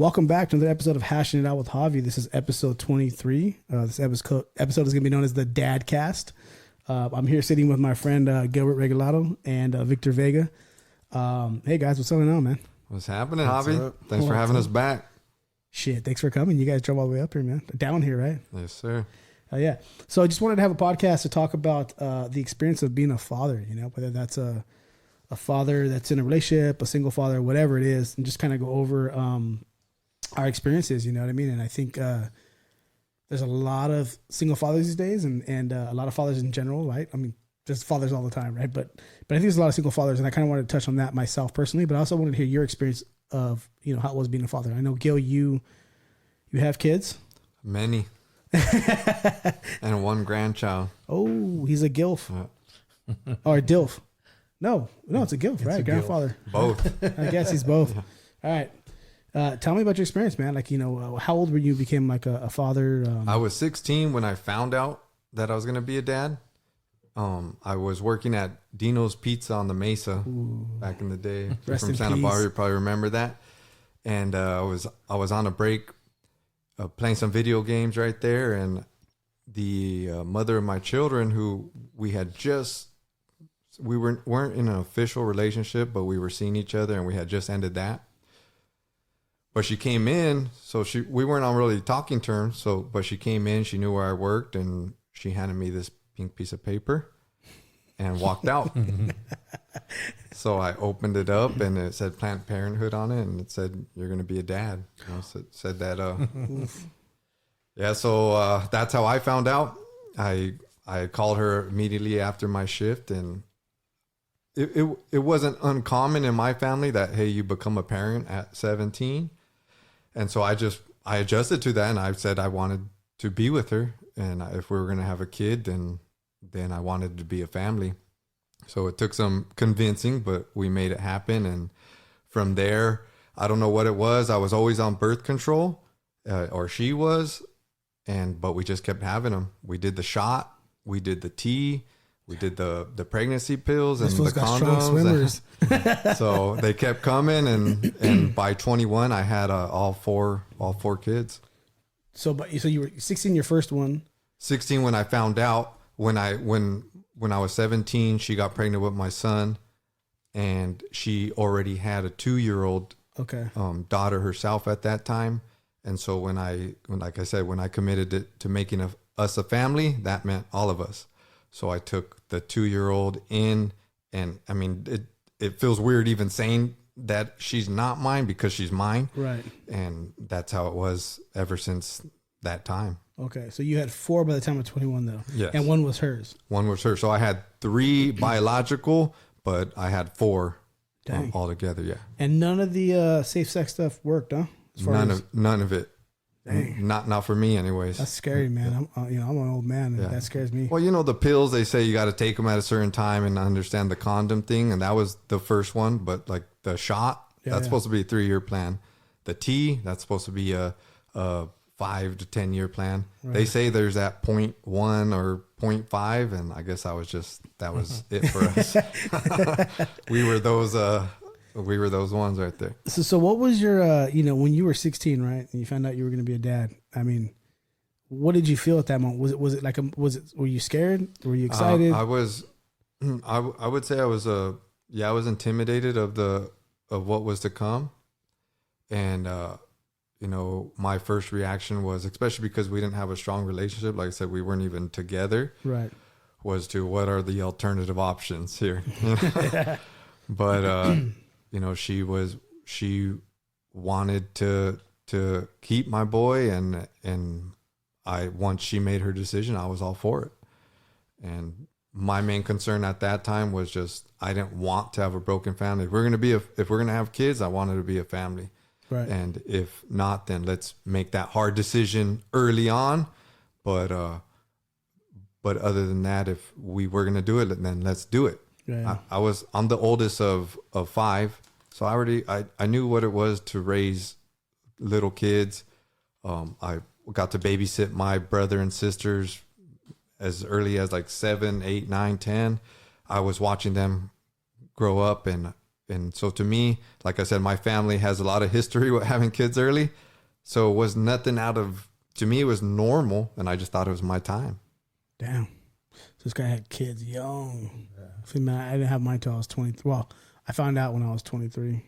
Welcome back to another episode of Hashing It Out with Javi. This is episode 23. This episode is going to be known as the Dadcast. I'm here sitting with my friend Gilbert Regalado and Victor Vega. Hey guys, what's going on, man? What's happening, Javi? Thanks for having us back. Shit, thanks for coming. You guys drove all the way up here, man. Down here, right? Yes, sir. Yeah. So I just wanted to have a podcast to talk about the experience of being a father, you know, whether that's a father that's in a relationship, a single father, whatever it is, and just kind of go over our experiences, you know what I mean? And I think there's a lot of single fathers these days and a lot of fathers in general, right? I mean, just fathers all the time, right? But I think there's a lot of single fathers, and I kind of wanted to touch on that myself personally, but I also wanted to hear your experience of, you know, how it was being a father. I know, Gil, you have kids? Many. And one grandchild. Oh, he's a gilf. Yeah. Or a dilf. No, it's a gilf, it's right? Grandfather. Both. I guess he's both. Yeah. All right. Tell me about your experience, man. Like, you know, how old were you became like a father? I was 16 when I found out that I was going to be a dad. I was working at Dino's Pizza on the Mesa back in the day. From Santa Barbara, you probably remember that. And I was on a break playing some video games right there, and the mother of my children, who we weren't in an official relationship, but we were seeing each other, and we had just ended that. But she came in, so we weren't on really talking terms. But she came in, she knew where I worked, and she handed me this pink piece of paper and walked out. So I opened it up, and it said Planned Parenthood on it, and it said, "You're going to be a dad." You know, so it said that. Yeah, so that's how I found out. I called her immediately after my shift, and it wasn't uncommon in my family that, hey, you become a parent at 17. And so I adjusted to that, and I said I wanted to be with her, and if we were going to have a kid, then I wanted to be a family. So it took some convincing, but we made it happen. And from there, I don't know what it was. I was always on birth control, or she was, but we just kept having them. We did the shot, we did the T, we did the pregnancy pills and the condoms. So they kept coming, and by 21, I had all four kids. So you were 16, your first one. 16 when I found out. When I was 17, she got pregnant with my son, and she already had a 2-year-old daughter herself at that time. And so when I committed to making us a family, that meant all of us. So I took the 2-year-old in, and I mean, it feels weird even saying that she's not mine because she's mine. Right. And that's how it was ever since that time. Okay. So you had 4 by the time of 21 though. Yes. And one was hers. One was hers. So I had 3 biological, but I had 4 altogether. Yeah. And none of the safe sex stuff worked, huh? None of it. Dang. Not for me anyways. That's scary, man. I'm an old man, and that scares me. Well, you know, the pills, they say you got to take them at a certain time and understand the condom thing. And that was the first one, but like the shot, that's supposed to be a 3-year plan. The T, that's supposed to be a 5 to 10 year plan. Right. They say there's that 0.1 or 0.5. And I guess that was it for us. We were those ones right there. So what was your, when you were 16, right? And you found out you were going to be a dad. I mean, what did you feel at that moment? Were you scared? Were you excited? I would say I was intimidated of what was to come. And, my first reaction was, especially because we didn't have a strong relationship. Like I said, we weren't even together. Right. Was to, what are the alternative options here? But, she wanted to keep my boy, and once she made her decision, I was all for it. And my main concern at that time was just, I didn't want to have a broken family. If we're going to have kids, I wanted to be a family. Right. And if not, then let's make that hard decision early on. But other than that, if we were going to do it, then let's do it. Yeah. I'm the oldest of 5. So I knew what it was to raise little kids. I got to babysit my brother and sisters as early as like 7, 8, 9, 10. I was watching them grow up, and And so to me, like I said, my family has a lot of history with having kids early. So it was nothing to me, it was normal. And I just thought it was my time. Damn. So this guy had kids young. Yeah. See, man, I didn't have mine till I was 23. Well, I found out when I was 23.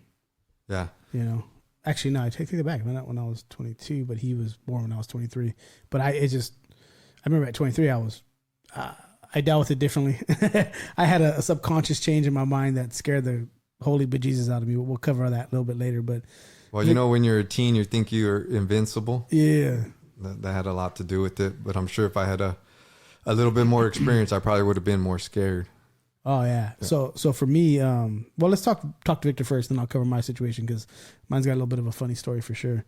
Yeah. You know, actually, no, I take it back. Not when I was 22, but he was born when I was 23. But I remember at 23, I dealt with it differently. I had a subconscious change in my mind that scared the holy bejesus out of me. We'll cover that a little bit later. But well, when you're a teen, you think you're invincible. Yeah. That had a lot to do with it. But I'm sure if I had a little bit more experience, I probably would have been more scared. Oh yeah. So for me, well, let's talk to Victor first, then I'll cover my situation because mine's got a little bit of a funny story for sure.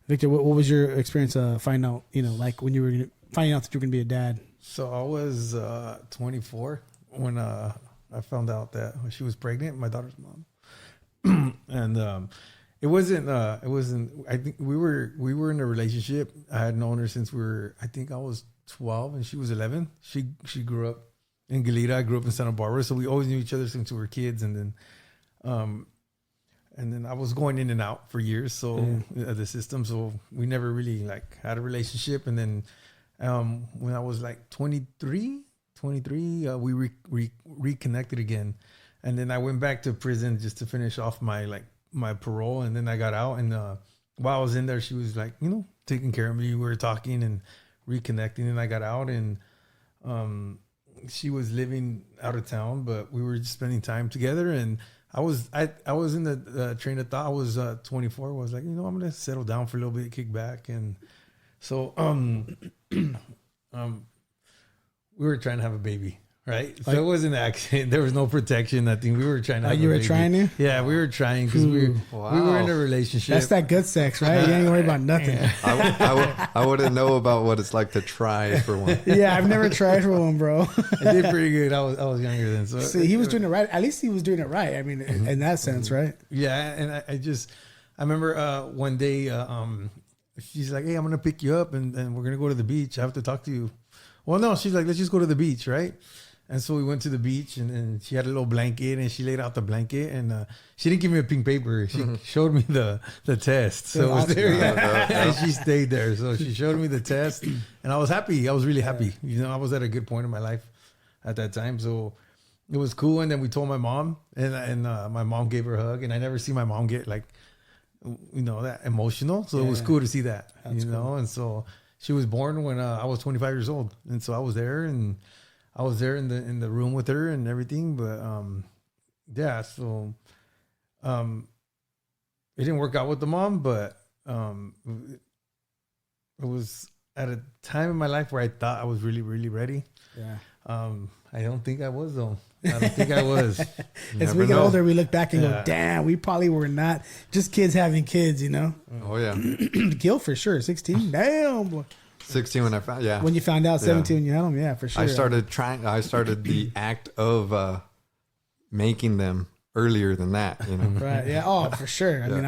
Victor, what was your experience finding out, like when you were finding out that you were going to be a dad? So I was 24 when I found out that she was pregnant, my daughter's mom. And it wasn't I think we were in a relationship. I had known her since I think I was 12 and she was 11. She grew up in Galita. I grew up in Santa Barbara, so we always knew each other since we were kids. And then I was going in and out for years, so the system. So we never really had a relationship. And then when I was 23, we reconnected again. And then I went back to prison just to finish off my parole. And then I got out, and while I was in there, she was taking care of me. We were talking and reconnecting, and I got out, and she was living out of town, but we were just spending time together. And I was in the train of thought. I was 24. I was like, I'm gonna settle down for a little bit, kick back. And so we were trying to have a baby, right? So it wasn't an accident. There was no protection. I think we were trying to have a baby. You were trying to? Yeah, we were trying because we were in a relationship. That's that good sex, right? You ain't worried about nothing. I wouldn't know about what it's like to try for one. Yeah, I've never tried for one, bro. I did pretty good. I was younger then. So see, he was doing it right. At least he was doing it right. I mean, in that sense, right? Yeah, and I remember one day she's like, hey, I'm going to pick you up and we're going to go to the beach. I have to talk to you. Well, no, she's like, let's just go to the beach, right? And so we went to the beach, and she had a little blanket, and she laid out the blanket, and she didn't give me a pink paper. She showed me the test. So it was there, and she stayed there. So she showed me the test, and I was happy. I was really happy. I was at a good point in my life at that time. So it was cool. And then we told my mom, and my mom gave her a hug, and I never see my mom get that emotional. So it was cool to see that, cool. And so she was born when I was 25 years old, and so I was there, and I was there in the room with her and everything. But so it didn't work out with the mom, but it was at a time in my life where I thought I was really, really ready. Yeah. I don't think I was though. I don't think I was. As we get older, we look back and go, damn, we probably were not just kids having kids, Oh yeah. Gil for sure. 16. Damn. Boy. 16 when I found, when you found out, 17 when you had them, yeah, for sure. I started the act of making them earlier than that, Right, yeah, oh, for sure. I mean,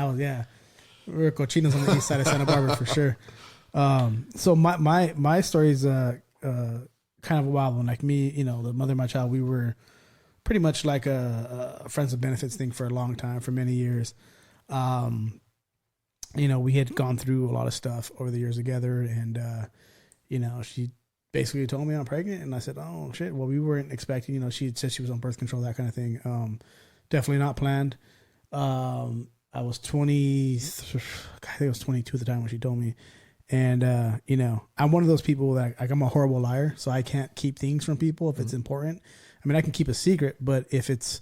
we were cochinos on the east side of Santa Barbara for sure. So my story is kind of a wild one. Like me, the mother of my child, we were pretty much like a friends with benefits thing for a long time, for many years. We had gone through a lot of stuff over the years together, and she basically told me I'm pregnant, and I said, oh shit. Well, we weren't expecting, she had said she was on birth control, that kind of thing. Definitely not planned. I was 20, I think I was 22 at the time when she told me. And, I'm one of those people that I'm a horrible liar, so I can't keep things from people if it's important. I mean, I can keep a secret, but if it's,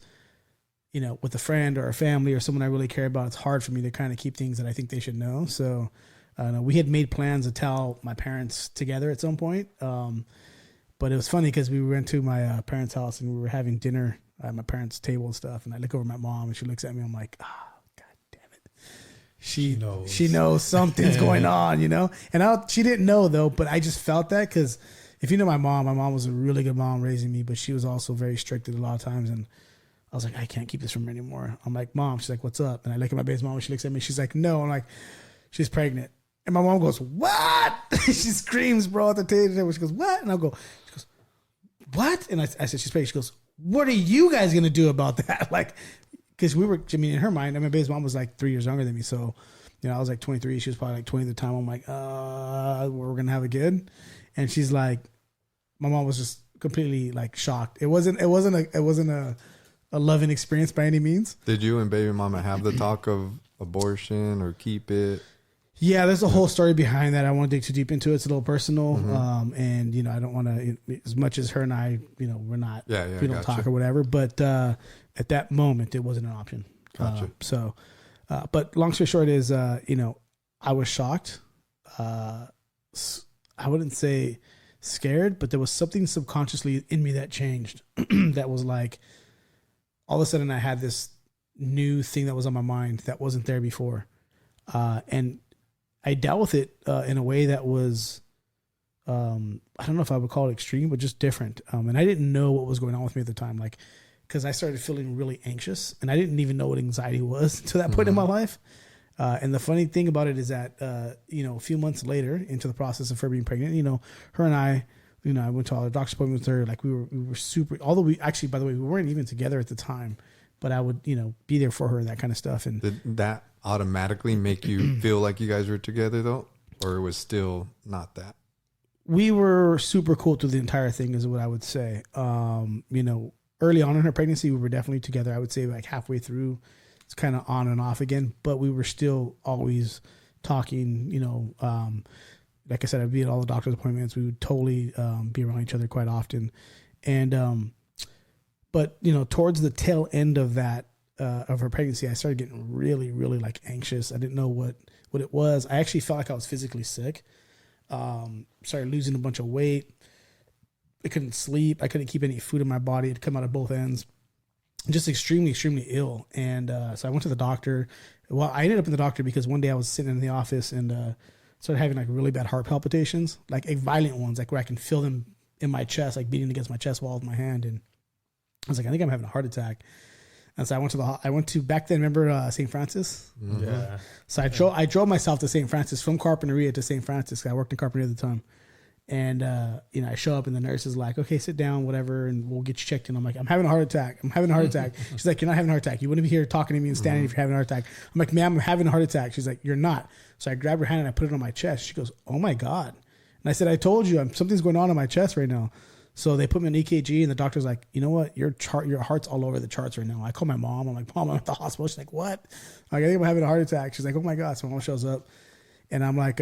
with a friend or a family or someone I really care about, it's hard for me to kind of keep things that I think they should know. So we had made plans to tell my parents together at some point. But it was funny because we went to my parents' house and we were having dinner at my parents' table and stuff. And I look over at my mom and she looks at me. I'm like, God damn it. She knows something's going on, And she didn't know though, but I just felt that because if you know my mom was a really good mom raising me, but she was also very strict at a lot of times. And I was like, I can't keep this from her anymore. I'm like, Mom. She's like, what's up? And I look at my base mom and she looks at me. She's like, no. I'm like, she's pregnant. And my mom goes, what? She screams, bro, at the table. She goes, what? And she goes, what? And I said, she's pregnant. She goes, what are you guys going to do about that? Like, because we were, I mean, in her mind, I mean, baby's mom was like 3 years younger than me. So, I was like 23. She was probably like 20 at the time. I'm like, we're going to have a kid. And she's like, my mom was just completely like shocked. It wasn't a loving experience by any means. Did you and baby mama have the talk of abortion or keep it? Yeah, there's a whole story behind that. I won't dig too deep into it. It's a little personal. And, I don't want to, as much as her and I, we're not, we don't talk or whatever. But at that moment, it wasn't an option. Gotcha. But long story short is, I was shocked. I wouldn't say scared, but there was something subconsciously in me that changed. That was like, all of a sudden I had this new thing that was on my mind that wasn't there before. And I dealt with it in a way that was, I don't know if I would call it extreme, but just different. And I didn't know what was going on with me at the time. Like, because I started feeling really anxious and I didn't even know what anxiety was to that point in my life. And the funny thing about it is that, a few months later into the process of her being pregnant, her and I went to all the doctor's appointments with her. Like we were super, although we actually, by the way, we weren't even together at the time, but I would, be there for her and that kind of stuff. And did that automatically make you feel like you guys were together though? Or it was still not that? We were super cool through the entire thing is what I would say. Early on in her pregnancy, we were definitely together. I would say like halfway through, it's kind of on and off again, but we were still always talking, like I said, I'd be at all the doctor's appointments. We would totally be around each other quite often. And, but towards the tail end of that, of her pregnancy, I started getting really, really like anxious. I didn't know what it was. I actually felt like I was physically sick. Started losing a bunch of weight. I couldn't sleep. I couldn't keep any food in my body. It'd come out of both ends. Just extremely, extremely ill. And so I went to the doctor. Well, I ended up in the doctor because one day I was sitting in the office and started having like really bad heart palpitations, like violent ones, like where I can feel them in my chest, like beating against my chest wall with my hand. And I was like, I think I'm having a heart attack. And so I went to back then, remember St. Francis? Mm-hmm. Yeah. So I drove myself to St. Francis from Carpinteria to St. Francis. I worked in Carpinteria at the time. And, I show up and the nurse is like, okay, sit down, whatever, and we'll get you checked in. I'm like, I'm having a heart attack. She's like, you're not having a heart attack. You wouldn't be here talking to me and standing if you're having a heart attack. I'm like, ma'am, I'm having a heart attack. She's like, you're not. So I grabbed her hand and I put it on my chest. She goes, oh my God. And I said, I told you something's going on my chest right now. So they put me on EKG and the doctor's like, you know what? Your heart's all over the charts right now. I call my mom. I'm like, Mom, I'm at the hospital. She's like, what? Like, I think I'm having a heart attack. She's like, oh my God. So my mom shows up and I'm like,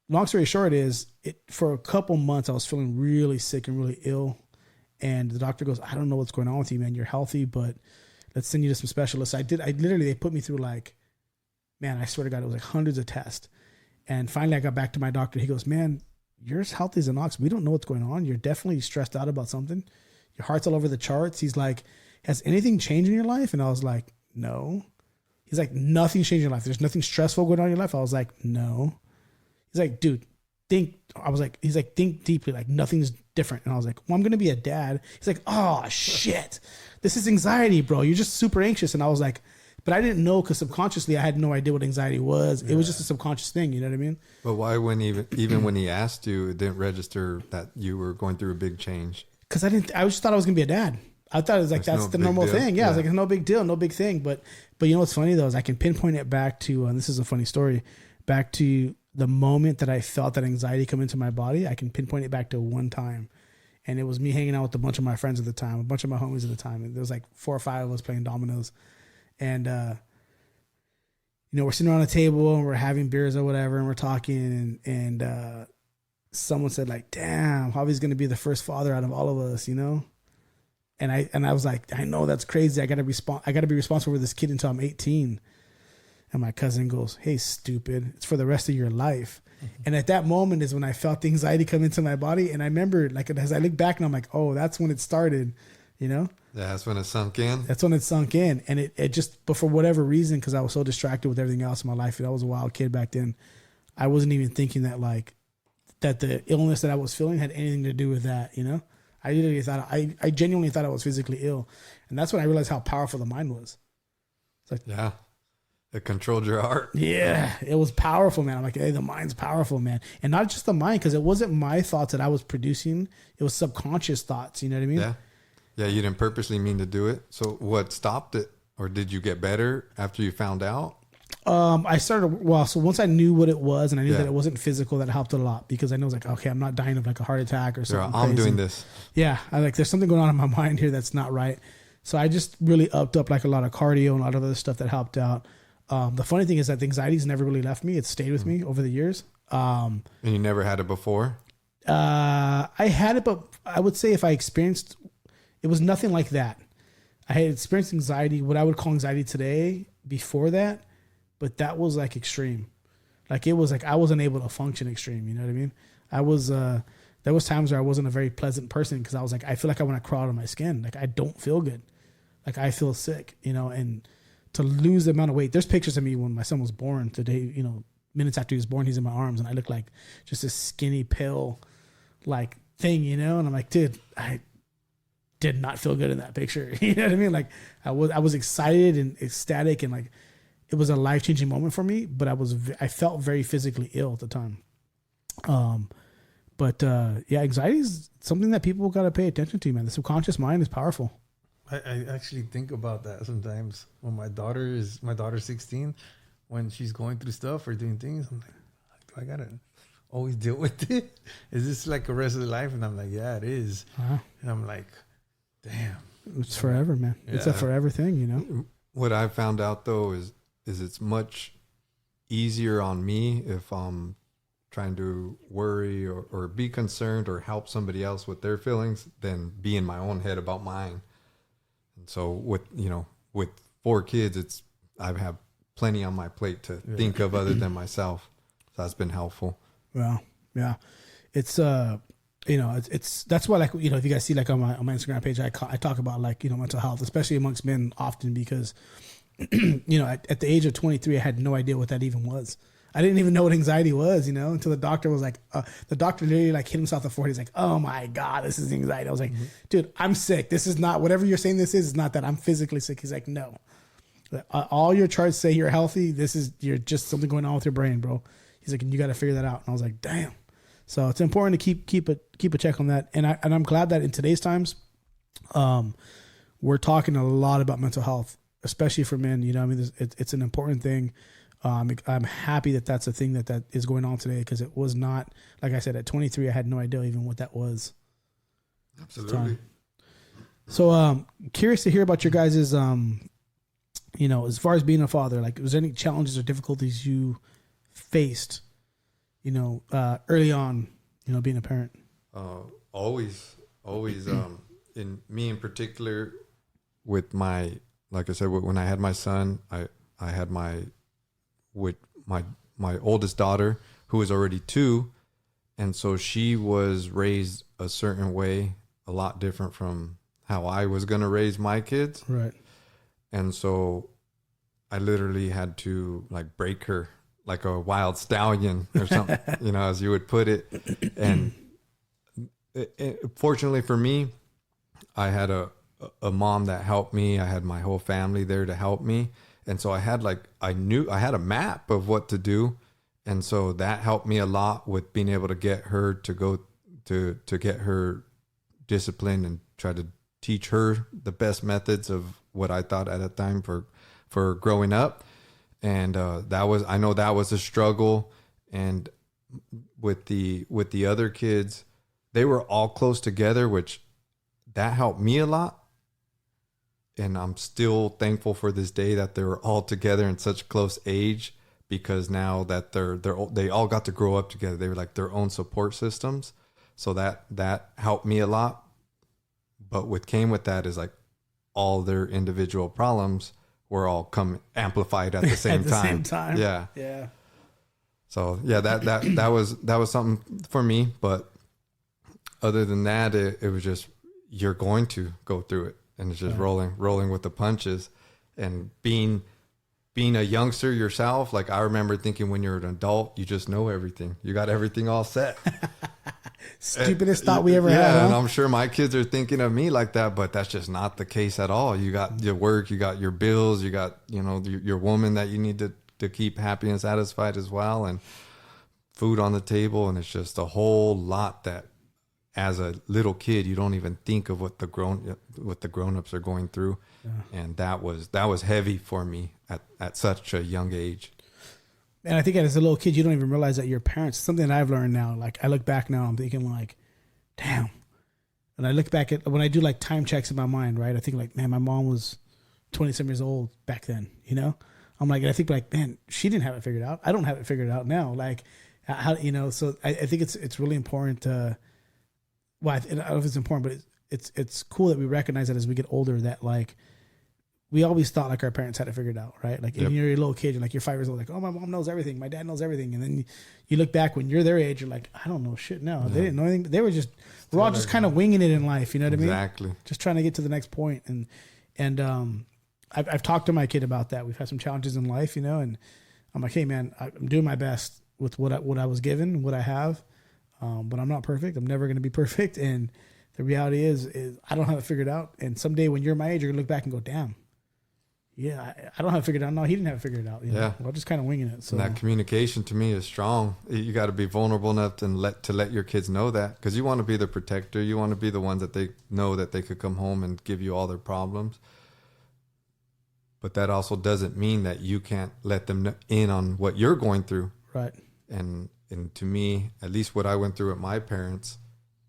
long story short is for a couple months, I was feeling really sick and really ill. And the doctor goes, I don't know what's going on with you, man. You're healthy, but let's send you to some specialists. They put me through like, man, I swear to God, it was like hundreds of tests. And finally I got back to my doctor. He goes, man, you're as healthy as an ox. We don't know what's going on. You're definitely stressed out about something. Your heart's all over the charts. He's like, has anything changed in your life? And I was like, no. He's like, nothing's changed in your life. There's nothing stressful going on in your life. I was like, no. He's like, dude, think deeply, like nothing's different. And I was like, well, I'm going to be a dad. He's like, oh shit, this is anxiety, bro. You're just super anxious. And I was like, but I didn't know because subconsciously I had no idea what anxiety was. Yeah. It was just a subconscious thing. You know what I mean? But why when even when he asked you, it didn't register that you were going through a big change? Because I just thought I was going to be a dad. I thought it was like, that's the normal thing. Yeah. I was like, it's no big deal, no big thing. But you know what's funny though, is I can pinpoint it back to, and this is a funny story, back to the moment that I felt that anxiety come into my body. I can pinpoint it back to one time. And it was me hanging out with a bunch of my friends at the time, a bunch of my homies at the time. And there was like 4 or 5 of us playing dominoes. And, we're sitting around a table and we're having beers or whatever. And we're talking and someone said like, damn, Javi's going to be the first father out of all of us, And I was like, I know that's crazy. I got to be responsible for this kid until I'm 18. And my cousin goes, hey, stupid, it's for the rest of your life. Mm-hmm. And at that moment is when I felt the anxiety come into my body. And I remember, like, as I look back and I'm like, oh, that's when it started, Yeah, that's when it sunk in. That's when it sunk in. And it just, but for whatever reason, because I was so distracted with everything else in my life, I was a wild kid back then. I wasn't even thinking that, like, that the illness that I was feeling had anything to do with that, I literally thought, I genuinely thought I was physically ill. And that's when I realized how powerful the mind was. It's like, yeah. It controlled your heart. Yeah, it was powerful, man. I'm like, hey, the mind's powerful, man. And not just the mind, because it wasn't my thoughts that I was producing. It was subconscious thoughts. You know what I mean? Yeah. Yeah, you didn't purposely mean to do it. So what stopped it? or did you get better after you found out? I started, so once I knew what it was and I knew Yeah. that it wasn't physical, that helped a lot because I know, like, okay, I'm not dying of like a heart attack or something. I'm crazy. doing this. Yeah. There's something going on in my mind here that's not right. So I just really upped up like a lot of cardio and a lot of other stuff that helped out. The funny thing is that the anxiety's never really left me. It's stayed with me over the years. And you never had it before? I had it, but I would say if I experienced, it was nothing like that. I had experienced anxiety, what I would call anxiety today before that, but that was like extreme. Like it was like I wasn't able to function extreme. You know what I mean? I was. There was times where I wasn't a very pleasant person because I was like, I feel like I want to crawl out of my skin. Like I don't feel good. Like I feel sick. You know, and to lose the amount of weight. There's pictures of me when my son was born. Today, you know, minutes after he was born, he's in my arms, and I look like just a skinny, pale, like thing. You know, and I'm like, dude, I did not feel good in that picture. You know what I mean? Like I was excited and ecstatic and like. It was a life-changing moment for me, but I felt very physically ill at the time. Yeah, anxiety is something that people got to pay attention to, man. The subconscious mind is powerful. I actually think about that sometimes when my daughter's 16, when she's going through stuff or doing things, I'm like, do I gotta always deal with it? Is this like the rest of the life? And I'm like, yeah, it is. Uh-huh. And I'm like, damn. It's forever, man. Yeah. It's a forever thing, you know? What I found out though is it's much easier on me if I'm trying to worry or be concerned or help somebody else with their feelings than be in my own head about mine. And so with 4 kids, I have plenty on my plate to think of other than myself. So that's been helpful. Well, yeah, it's it's that's why, like, you know, if you guys see like on my Instagram page, I talk about like, you know, mental health, especially amongst men often because you know, at the age of 23, I had no idea what that even was. I didn't even know what anxiety was, you know, until the doctor was like, the doctor literally like hit himself in the forehead. He's like, oh my God, this is anxiety. I was like, dude, I'm sick. This is not, whatever you're saying this is not that. I'm physically sick. He's like, no. All your charts say you're healthy. You're just something going on with your brain, bro. He's like, and you got to figure that out. And I was like, damn. So it's important to keep a check on that. And I'm glad that in today's times, we're talking a lot about mental health, especially for men. You know, I mean, it's an important thing. I'm happy that that's a thing that is going on today, because it was not, like I said, at 23, I had no idea even what that was. Absolutely. So, curious to hear about your guys's, you know, as far as being a father, like, was there any challenges or difficulties you faced, you know, early on, you know, being a parent? Always, in me in particular, with like I said, when I had my son, I had my oldest daughter, who was already 2. And so she was raised a certain way, a lot different from how I was going to raise my kids. Right. And so I literally had to like break her like a wild stallion or something, you know, as you would put it. And fortunately for me, I had a mom that helped me. I had my whole family there to help me. And so I had I had a map of what to do. And so that helped me a lot with being able to get her to go to get her disciplined and try to teach her the best methods of what I thought at a time for growing up. And I know that was a struggle. And with the other kids, they were all close together, which that helped me a lot. And I'm still thankful for this day that they were all together in such close age, because now that they all got to grow up together, they were like their own support systems. So that helped me a lot. But what came with that is like all their individual problems were all amplified at the same time. Same time. Yeah. Yeah. So yeah, that was something for me. But other than that, it was just, you're going to go through it. And it's just rolling with the punches. And being a youngster yourself, like I remember thinking when you're an adult, you just know everything. You got everything all set. Stupidest thought we ever had. Yeah, huh? and I'm sure my kids are thinking of me like that, but that's just not the case at all. You got your work, you got your bills, you got, you know, your woman that you need to keep happy and satisfied as well, and food on the table, and it's just a whole lot that as a little kid, you don't even think of what the grown-ups are going through. Yeah. And that was heavy for me at such a young age. And I think as a little kid, you don't even realize that your parents, something that I've learned now, like I look back now, I'm thinking like, damn. And I look back at when I do like time checks in my mind, right? I think like, man, my mom was 27 years old back then, you know? I'm like, and I think like, man, she didn't have it figured out. I don't have it figured out now. Like, how, you know, so I think it's really important to, well, I don't know if it's important, but it's cool that we recognize that as we get older, that like, we always thought like our parents had it figured out, right? Like when you're a little kid, you're like, you're 5 years old, like, oh, my mom knows everything. My dad knows everything. And then you look back when you're their age, you're like, I don't know shit now. They didn't know anything. They were just, we're all just kind of winging it in life. You know what I mean? Exactly. Just trying to get to the next point. And I've talked to my kid about that. We've had some challenges in life, you know, and I'm like, hey man, I'm doing my best with what I was given, what I have. But I'm not perfect. I'm never going to be perfect. And the reality is I don't have it figured out. And someday when you're my age, you're gonna look back and go, damn, yeah, I don't have it figured out. No, he didn't have it figured out. You know? We're just kind of winging it. So and that communication to me is strong. You got to be vulnerable enough to let your kids know that, because you want to be the protector. You want to be the ones that they know that they could come home and give you all their problems. But that also doesn't mean that you can't let them in on what you're going through. Right. And to me, at least what I went through with my parents,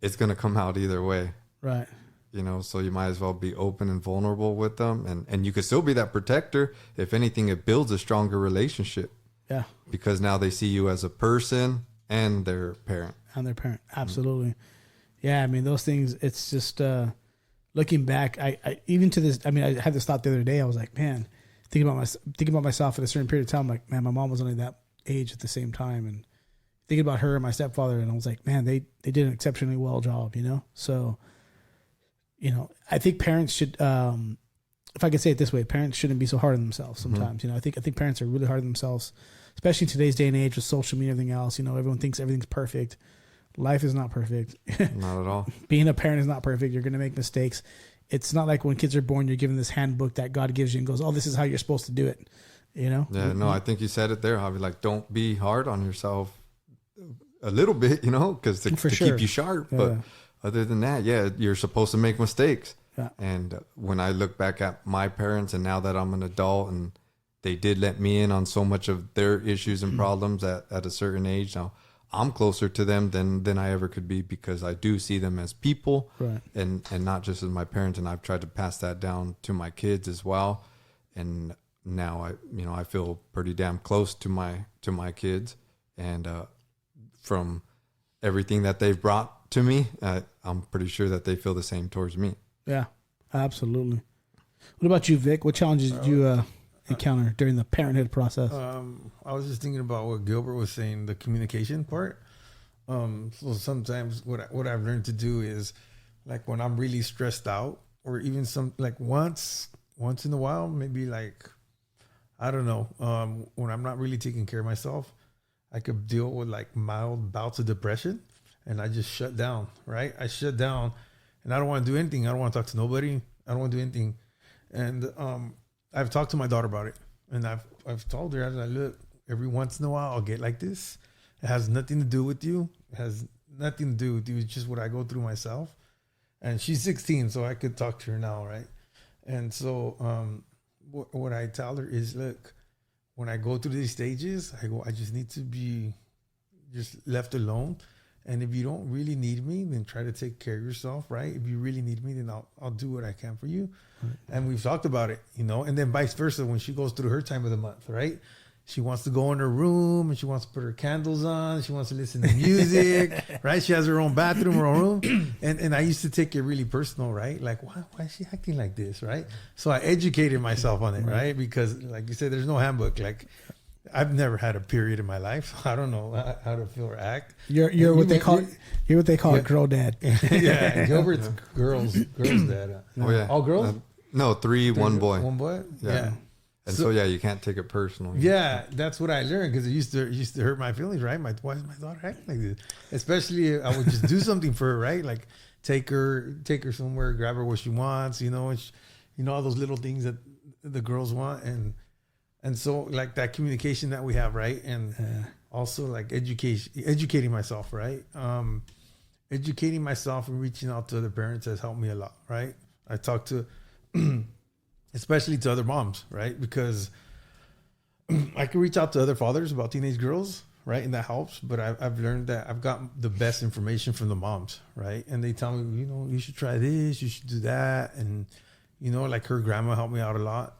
it's going to come out either way. Right. You know, so you might as well be open and vulnerable with them. And you could still be that protector. If anything, it builds a stronger relationship. Yeah. Because now they see you as a person and their parent. Absolutely. Yeah. I mean, those things, it's just, looking back, I even to this, I mean, I had this thought the other day. I was like, man, thinking about myself at a certain period of time, I'm like, man, my mom was only that age at the same time. And thinking about her and my stepfather, and I was like, man, they did an exceptionally well job, you know? So, you know, I think parents should, if I could say it this way, parents shouldn't be so hard on themselves sometimes. You know, I think parents are really hard on themselves, especially in today's day and age with social media and everything else. You know, everyone thinks everything's perfect. Life is not perfect. Not at all. Being a parent is not perfect. You're going to make mistakes. It's not like when kids are born, you're given this handbook that God gives you and goes, oh, this is how you're supposed to do it. You know? Yeah, no, I think you said it there, Javi. Like, don't be hard on yourself a little bit, you know, because to keep you sharp. Yeah. But other than that, yeah, you're supposed to make mistakes. Yeah. And when I look back at my parents, and now that I'm an adult, and they did let me in on so much of their issues and problems at a certain age, now I'm closer to them than I ever could be, because I do see them as people, right, and not just as my parents. And I've tried to pass that down to my kids as well. And now I feel pretty damn close to my kids, and from everything that they've brought to me, I'm pretty sure that they feel the same towards me. Yeah, absolutely. What about you, Vic? What challenges did you encounter during the parenthood process? I was just thinking about what Gilbert was saying, the communication part. So sometimes what I've learned to do is, like, when I'm really stressed out, or even once in a while, maybe like, I don't know, when I'm not really taking care of myself, I could deal with like mild bouts of depression, and I just shut down, right? I shut down, and I don't want to do anything. I don't want to talk to nobody. I don't want to do anything. And I've talked to my daughter about it, and I've told her, I was like, look, every once in a while I'll get like this. It has nothing to do with you. It has nothing to do with you. It's just what I go through myself. And she's 16, so I could talk to her now, right? And so what I tell her is, look, when I go through these stages, I just need to be just left alone. And if you don't really need me, then try to take care of yourself, right? If you really need me, then I'll do what I can for you. Right. And we've talked about it, you know, and then vice versa, when she goes through her time of the month, right? She wants to go in her room, and she wants to put her candles on. She wants to listen to music, right? She has her own bathroom, her own room. And I used to take it really personal, right? Like, why is she acting like this, right? So I educated myself on it, right? Because like you said, there's no handbook. Like, I've never had a period in my life. I don't know how to feel or act. You're what they call a girl dad. Yeah, Gilbert's girls dad. Oh yeah, all girls? No, three, one boy. One boy. Yeah. And so yeah, you can't take it personally. Yeah, that's what I learned, because it used to hurt my feelings, right? Why is my daughter acting like this? Especially I would just do something for her, right? Like take her somewhere, grab her what she wants, you know, all those little things that the girls want, and so like that communication that we have, right? And also like educating myself, right? educating myself and reaching out to other parents has helped me a lot, right? I talk to, especially to other moms, right? Because I can reach out to other fathers about teenage girls, right? And that helps. But I've learned that I've got the best information from the moms, right? And they tell me, you should try this, you should do that. And, like her grandma helped me out a lot.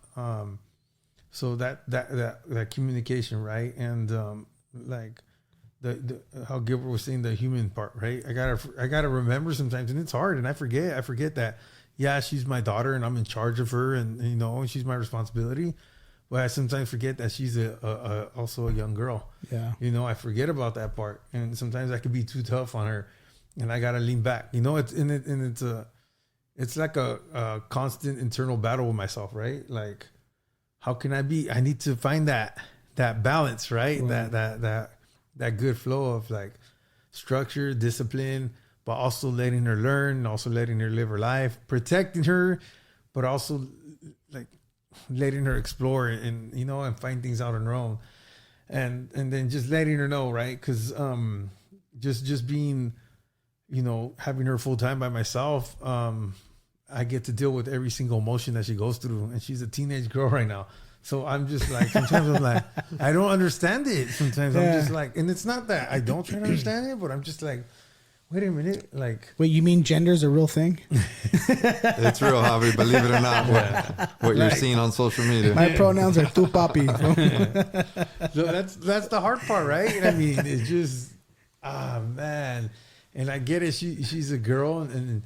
So that communication, right? And like the how Gilbert was saying, the human part, right? I gotta remember sometimes, and it's hard, and I forget that. Yeah, she's my daughter, and I'm in charge of her, and she's my responsibility. But I sometimes forget that she's also a young girl. Yeah, I forget about that part, and sometimes I could be too tough on her, and I gotta lean back. It's like a constant internal battle with myself, right? Like, how can I need to find that balance, right? That good flow of like structure, discipline, but also letting her learn, also letting her live her life, protecting her, but also like letting her explore and and find things out on her own, and then just letting her know, right? Because just being having her full time by myself, I get to deal with every single emotion that she goes through, and she's a teenage girl right now. So I'm just like, sometimes I'm like, I don't understand it. Sometimes I'm just like, and it's not that I don't try to understand it, but I'm just like, wait a minute. Like, wait, you mean gender's a real thing? It's real, Javi, believe it or not, what you're seeing on social media. My pronouns are tu papi. So that's the hard part, right? I mean, it's just, man. And I get it. She's a girl, and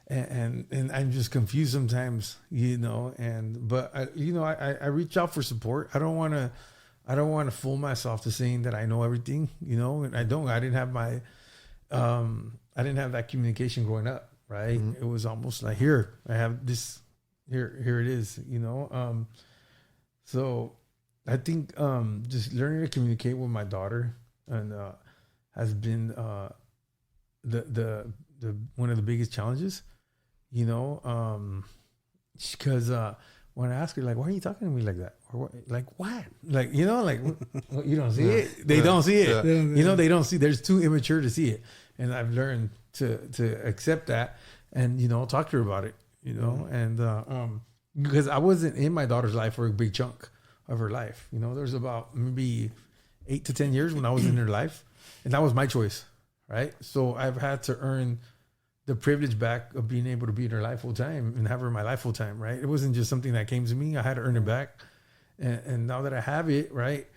I'm just confused sometimes, but I reach out for support. I don't want to fool myself to saying that I know everything, and I didn't have I didn't have that communication growing up, right? Mm-hmm. It was almost like, here, I have this, here it is, so I think, just learning to communicate with my daughter and, has been, the one of the biggest challenges, because when I ask her, like, why are you talking to me like that? Or what? Like, you don't see it. They don't see it. Yeah. They don't see. They're too immature to see it. And I've learned to accept that and, talk to her about it, and because I wasn't in my daughter's life for a big chunk of her life. There's about maybe 8 to 10 years when I was in her life, and that was my choice. Right. So I've had to earn the privilege back of being able to be in her life full time and have her in my life full time. Right. It wasn't just something that came to me. I had to earn it back. And now that I have it, right,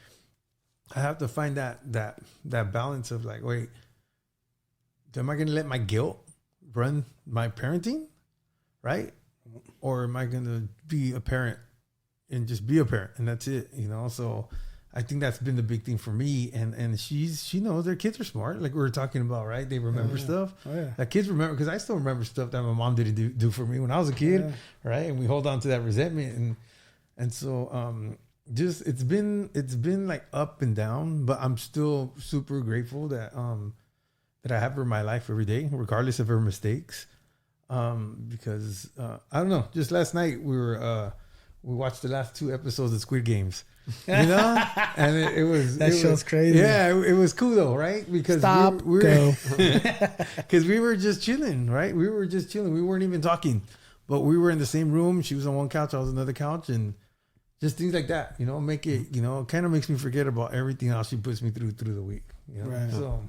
I have to find that balance of like, wait, am I going to let my guilt run my parenting? Right. Or am I going to be a parent and just be a parent? And that's it, so I think that's been the big thing for me. And she knows their kids are smart. Like we were talking about, right? They remember stuff. Oh, yeah. That kids remember, because I still remember stuff that my mom didn't do for me when I was a kid. Yeah. Right. And we hold on to that resentment. And so, just, it's been like up and down, but I'm still super grateful that I have her in my life every day, regardless of her mistakes. Because, I don't know, just last night we watched the last 2 episodes of Squid Games. And it was show's crazy. Yeah, it was cool though, right? Because because we were just chilling, right? We were just chilling. We weren't even talking, but we were in the same room. She was on one couch, I was on another couch, and just things like that. Make it. Kind of makes me forget about everything else she puts me through the week. Right. So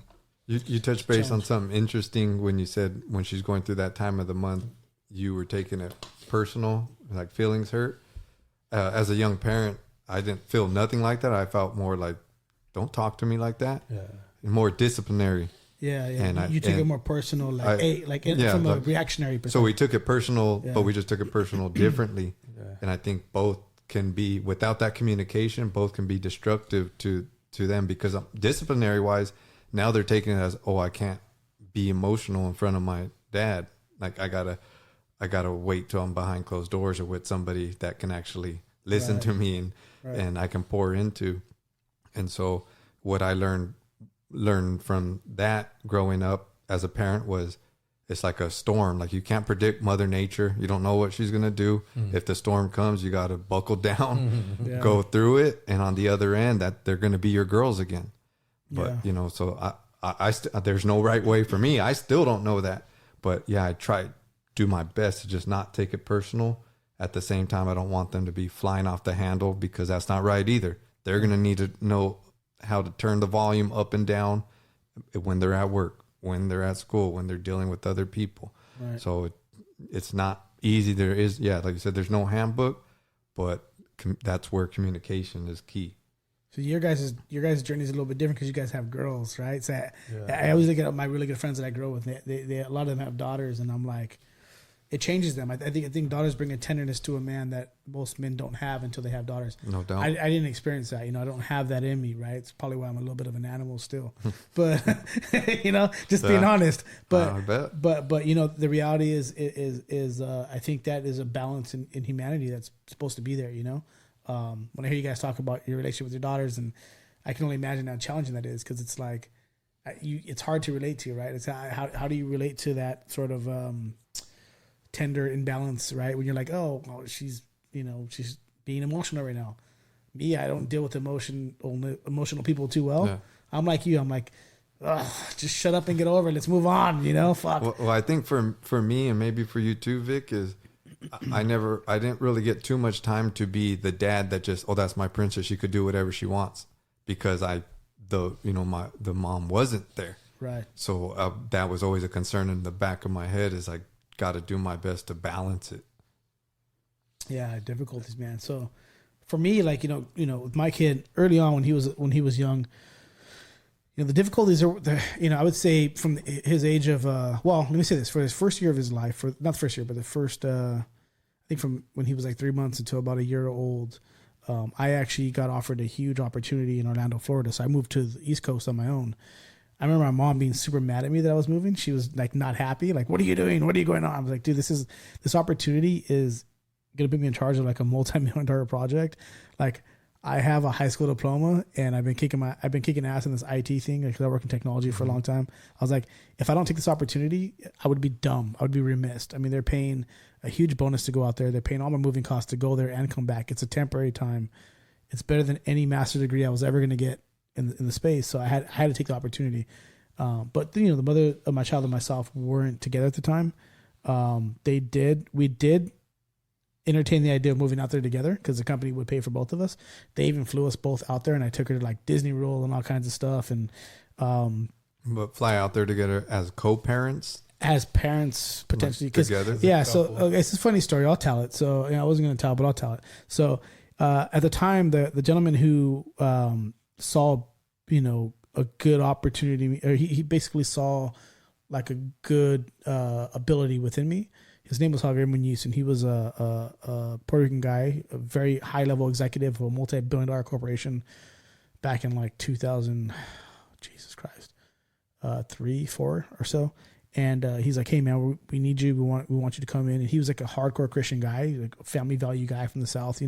you touched base on something interesting when you said when she's going through that time of the month, you were taking it personal, like feelings hurt. As a young parent, I didn't feel nothing like that. I felt more like, don't talk to me like that. Yeah. More disciplinary. Yeah. And you took it more personal, from a reactionary perspective. So we took it personal, but we just took it personal differently. Yeah. And I think both can be, without that communication, both can be destructive to them, because disciplinary wise, now they're taking it as, I can't be emotional in front of my dad. Like I gotta wait till I'm behind closed doors or with somebody that can actually listen to me and I can pour into. And so what I learned from that growing up as a parent was, it's like a storm. Like you can't predict Mother Nature. You don't know what she's going to do. Mm-hmm. If the storm comes, you got to buckle down, go through it. And on the other end, that they're going to be your girls again. But, so there's no right way for me. I still don't know that. But yeah, I try to do my best to just not take it personal. At the same time, I don't want them to be flying off the handle, because that's not right either. They're going to need to know how to turn the volume up and down when they're at work, when they're at school, when they're dealing with other people. Right. So it's not easy. There is, yeah, like you said, there's no handbook, but that's where communication is key. So your guys' journey is a little bit different because you guys have girls, right? So I always look at my really good friends that I grow with. They a lot of them have daughters, and I'm like, it changes them. I think daughters bring a tenderness to a man that most men don't have until they have daughters. No doubt. I didn't experience that. I don't have that in me, right? It's probably why I'm a little bit of an animal still. But just being honest. But I bet. But the reality is I think that is a balance in humanity that's supposed to be there. When I hear you guys talk about your relationship with your daughters, and I can only imagine how challenging that is, because it's like it's hard to relate to, right? It's how do you relate to that sort of tender imbalance, right? When you're like, oh, well, she's being emotional right now. Me, I don't deal with emotional people too well. Yeah. I'm like you. I'm like, just shut up and get over it. Let's move on. Fuck. Well, I think for me, and maybe for you too, Vic, is I didn't really get too much time to be the dad that just, that's my princess, she could do whatever she wants, because the mom wasn't there. Right. So that was always a concern in the back of my head, is I got to do my best to balance it. Yeah, difficulties, man. So for me, like, with my kid early on when he was young, the difficulties are, I would say from his age of, let me say this, for his first year of his life, not the first year, but the first, I think from when he was like 3 months until about a year old, I actually got offered a huge opportunity in Orlando, Florida. So I moved to the East Coast on my own. I remember my mom being super mad at me that I was moving. She was like not happy. Like, what are you doing? What are you going on? I was like, dude, this opportunity is going to put me in charge of like a multi-million-dollar project. Like, I have a high school diploma, and I've been kicking ass in this IT thing because I work in technology for a long time. I was like, if I don't take this opportunity, I would be dumb. I would be remiss. I mean, they're paying a huge bonus to go out there. They're paying all my moving costs to go there and come back. It's a temporary time. It's better than any master's degree I was ever going to get in the space. So I had to take the opportunity. But the mother of my child and myself weren't together at the time. We did entertain the idea of moving out there together because the company would pay for both of us. They even flew us both out there, and I took her to like Disney World and all kinds of stuff. And but fly out there together as co-parents, as parents potentially, together. Yeah. So it's a funny story. I'll tell it. So I wasn't going to tell, but I'll tell it. So at the time, the gentleman who saw a good opportunity, or he basically saw like a good ability within me. His name was Javier Muñiz, and he was a Puerto Rican guy, a very high-level executive of a multi-billion-dollar corporation back in like 2000, Jesus Christ, 3, 4 or so. And he's like, "Hey man, we need you. We want you to come in." And he was like a hardcore Christian guy, like a family value guy from the South,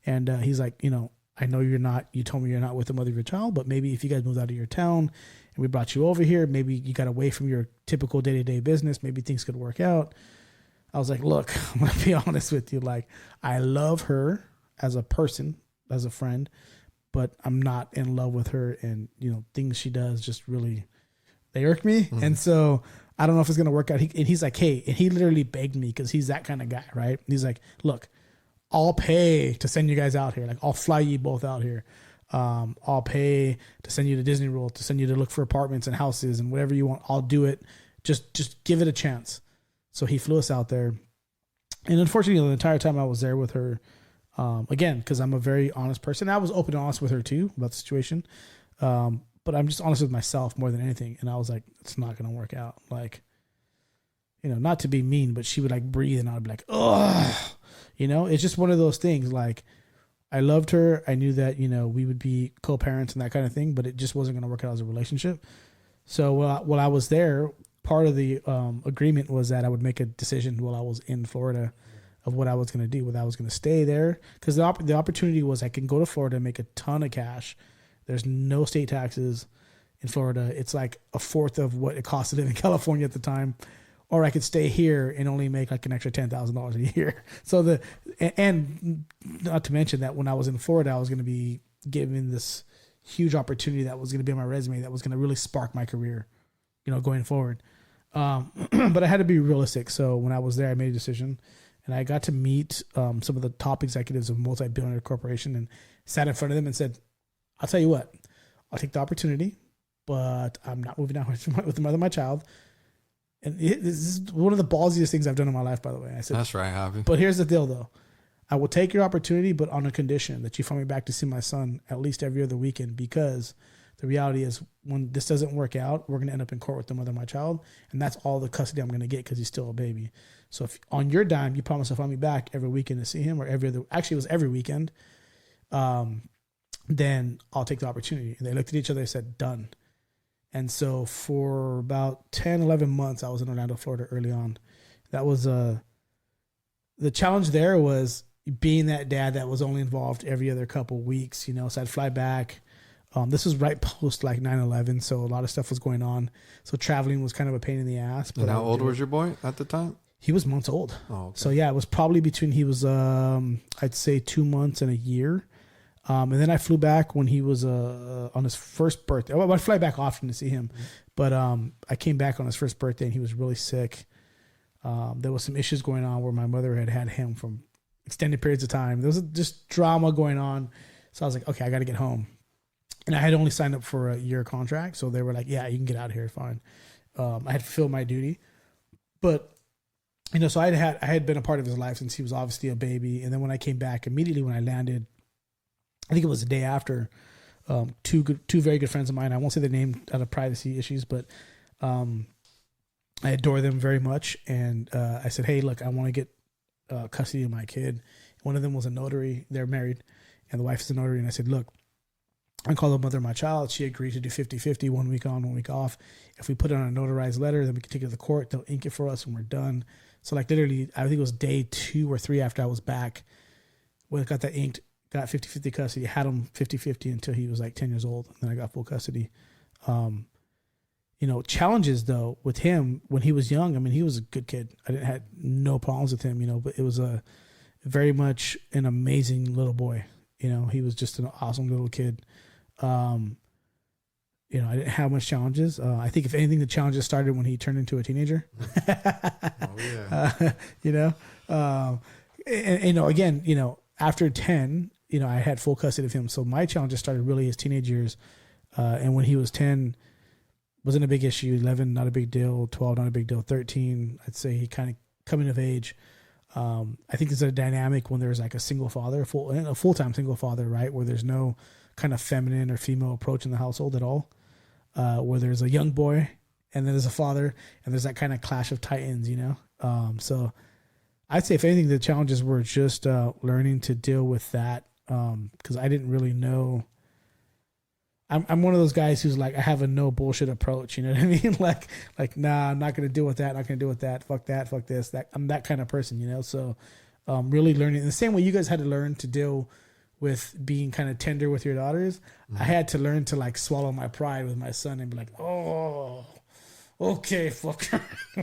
And he's like, I know you told me you're not with the mother of your child, but maybe if you guys moved out of your town and we brought you over here, maybe you got away from your typical day-to-day business, maybe things could work out. I was like, look, I'm going to be honest with you. Like, I love her as a person, as a friend, but I'm not in love with her. And, things she does just really, they irk me. Mm-hmm. And so I don't know if it's going to work out. He's like, hey, and he literally begged me because he's that kind of guy, right? He's like, look, I'll pay to send you guys out here. Like, I'll fly you both out here. I'll pay to send you to Disney World, to send you to look for apartments and houses and whatever you want. I'll do it. Just give it a chance. So he flew us out there. And unfortunately, the entire time I was there with her, again, because I'm a very honest person. I was open and honest with her too about the situation. But I'm just honest with myself more than anything. And I was like, it's not going to work out. Like, not to be mean, but she would like breathe and I would be like, ugh. It's just one of those things. Like, I loved her. I knew that, we would be co-parents and that kind of thing, but it just wasn't going to work out as a relationship. So while I was there, part of the agreement was that I would make a decision while I was in Florida of what I was going to do, whether I was going to stay there. Because the opportunity was I can go to Florida and make a ton of cash. There's no state taxes in Florida. It's like a fourth of what it cost to live in California at the time. Or I could stay here and only make like an extra $10,000 a year. So and not to mention that when I was in Florida, I was going to be given this huge opportunity that was going to be on my resume that was going to really spark my career, going forward. But I had to be realistic. So when I was there, I made a decision, and I got to meet some of the top executives of multi-billionaire corporation and sat in front of them and said, I'll tell you what, I'll take the opportunity, but I'm not moving out with the mother of my child. And this is one of the ballsiest things I've done in my life, by the way. I said, that's right, Javi. But here's the deal, though. I will take your opportunity, but on a condition that you fly me back to see my son at least every other weekend, because the reality is when this doesn't work out, we're going to end up in court with the mother of my child, and that's all the custody I'm going to get because he's still a baby. So if on your dime, you promise to fly me back every weekend to see him, or actually it was every weekend, then I'll take the opportunity. And they looked at each other and said, done. And so for about 10, 11 months, I was in Orlando, Florida early on. That was the challenge there was being that dad that was only involved every other couple weeks, so I'd fly back. This was right post like 9/11, so a lot of stuff was going on. So traveling was kind of a pain in the ass. But and how old was your boy at the time? He was months old. Oh, okay. So yeah, it was probably between, he was, I'd say 2 months and a year. And then I flew back when he was on his first birthday. Well, I fly back often to see him, but I came back on his first birthday and he was really sick. There was some issues going on where my mother had him from extended periods of time. There was just drama going on. So I was like, okay, I got to get home. And I had only signed up for a year contract. So they were like, yeah, you can get out of here. Fine. I had fulfilled my duty, but so I had been a part of his life since he was obviously a baby. And then when I came back, immediately when I landed, I think it was the day after, two very good friends of mine, I won't say their name out of privacy issues, but I adore them very much. And I said, hey, look, I want to get custody of my kid. One of them was a notary. They're married, and the wife is a notary. And I said, look, I call the mother of my child. She agreed to do 50-50, 1 week on, 1 week off. If we put it on a notarized letter, then we can take it to the court. They'll ink it for us, and we're done. So like literally, I think it was day 2 or 3 after I was back when I got that inked, got 50-50 custody, had him 50-50 until he was like 10 years old. And then I got full custody. Challenges though with him when he was young. I mean, he was a good kid. I had no problems with him, but it was a very much an amazing little boy. He was just an awesome little kid. I didn't have much challenges. I think if anything, the challenges started when he turned into a teenager. Oh yeah. Again, after 10, I had full custody of him. So my challenges started really his teenage years. And when he was 10, wasn't a big issue. 11, not a big deal. 12, not a big deal. 13, I'd say he kind of coming of age. I think there's a dynamic when there's like a single father, a full-time single father, right? Where there's no kind of feminine or female approach in the household at all. Where there's a young boy and then there's a father and there's that kind of clash of titans, So I'd say if anything, the challenges were just learning to deal with that. Because I didn't really know. I'm one of those guys who's like, I have a no bullshit approach. You know what I mean? like, nah, I'm not going to deal with that. Not going to deal with that. Fuck that. Fuck this. That I'm that kind of person, So, really learning in the same way you guys had to learn to deal with being kind of tender with your daughters. Mm-hmm. I had to learn to like swallow my pride with my son and be like, oh, okay, fuck.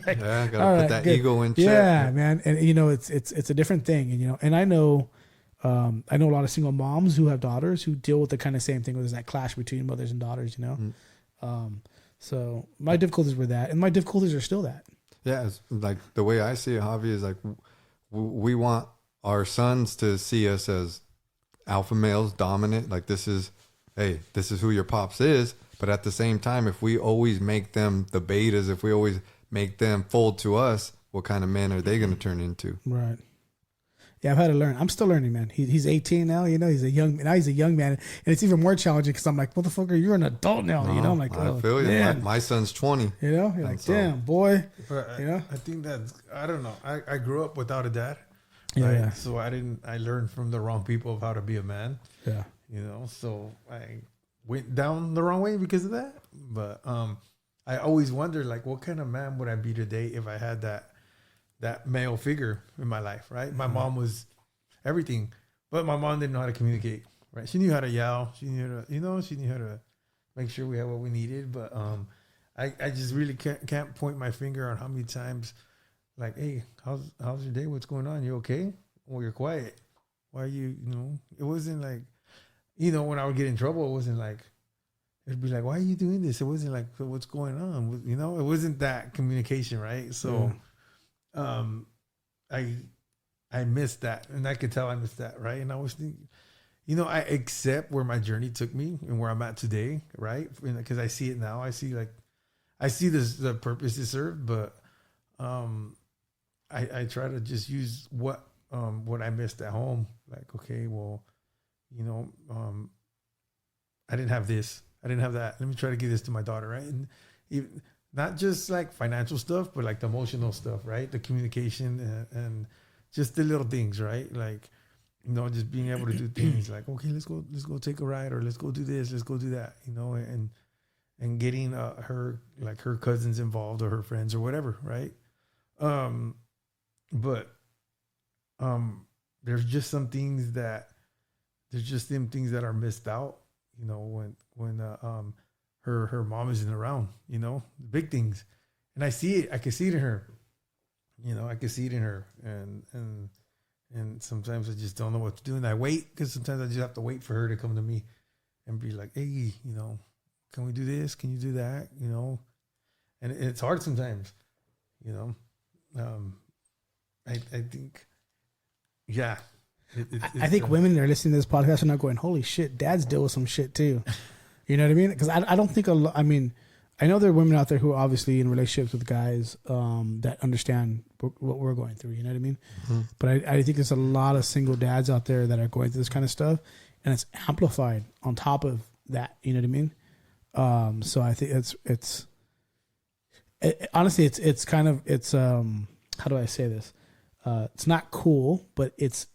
Like, yeah, gotta put that good ego in check. Yeah, man. And it's a different thing. And I know a lot of single moms who have daughters who deal with the kind of same thing where there's that clash between mothers and daughters, So my difficulties were that, and my difficulties are still that. Yeah, it's like the way I see it, Javi, is like we want our sons to see us as alpha males, dominant. Like this is who your pops is. But at the same time, if we always make them the betas, if we always make them fold to us, what kind of men are they going to turn into? Right. Yeah, I've had to learn. I'm still learning, man. He's 18 now. He's a young man, and it's even more challenging because I'm like, motherfucker, you're an adult now. I'm like, I feel you. Man. My son's 20. You're like, damn, boy. I think I don't know. I grew up without a dad. Yeah, right? yeah. So I learned from the wrong people of how to be a man. Yeah. So I went down the wrong way because of that. But I always wondered, like, what kind of man would I be today if I had that male figure in my life, right? My mom was everything, but my mom didn't know how to communicate, right? She knew how to yell. She knew how to make sure we had what we needed. But I just really can't point my finger on how many times, like, hey, how's your day? What's going on? You okay? Well, you're quiet. Why are you, it wasn't like, you know, when I would get in trouble, it wasn't like, it'd be like, why are you doing this? It wasn't like, what's going on? You know, it wasn't that communication, right? So, I missed that, and I could tell I missed that, right? And I was thinking, you know, I accept where my journey took me and where I'm at today, right? Because I see it now. I see the purpose it served, but I try to just use what I missed at home. Like, okay, well, you know, I didn't have this, I didn't have that. Let me try to give this to my daughter, right? And even, not just like financial stuff, but like the emotional stuff, right? The communication and just the little things, right? Like, you know, just being able to do things like, okay, let's go take a ride, or let's go do this, let's go do that, you know, and getting her cousins involved, or her friends, or whatever, right? But there's just some things that are missed out, you know, when her mom isn't around, you know, the big things, and I can see it in her. You know, I can see it in her, and sometimes I just don't know what to do, and I wait, because sometimes I just have to wait for her to come to me and be like, hey, you know, can we do this? Can you do that? You know, and it's hard sometimes, you know. I think, yeah. I think women that are listening to this podcast are not going, holy shit, dads deal with some shit too. You know what I mean? Because I don't think I mean, I know there are women out there who are obviously in relationships with guys that understand what we're going through. You know what I mean? Mm-hmm. But I think there's a lot of single dads out there that are going through this kind of stuff, and it's amplified on top of that. You know what I mean? So I think honestly, it's kind of, how do I say this? It's not cool, but it's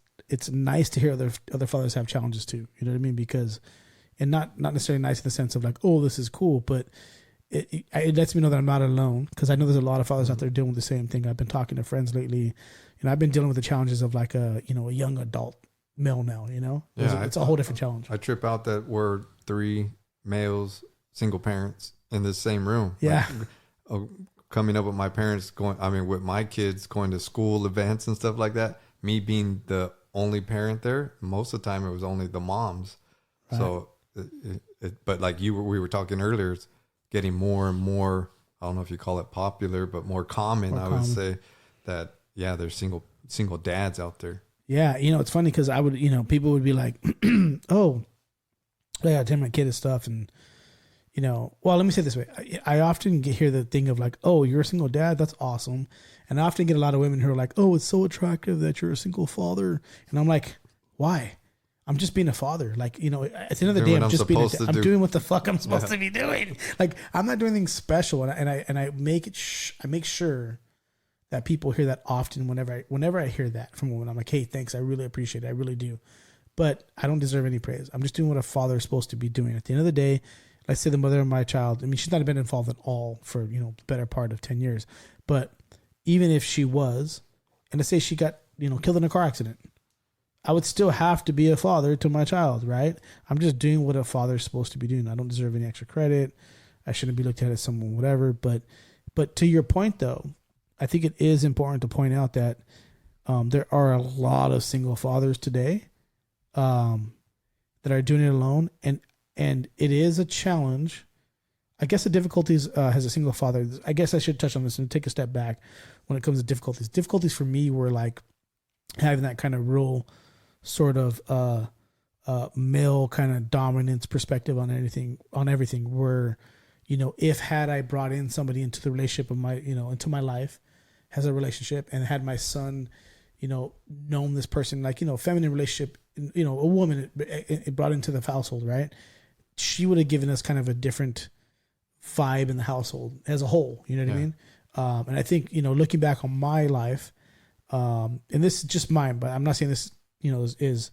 nice to hear other fathers have challenges too. You know what I mean? Because, and not necessarily nice in the sense of like, oh, this is cool, but it lets me know that I'm not alone, because I know there's a lot of fathers out there dealing with the same thing. I've been talking to friends lately, and I've been dealing with the challenges of like a young adult male now, you know? Yeah, it's a whole different challenge. I trip out that we're 3 males, single parents in the same room. Yeah. Like, coming up with my parents with my kids going to school events and stuff like that, me being the only parent there, most of the time it was only the moms. Right. So, but like we were talking earlier, it's getting more and more, I don't know if you call it popular, but more common. Would say that, yeah, there's single dads out there. Yeah. You know, it's funny because people would be like, oh, I got to tell my kid his stuff. And, you know, well, let me say it this way. I often hear the thing of like, oh, you're a single dad. That's awesome. And I often get a lot of women who are like, oh, it's so attractive that you're a single father. And I'm like, why? I'm just being a father. Like, you know, at the end of the day, I'm doing what the fuck I'm supposed to be doing. Like, I'm not doing anything special. And I make sure that people hear that often whenever I hear that from a woman. I'm like, hey, thanks. I really appreciate it. I really do. But I don't deserve any praise. I'm just doing what a father is supposed to be doing. At the end of the day, let's say the mother of my child, I mean, she's not been involved at all for, you know, the better part of 10 years. But even if she was, and let's say she got, you know, killed in a car accident, I would still have to be a father to my child, right? I'm just doing what a father is supposed to be doing. I don't deserve any extra credit. I shouldn't be looked at as someone, whatever. But to your point, though, I think it is important to point out that there are a lot of single fathers today that are doing it alone, and it is a challenge. I guess the difficulties as a single father, I guess I should touch on this and take a step back when it comes to difficulties. Difficulties for me were like having that kind of real sort of male kind of dominance perspective on everything where, you know, had I brought in somebody into the relationship of into my life as a relationship, and had my son, you know, known this person, like, you know, feminine relationship, you know, a woman it brought into the household, right? She would have given us kind of a different vibe in the household as a whole. You know what I mean? And I think, you know, looking back on my life, and this is just mine, but I'm not saying this, you know, is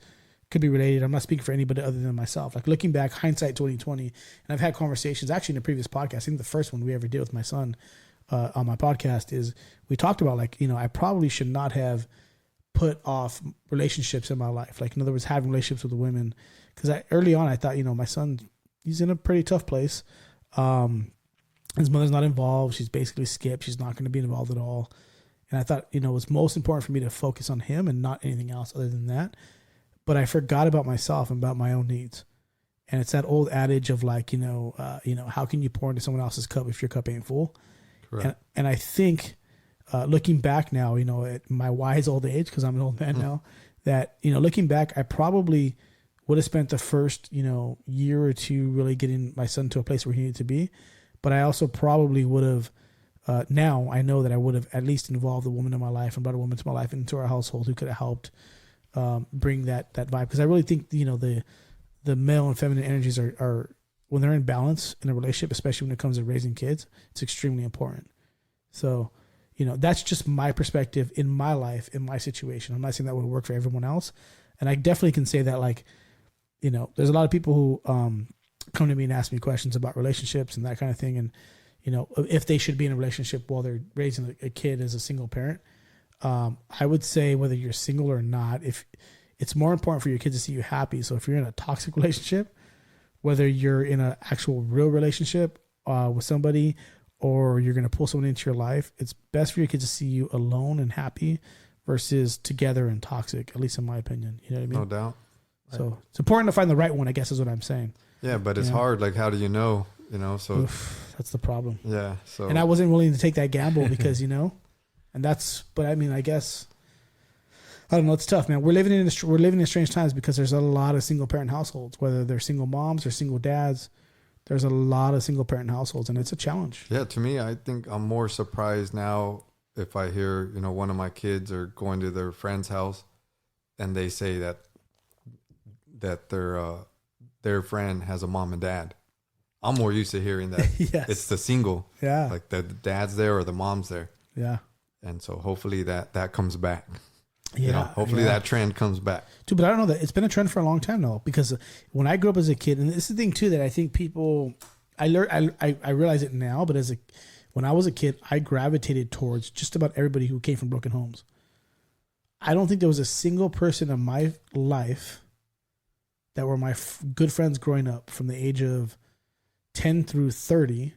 could be related. I'm not speaking for anybody other than myself. Like, looking back, hindsight 2020, and I've had conversations actually in a previous podcast. I think the first one we ever did with my son on my podcast is we talked about, like, you know, I probably should not have put off relationships in my life. Like, in other words, having relationships with women, because early on I thought, you know, my son, he's in a pretty tough place. His mother's not involved. She's basically skipped. She's not going to be involved at all. And I thought, you know, it was most important for me to focus on him and not anything else other than that. But I forgot about myself and about my own needs. And it's that old adage of like, how can you pour into someone else's cup if your cup ain't full? Correct. And I think, looking back now, at my wise old age, because I'm an old man now, that, looking back, I probably would have spent the first, year or two really getting my son to a place where he needed to be. But I also probably would have, now I know that I would have at least involved a woman in my life and brought a woman into my life into our household who could have helped bring that vibe. Because I really think, the male and feminine energies are, when they're in balance in a relationship, especially when it comes to raising kids, it's extremely important. So, that's just my perspective in my life, in my situation. I'm not saying that would work for everyone else. And I definitely can say that, like, there's a lot of people who come to me and ask me questions about relationships and that kind of thing. And, if they should be in a relationship while they're raising a kid as a single parent. I would say whether you're single or not, if it's more important for your kids to see you happy. So if you're in a toxic relationship, whether you're in an actual real relationship with somebody or you're going to pull someone into your life, it's best for your kids to see you alone and happy versus together and toxic, at least in my opinion. You know what I mean? No doubt. So it's important to find the right one, I guess is what I'm saying. Yeah, but it's hard. Like, how do you know? So Oof, that's the problem. yeah. So, and I wasn't willing to take that gamble because, and but I mean, I guess, I don't know. It's tough, man. We're living in strange times because there's a lot of single parent households, whether they're single moms or single dads. There's a lot of single parent households, and it's a challenge. Yeah, to me, I think I'm more surprised now if I hear, one of my kids are going to their friend's house and they say that their friend has a mom and dad. I'm more used to hearing that Yes. it's the single, Yeah. like the dad's there or the mom's there. Yeah. And so hopefully that comes back. Yeah. Hopefully that trend comes back. Dude, but I don't know that it's been a trend for a long time now, because when I grew up as a kid, and this is the thing too, that I think people, I realize it now, but when I was a kid, I gravitated towards just about everybody who came from broken homes. I don't think there was a single person in my life that were my good friends growing up from the age of 10 through 30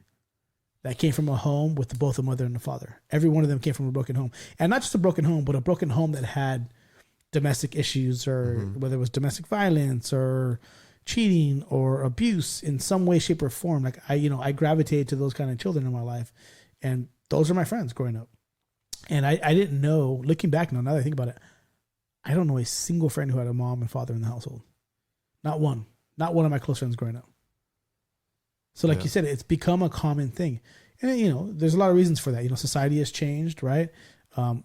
that came from a home with both a mother and a father. Every one of them came from a broken home. And not just a broken home, but a broken home that had domestic issues, or whether it was domestic violence or cheating or abuse in some way, shape, or form. Like I gravitated to those kind of children in my life. And those are my friends growing up. And I didn't know, looking back now that I think about it, I don't know a single friend who had a mom and father in the household. Not one of my close friends growing up. So like you said, it's become a common thing. And, there's a lot of reasons for that. Society has changed, right?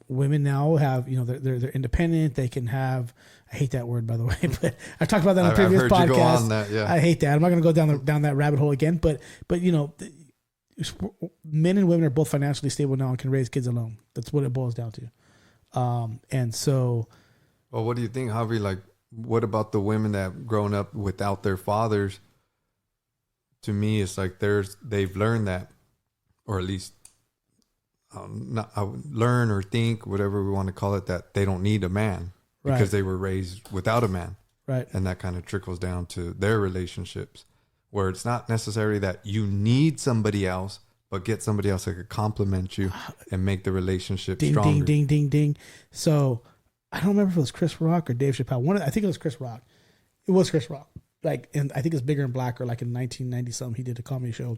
Women now have, they're independent. They can have, I hate that word, by the way, but I talked about that on a previous podcast. You go on that, yeah. I hate that. I'm not going to go down that rabbit hole again, but men and women are both financially stable now and can raise kids alone. That's what it boils down to. And so. Well, what do you think, Javi? Like, what about the women that grown up without their fathers? To me, it's like they've learned that, or at least learn or think, whatever we want to call it, that they don't need a man because they were raised without a man. Right. And that kind of trickles down to their relationships, where it's not necessarily that you need somebody else, but get somebody else that could complement you and make the relationship stronger. Ding, ding, ding, ding. So I don't remember if it was Chris Rock or Dave Chappelle. I think it was Chris Rock. It was Chris Rock. And I think it's Bigger and Blacker, like in 1990 something, he did a comedy show.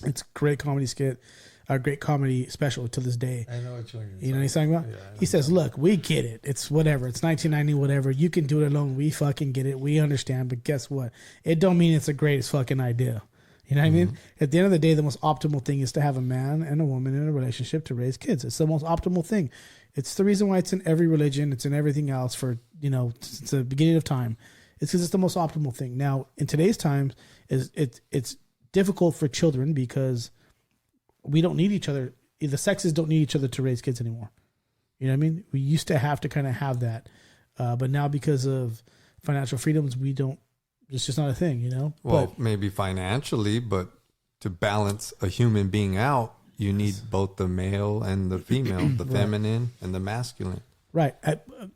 It's a great comedy skit, a great comedy special to this day. I know what you're You know what he's talking about? Yeah, he says, look, we get it. It's whatever. It's 1990, whatever. You can do it alone. We fucking get it. We understand. But guess what? It don't mean it's the greatest fucking idea. You know what I mean? At the end of the day, the most optimal thing is to have a man and a woman in a relationship to raise kids. It's the most optimal thing. It's the reason why it's in every religion. It's in everything else for, since the beginning of time. It's because it's the most optimal thing. Now, in today's times, it's difficult for children because we don't need each other. The sexes don't need each other to raise kids anymore. You know what I mean? We used to have to kind of have that. But now because of financial freedoms, we don't. It's just not a thing, Well, maybe financially, but to balance a human being out, you need both the male and the female, the feminine and the masculine. Right.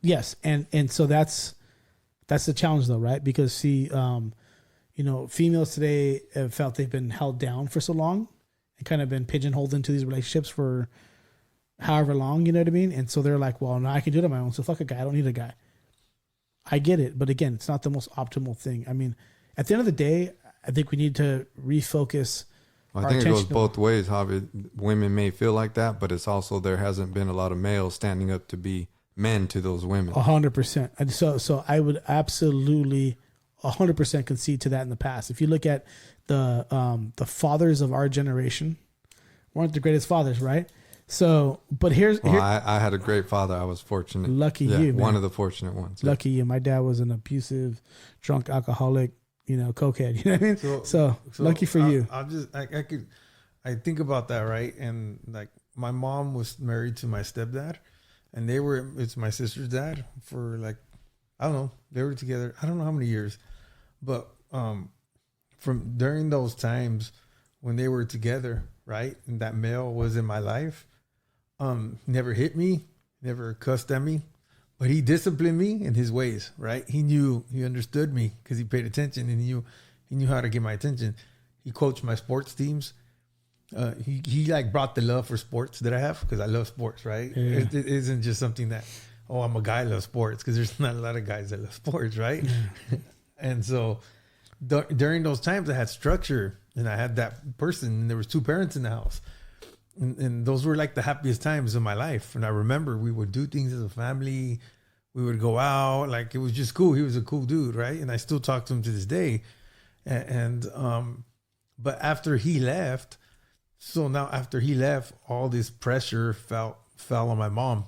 Yes. And so that's the challenge though, right? Because see, females today have felt they've been held down for so long and kind of been pigeonholed into these relationships for however long, you know what I mean? And so they're like, well, now I can do it on my own. So fuck a guy. I don't need a guy. I get it. But again, it's not the most optimal thing. I mean, at the end of the day, I think we need to refocus. I think it goes both ways. Women may feel like that, but it's also there hasn't been a lot of males standing up to be men to those women. 100%. And so I would absolutely 100% concede to that in the past. If you look at the fathers of our generation, weren't the greatest fathers, right? So, but I had a great father. I was fortunate. Lucky you, man. One of the fortunate ones. Lucky you. My dad was an abusive, drunk, alcoholic, cokehead. You know what I mean? So lucky for you. I think about that, right? And like my mom was married to my stepdad, and it's my sister's dad for like, I don't know, they were together, I don't know how many years, but from during those times when they were together, right? And that male was in my life, never hit me, never cussed at me, but he disciplined me in his ways, right? He understood me because he paid attention, and he knew how to get my attention. He coached my sports teams. He like brought the love for sports that I have, because I love sports, right? Yeah. It isn't just something that, I'm a guy who loves sports, because there's not a lot of guys that love sports, right? Yeah. And so during those times I had structure, and I had that person, and there was 2 parents in the house. And those were like the happiest times of my life. And I remember we would do things as a family. We would go out. Like, it was just cool. He was a cool dude, right? And I still talk to him to this day. But after he left, all this pressure fell on my mom,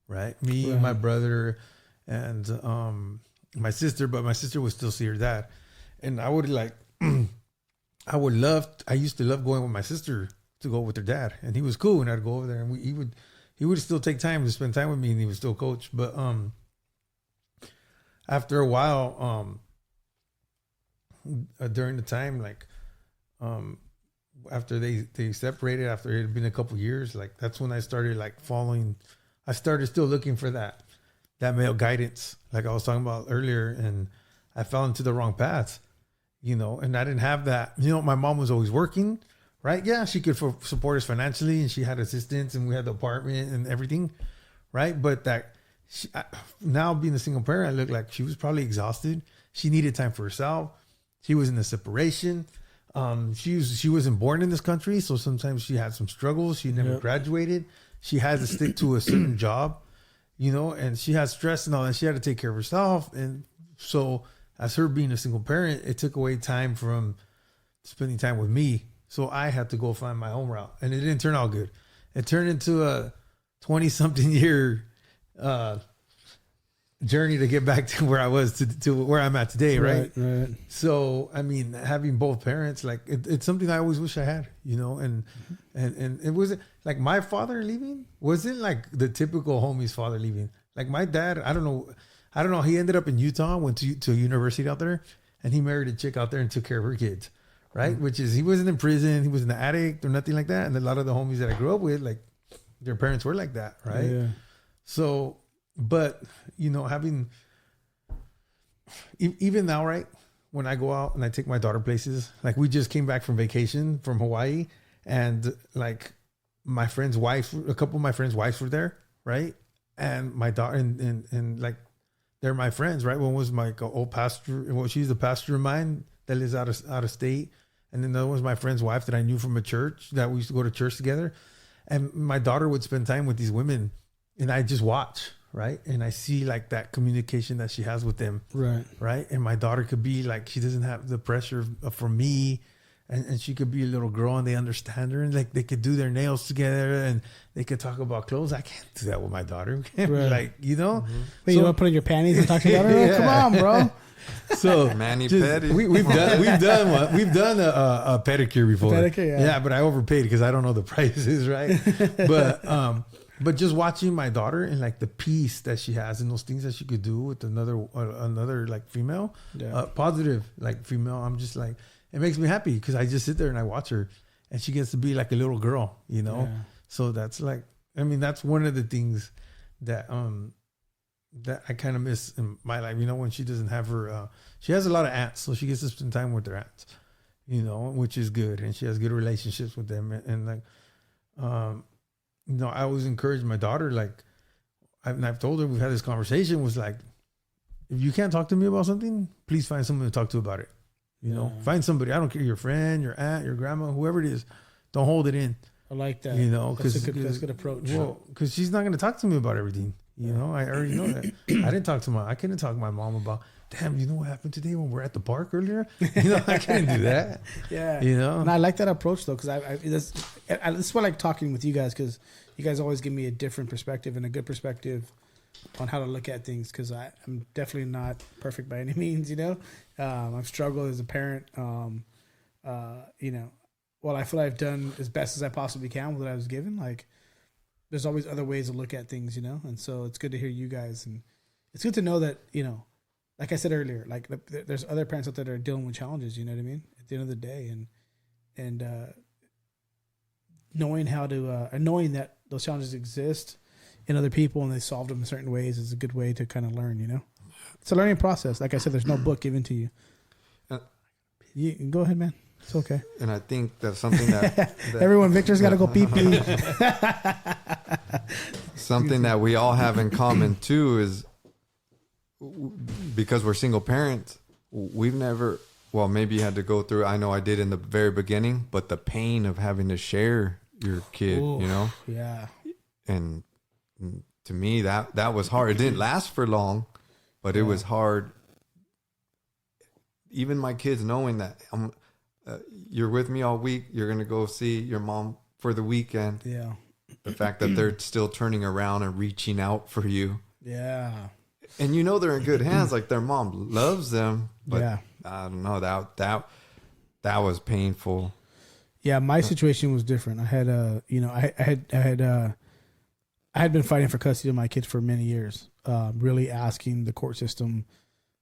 right? Me, and my brother, and my sister. But my sister would still see her dad. And I would like, I used to love going with my sister to go with her dad, and he was cool, and I'd go over there, and he would still take time to spend time with me, and he would still coach. But after a while, during the time, like after they separated, after it had been a couple years, like that's when I started like I started still looking for that male guidance, like I was talking about earlier, and I fell into the wrong path, and I didn't have that. My mom was always working. Right? Yeah, she could support us financially, and she had assistants, and we had the apartment and everything, right? But now being a single parent, I look like she was probably exhausted. She needed time for herself. She was in a separation. She wasn't born in this country, so sometimes she had some struggles. She never graduated. She had to stick to a certain job, and she had stress and all that. She had to take care of herself, and so as her being a single parent, it took away time from spending time with me. So I had to go find my own route, and it didn't turn out good. It turned into a 20-something year journey to get back to where I was to where I'm at today, right? Right. So, I mean, having both parents, like it's something I always wish I had, and it wasn't like my father leaving wasn't like the typical homie's father leaving. Like my dad, I don't know. He ended up in Utah, went to a university out there, and he married a chick out there and took care of her kids. Right. Mm-hmm. Which is, he wasn't in prison. He wasn't an addict or nothing like that. And a lot of the homies that I grew up with, like their parents were like that. Right. Yeah. So, but having, even now, right, when I go out and I take my daughter places, like we just came back from vacation from Hawaii, and like my friend's wife, a couple of my friends' wives were there. Right. And my daughter and like, they're my friends. Right. One was my old pastor. Well, she's the pastor of mine that lives out of state. And then that was my friend's wife that I knew from a church that we used to go to church together. And my daughter would spend time with these women, and I just watch, right? And I see like that communication that she has with them. Right. Right. And my daughter could be like, she doesn't have the pressure from me, and she could be a little girl, and they understand her, and like they could do their nails together, and they could talk about clothes. I can't do that with my daughter. Right. Like, Mm-hmm. Wait, so, you want to put on your panties and talk to your daughter? Yeah. Come on, bro. So Manny Petty. We've done a pedicure before. Pedicure, yeah, but I overpaid because I don't know the prices, right? But just watching my daughter and like the peace that she has and those things that she could do with another like female, positive like female, I'm just like, it makes me happy because I just sit there and I watch her, and she gets to be like a little girl, Yeah. So that's like, I mean, that's one of the things that that I kind of miss in my life, when she doesn't have her, she has a lot of aunts, so she gets to spend time with her aunts, which is good. And she has good relationships with them. And like, I always encourage my daughter, like, I've told her, we've had this conversation, was like, if you can't talk to me about something, please find someone to talk to about it. You know, find somebody. I don't care, your friend, your aunt, your grandma, whoever it is. Don't hold it in. I like that. You know, that's a good approach. Well, because she's not going to talk to me about everything. You know, I already know that. I couldn't talk to my mom about, damn, you know what happened today when we're at the park earlier? You know, I couldn't do that. Yeah. You know? And I like that approach, though, because this is why I like talking with you guys, because you guys always give me a different perspective and a good perspective on how to look at things, because I'm definitely not perfect by any means, you know? I've struggled as a parent, you know. Well, I feel like I've done as best as I possibly can with what I was given. Like, there's always other ways to look at things, you know? And so it's good to hear you guys. And it's good to know that, you know, like I said earlier, like there's other parents out there that are dealing with challenges, you know what I mean? At the end of the day. And knowing how to, knowing that those challenges exist in other people and they solve them in certain ways is a good way to kind of learn, you know? It's a learning process. Like I said, there's no book given to you. You go ahead, man. It's okay. And I think that's something that everyone, Victor's got to go pee pee. Something that we all have in common too is because we're single parents, we've never, well, maybe you had to go through, I know I did in the very beginning, but the pain of having to share your kid, Ooh, you know? Yeah. And to me, that was hard. It didn't last for long, but it was hard. Even my kids knowing that you're with me all week, you're going to go see your mom for the weekend. Yeah. The fact that they're still turning around and reaching out for you. Yeah. And you know they're in good hands. Like their mom loves them, but yeah. I don't know, that was painful. Yeah, my situation was different. I had I had been fighting for custody of my kids for many years. Really asking the court system,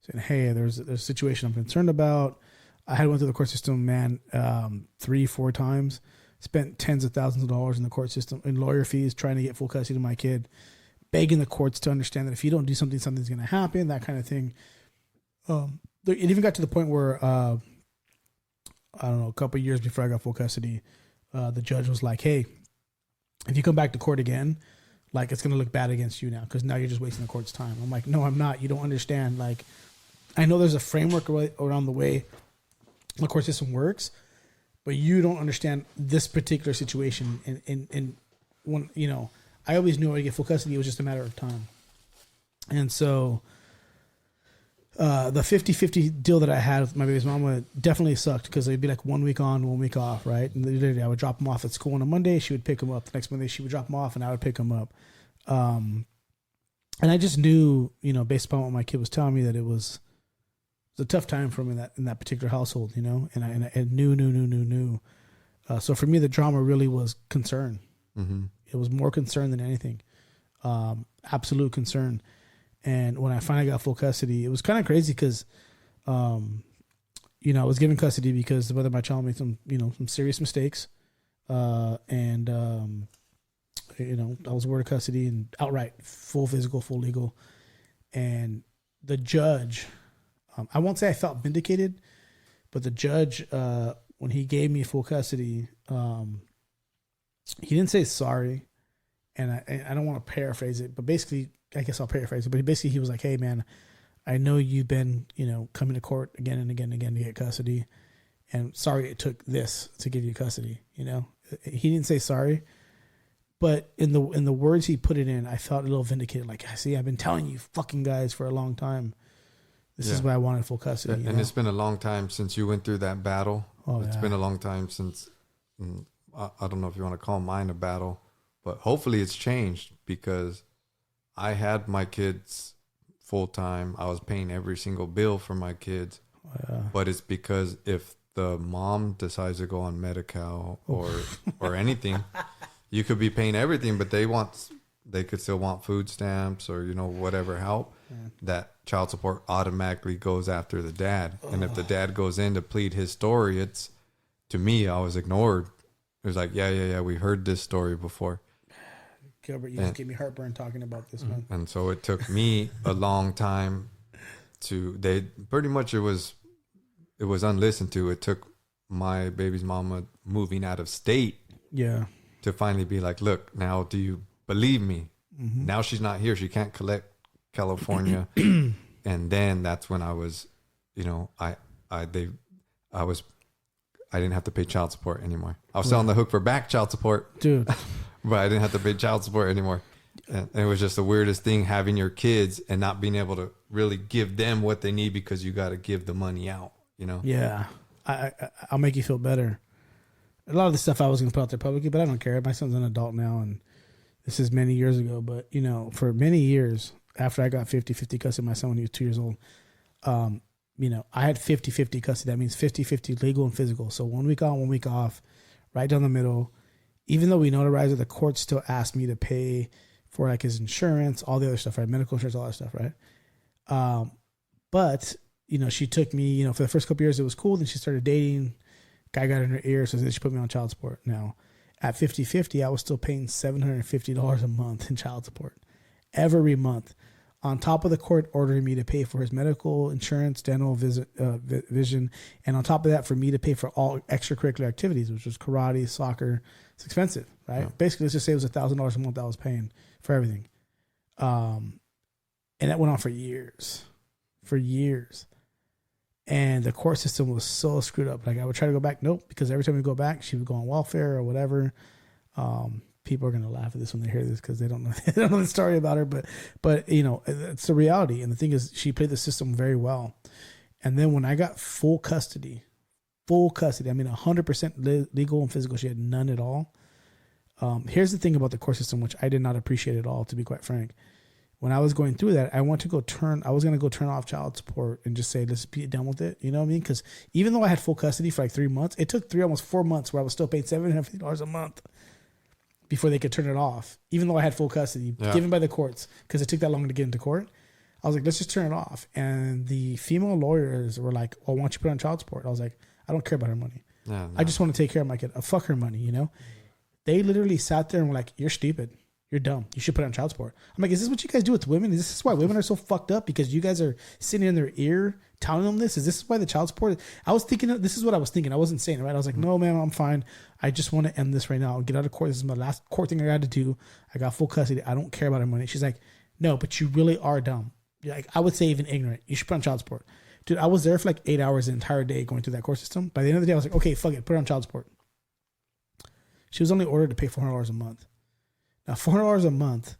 saying, "Hey, there's a situation I'm concerned about." I had went through the court system, man, 3-4 times. Spent tens of thousands of dollars in the court system in lawyer fees trying to get full custody of my kid, begging the courts to understand that if you don't do something, something's going to happen, that kind of thing. It even got to the point where, I don't know, a couple of years before I got full custody, the judge was like, "Hey, if you come back to court again, like it's going to look bad against you now because now you're just wasting the court's time." I'm like, "No, I'm not. You don't understand. Like, I know there's a framework around the way the court system works, but you don't understand this particular situation." And when, you know, I always knew I would get full custody. It was just a matter of time. And so the 50-50 deal that I had with my baby's mama definitely sucked because it'd be like 1 week on, 1 week off, right? And literally I would drop him off at school on a Monday. She would pick him up. The next Monday she would drop him off and I would pick him up. And I just knew, you know, based upon what my kid was telling me, that it was a tough time for him in that particular household, you know, and I knew. So for me, the drama really was concern. Mm-hmm. It was more concern than anything. Absolute concern. And when I finally got full custody, it was kind of crazy because, you know, I was given custody because the mother of my child made some serious mistakes. And you know, I was awarded custody and outright full physical, full legal. And the judge, I won't say I felt vindicated, but the judge, when he gave me full custody, he didn't say sorry. And I don't want to paraphrase it, but basically, I guess I'll paraphrase it. But basically, he was like, "Hey, man, I know you've been, you know, coming to court again and again and again to get custody. And sorry it took this to give you custody." You know, he didn't say sorry. But in the words he put it in, I felt a little vindicated. Like, see, I've been telling you fucking guys for a long time. This is why I wanted full custody. And it's been a long time since you went through that battle. It's been a long time since, I don't know if you want to call mine a battle, but hopefully it's changed because I had my kids full time. I was paying every single bill for my kids. But it's because if the mom decides to go on Medi-Cal or anything, you could be paying everything, but they could still want food stamps or, you know, whatever help. That child support automatically goes after the dad. And if the dad goes in to plead his story, it's, to me, I was ignored. It was like, yeah, we heard this story before. Gilbert, you just gave me heartburn talking about this, man. And so it took me a long time it was unlistened to. It took my baby's mama moving out of state to finally be like, "Look, now do you believe me?" Mm-hmm. Now she's not here. She can't collect California. And then that's when I was, you know, I didn't have to pay child support anymore. I was still on the hook for back child support, dude. but I didn't have to pay child support anymore. And it was just the weirdest thing, having your kids and not being able to really give them what they need because you got to give the money out, you know? Yeah. I'll make you feel better. A lot of the stuff I was going to put out there publicly, but I don't care. My son's an adult now, and this is many years ago. But, you know, for many years after I got 50-50 custody of my son when he was 2 years old, you know, I had 50-50 custody. That means 50-50 legal and physical. So 1 week on, 1 week off, right down the middle. Even though we notarized it, the court still asked me to pay for like his insurance, all the other stuff, right? Medical insurance, all that stuff, right? But, you know, she took me, you know, for the first couple of years, it was cool. Then she started dating. Guy got in her ear, so then she put me on child support. Now, at 50-50, I was still paying $750 a month in child support every month, on top of the court ordering me to pay for his medical insurance, dental, vision, and on top of that, for me to pay for all extracurricular activities, which was karate, soccer. It's expensive, right? Yeah. Basically, let's just say it was $1,000 a month I was paying for everything. And that went on for years. And the court system was so screwed up. Like, I would try to go back. Nope. Because every time we go back, she would go on welfare or whatever. People are going to laugh at this when they hear this because they don't know the story about her. But you know, it's the reality. And the thing is, she played the system very well. And then when I got full custody, I mean, 100% legal and physical, she had none at all. Here's the thing about the court system, which I did not appreciate at all, to be quite frank. When I was going through that, I was going to go turn off child support and just say, let's be done with it. You know what I mean? Because even though I had full custody for like 3 months, it took almost 4 months where I was still paying $750 a month before they could turn it off. Even though I had full custody given by the courts, because it took that long to get into court. I was like, let's just turn it off. And the female lawyers were like, well, why don't you put on child support? I was like, I don't care about her money. No. I just want to take care of my kid. Fuck her money, you know? They literally sat there and were like, you're stupid. You're dumb. You should put on child support. I'm like, is this what you guys do with women? Is this why women are so fucked up? Because you guys are sitting in their ear telling them this? Is this why the child support? I was thinking, this is what I was thinking. I wasn't saying it, right? I was like, no, man, I'm fine. I just want to end this right now. I'll get out of court. This is my last court thing I got to do. I got full custody. I don't care about her money. She's like, no, but you really are dumb. Like, I would say even ignorant. You should put on child support. Dude, I was there for like 8 hours the entire day going through that court system. By the end of the day, I was like, okay, fuck it. Put her on child support. She was only ordered to pay $400 a month. Now, $400 a month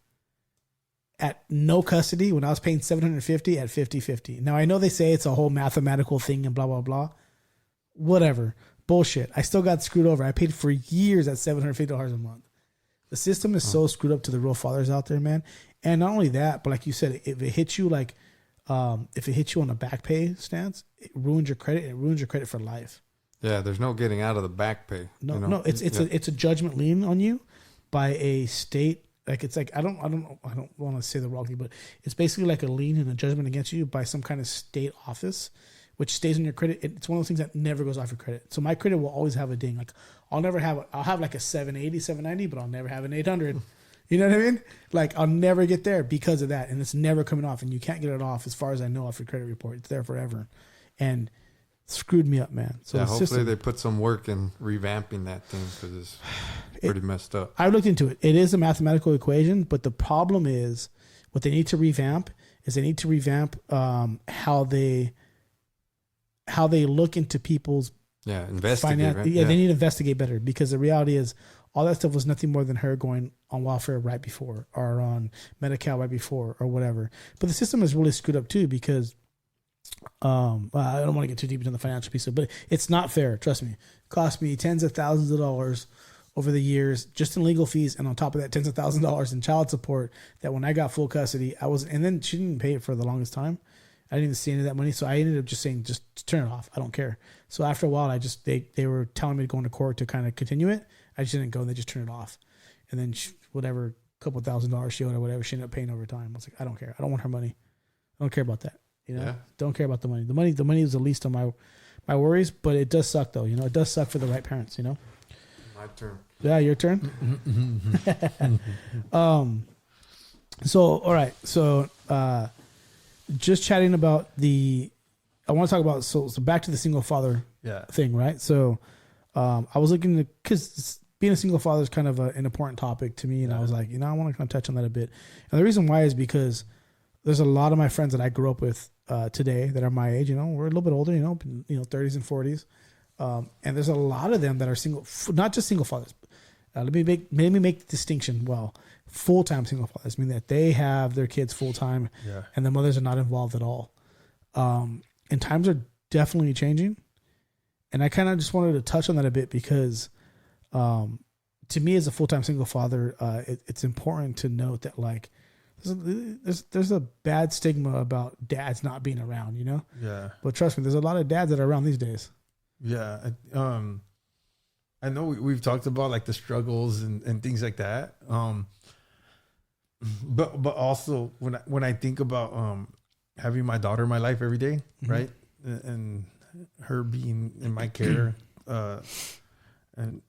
at no custody when I was paying $750 at 50-50. Now, I know they say it's a whole mathematical thing and blah, blah, blah. Whatever. Bullshit. I still got screwed over. I paid for years at $750 a month. The system is so screwed up to the real fathers out there, man. And not only that, but like you said, if it hits you like, if it hits you on a back pay stance, it ruins your credit. It ruins your credit for life. Yeah, there's no getting out of the back pay. No, you know? No, it's a judgment lien on you by a state. Like, it's like, I don't want to say the wrong thing, but it's basically like a lien and a judgment against you by some kind of state office, which stays on your credit. It's one of those things that never goes off your credit. So my credit will always have a ding. Like, I'll have like a 780, 790, but I'll never have an 800. You know what I mean? Like, I'll never get there because of that. And it's never coming off. And you can't get it off, as far as I know, off your credit report. It's there forever. And screwed me up, man. So yeah, hopefully they put some work in revamping that thing, because it's pretty messed up. I looked into it. It is a mathematical equation, but the problem is what they need to revamp how they look into people's investigate. Right? Yeah, they need to investigate better, because the reality is all that stuff was nothing more than her going on welfare right before, or on Medi-Cal right before, or whatever. But the system is really screwed up too, because I don't want to get too deep into the financial piece of it, but it's not fair. Trust me. It cost me tens of thousands of dollars over the years just in legal fees, and on top of that, tens of thousands of dollars in child support, that when I got full custody, and then she didn't pay it for the longest time. I didn't even see any of that money, so I ended up just saying, just turn it off. I don't care. So after a while, they were telling me to go into court to kind of continue it. I just didn't go, and they just turned it off. And then whatever, couple $1,000 she owed or whatever, she ended up paying over time. I was like, I don't care. I don't want her money. I don't care about that. You know, Don't care about the money. The money is the least of my worries, but it does suck though. You know, it does suck for the right parents, you know? My turn. Yeah, your turn. So, all right. So, just chatting about I want to talk about, so back to the single father thing, right? So, I was looking to, because being a single father is kind of an important topic to me. And I was like, I want to kind of touch on that a bit. And the reason why is because there's a lot of my friends that I grew up with today that are my age. You know, we're a little bit older. You know, 30s and 40s, and there's a lot of them that are single, not just single fathers. Let me make the distinction. Well, full-time single fathers mean that they have their kids full-time, and the mothers are not involved at all. And times are definitely changing, and I kind of just wanted to touch on that a bit because, to me, as a full-time single father, it's important to note that like there's a bad stigma about dads not being around, you know. Yeah. But trust me, there's a lot of dads that are around these days. Yeah. I know we've talked about like the struggles and things like that. But also when I think about having my daughter in my life every day, right, and her being in my care, and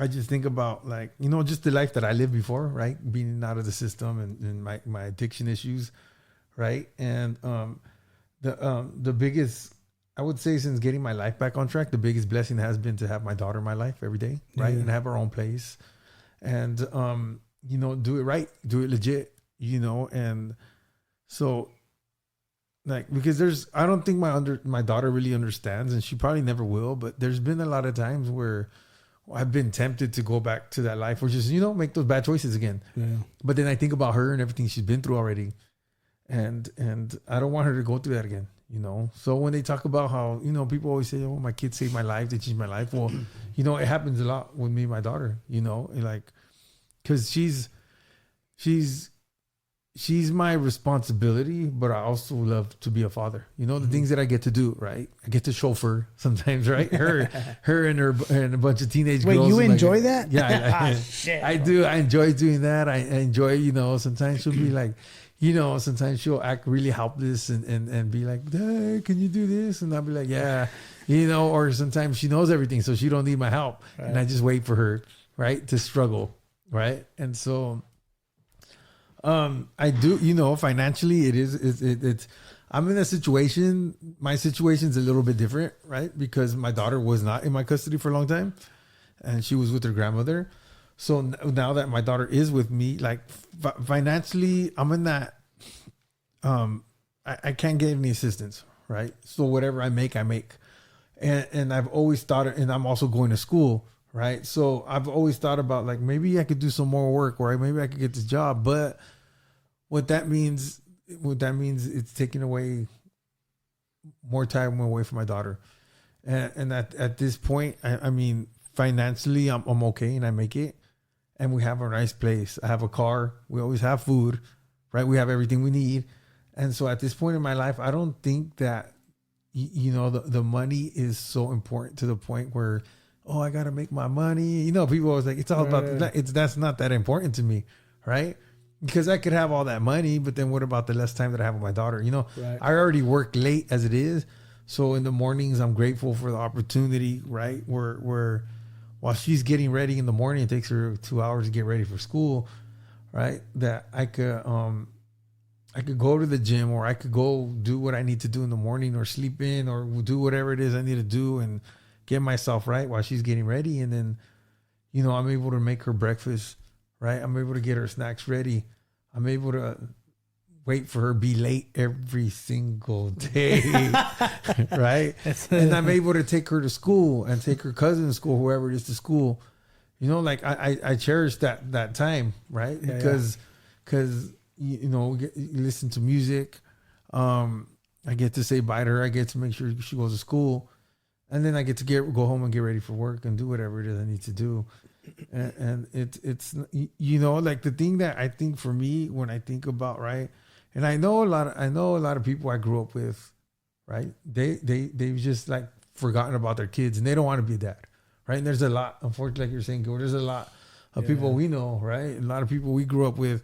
I just think about like, you know, just the life that I lived before, right, being out of the system and my addiction issues, right, and the biggest, I would say, since getting my life back on track, the biggest blessing has been to have my daughter in my life every day, right, and have her own place, and you know, do it right, do it legit, you know, and so like, because I don't think my daughter really understands, and she probably never will, but there's been a lot of times where I've been tempted to go back to that life, which is, you know, make those bad choices again. Yeah. But then I think about her and everything she's been through already, and I don't want her to go through that again. You know, so when they talk about how, you know, people always say, "Oh, my kids saved my life; they changed my life." Well, you know, it happens a lot with me and my daughter. You know, like, because she's my responsibility, but I also love to be a father. You know, the things that I get to do, right? I get to chauffeur sometimes, right? Her and a bunch of teenage girls. Wait, you enjoy like, that? Yeah, shit, I do. I enjoy doing that. I enjoy, you know, sometimes she'll be like, you know, sometimes she'll act really helpless and be like, "Hey, can you do this?" And I'll be like, "Yeah," you know, or sometimes she knows everything, so she don't need my help. Right. And I just wait for her, right, to struggle, right? And so I do, you know, financially it's I'm in a situation, my situation's a little bit different, right? Because my daughter was not in my custody for a long time and she was with her grandmother. So now that my daughter is with me, like financially, I'm in that, I can't get any assistance, right? So whatever I make. And I've always thought, and I'm also going to school, right? So I've always thought about like, maybe I could do some more work, or maybe I could get this job. But what that means it's taking away more time away from my daughter. And at this point, I mean, financially, I'm okay and I make it. And we have a nice place. I have a car. We always have food, right? We have everything we need. And so at this point in my life, I don't think that, you know, the money is so important to the point where, oh, I got to make my money. You know, people always like, it's all about that. That's not that important to me, right? Because I could have all that money, but then what about the less time that I have with my daughter? You know, I already work late as it is. So in the mornings, I'm grateful for the opportunity, right? Where while she's getting ready in the morning, it takes her 2 hours to get ready for school, right? That I could go to the gym, or I could go do what I need to do in the morning, or sleep in, or do whatever it is I need to do and get myself right while she's getting ready. And then, you know, I'm able to make her breakfast, right? I'm able to get her snacks ready. I'm able to wait for her be late every single day, right? And I'm able to take her to school and take her cousin to school, whoever it is, to school. You know, like I cherish that time, right? Because you know, you listen to music. I get to say bye to her. I get to make sure she goes to school, and then I get to go home and get ready for work and do whatever it is I need to do. And it's you know, like the thing that I think for me when I think about, right, and I know a lot of people I grew up with, right, they've just like forgotten about their kids and they don't want to be a dad, right? And there's a lot, unfortunately, like you're saying, there's a lot of people we know, right, a lot of people we grew up with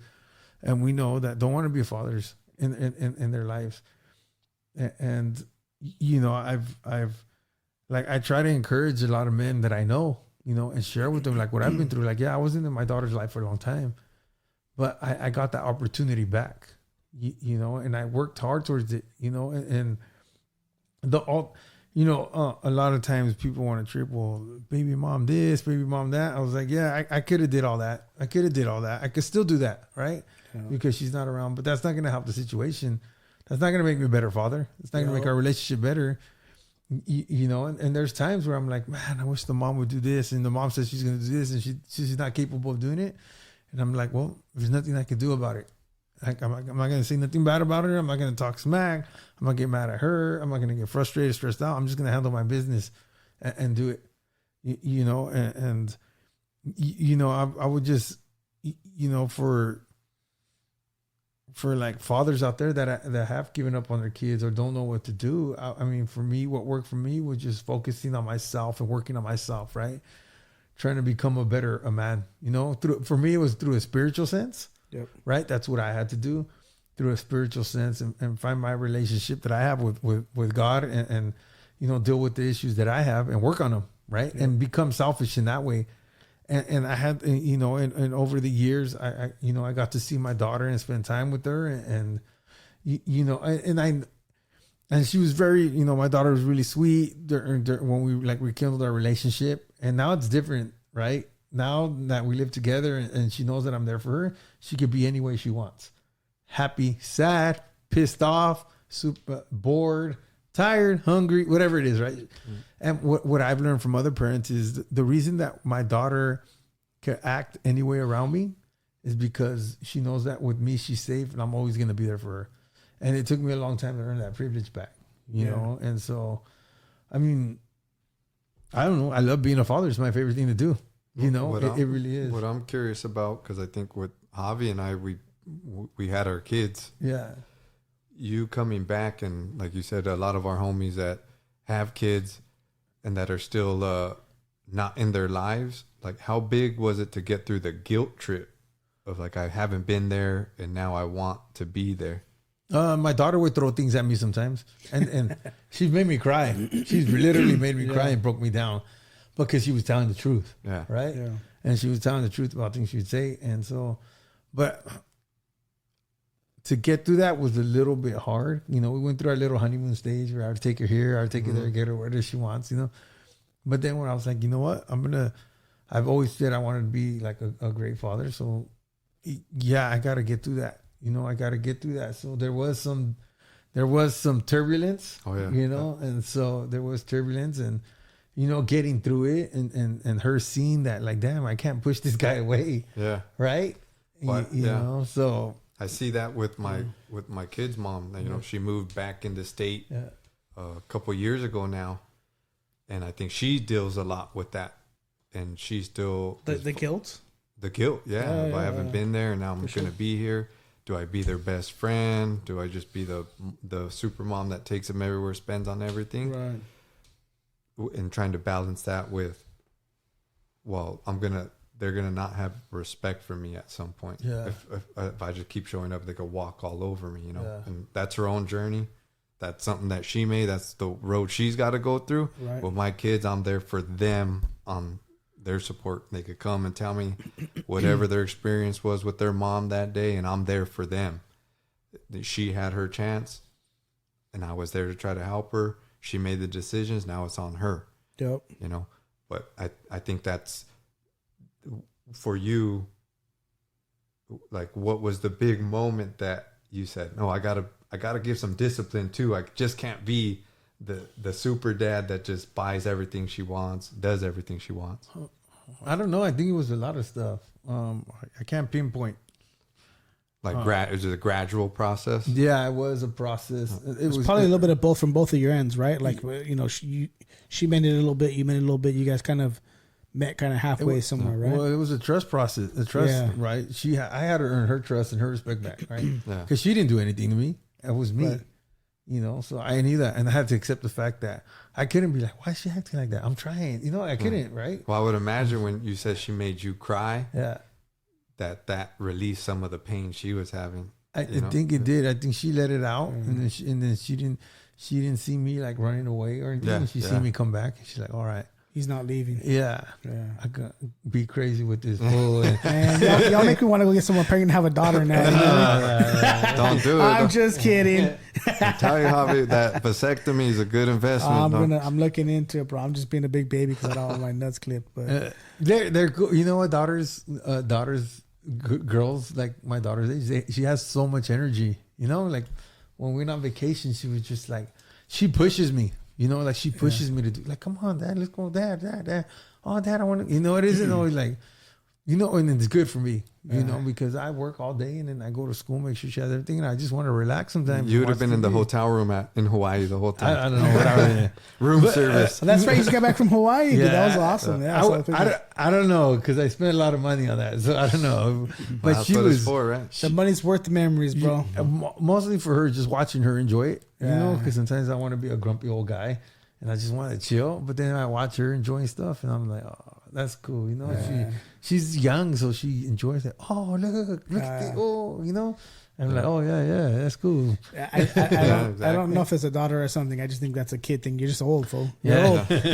and we know that don't want to be fathers in their lives. And you know, I've like, I try to encourage a lot of men that I know, you know, and share with them like what I've been through. Like, yeah, I wasn't in my daughter's life for a long time, but I got that opportunity back, you know, and I worked hard towards it, you know, and you know, a lot of times people want to trip, well, baby mom this, baby mom that. I was like, yeah, I could have did all that. I could still do that, right? Yeah. Because she's not around, but that's not going to help the situation. That's not going to make me a better father. It's not going to make our relationship better. You know, and there's times where I'm like, man, I wish the mom would do this. And the mom says she's going to do this and she's not capable of doing it. And I'm like, well, there's nothing I can do about it. Like, I'm not going to say nothing bad about her. I'm not going to talk smack. I'm not going to get mad at her. I'm not going to get frustrated, stressed out. I'm just going to handle my business and do it, you know, and you know, I would just, you know, for like fathers out there that have given up on their kids or don't know what to do. I mean, for me, what worked for me was just focusing on myself and working on myself, right? Trying to become a man, you know, for me, it was through a spiritual sense, right? That's what I had to do, through a spiritual sense, and find my relationship that I have with God and, you know, deal with the issues that I have and work on them, right? And become selfish in that way. And I had, you know, and over the years, I you know, I got to see my daughter and spend time with her, and you know, and she was very, you know, my daughter was really sweet when we rekindled our relationship, and now it's different, right? Now that we live together and she knows that I'm there for her, she could be any way she wants, happy, sad, pissed off, super bored, tired, hungry, whatever it is, right? Mm-hmm. And what I've learned from other parents is the reason that my daughter can act any way around me is because she knows that with me, she's safe and I'm always going to be there for her. And it took me a long time to earn that privilege back, you know? And so, I mean, I don't know. I love being a father. It's my favorite thing to do. You know, it really is. What I'm curious about, because I think with Javi and I, we had our kids. Yeah. You coming back and, like you said, a lot of our homies that have kids and that are still not in their lives, like how big was it to get through the guilt trip of like, I haven't been there and now I want to be there? My daughter would throw things at me sometimes, and she's made me cry. She's literally made me cry and broke me down because she was telling the truth. Yeah. Right. Yeah. And she was telling the truth about things she would say. And so, but to get through that was a little bit hard. You know, we went through our little honeymoon stage where I would take her here, I would take her there, get her wherever she wants, you know. But then when I was like, you know what, I've always said I wanted to be like a great father. So yeah, I got to get through that. You know, I got to get through that. So there was some turbulence, you know, and so there was turbulence and, you know, getting through it and her seeing that like, damn, I can't push this guy away. Yeah. Right. But, you know, so. I see that with my kid's mom. You know, she moved back in the state a couple of years ago now, and I think she deals a lot with that. And she still the guilt. The guilt, I haven't been there, and now I'm going to be here. Do I be their best friend? Do I just be the super mom that takes them everywhere, spends on everything? Right. And trying to balance that with, well, they're gonna not have respect for me at some point. Yeah. If I just keep showing up, they could walk all over me, you know. Yeah. And that's her own journey. That's something that she made. That's the road she's got to go through. Right. With my kids, I'm there for them on their support. They could come and tell me whatever their experience was with their mom that day, and I'm there for them. She had her chance, and I was there to try to help her. She made the decisions. Now it's on her. Yep. You know, but I think that's for you. Like, what was the big moment that you said, no, I gotta give some discipline too. I just can't be the super dad that just buys everything she wants, does everything she wants. I don't know. I think it was a lot of stuff. I can't pinpoint. Like is it a gradual process? Yeah, it was a process. It was probably a little bit of both from both of your ends, right? Like, you know, she made it a little bit, you made it a little bit. You guys kind of met kind of halfway somewhere, right? Well, it was a trust process, right? I had to earn her trust and her respect back, right? Because she didn't do anything to me. It was me, right. You know. So I knew that, and I had to accept the fact that I couldn't be like, why is she acting like that? I'm trying, you know. I couldn't, right? Well, I would imagine when you said she made you cry, that released some of the pain she was having. I think it did. I think she let it out, and then she didn't see me like running away or anything. Yeah, she see me come back, and she's like, all right. He's not leaving. Yeah. I could be crazy with this fool. And y'all make me want to go get someone pregnant and have a daughter now. Don't do it. I'm just kidding. I tell you, Javi, that vasectomy is a good investment. I'm looking into it, bro. I'm just being a big baby because I don't want my nuts clipped. But they're cool. You know what? Girls like my daughter's age, she has so much energy. You know, like when we're on vacation, she was just like, she pushes me, you know, like she pushes me to do, like, come on, Dad, let's go, Dad. Oh, Dad, I want to, you know, it isn't always like, you know, and it's good for me, you know, because I work all day and then I go to school, make sure she has everything, and I just want to relax sometimes. You would have been in the hotel room in Hawaii the whole time. I don't know what I was in. Room service. That's right. You just got back from Hawaii. Dude. That was awesome. I don't know, because I spent a lot of money on that, so I don't know. But That's she what was it's for, right? The money's worth the memories, bro. Mostly for her, just watching her enjoy it, you know, because sometimes I want to be a grumpy old guy and I just want to chill. But then I watch her enjoying stuff and I'm like, oh, that's cool, you know. She's young, so she enjoys it. Oh, look at it. Oh, you know. I'm like, oh yeah, that's cool. I don't know if it's a daughter or something. I just think that's a kid thing. You're just old, fool. You're old. It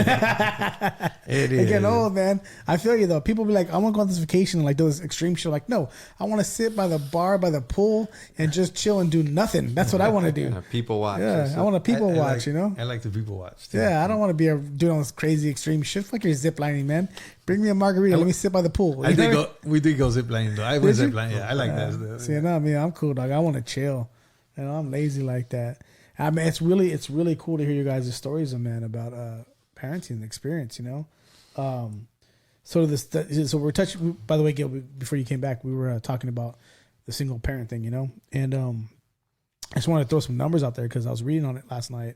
is. You're getting old, man. I feel you though. People be like, I want to go on this vacation and like do this extreme shit. Like, no, I want to sit by the bar, by the pool, and just chill and do nothing. That's what I want to do. People watch. Yeah, I want to people watch. Like, you know, I like to people watch. Too. Yeah, I don't want to be doing all this crazy extreme shit. Fuck your zip lining, man. Bring me a margarita. Let me sit by the pool. We did go zip lining though. I went zip lining. Yeah, I like that stuff. See, no, I mean, I'm cool, dog. I want to chill. You know, I'm lazy like that. I mean, it's really cool to hear you guys' stories, man, about parenting experience. You know, so we're touching. By the way, Gil, before you came back, we were talking about the single parent thing. You know, and I just wanted to throw some numbers out there because I was reading on it last night.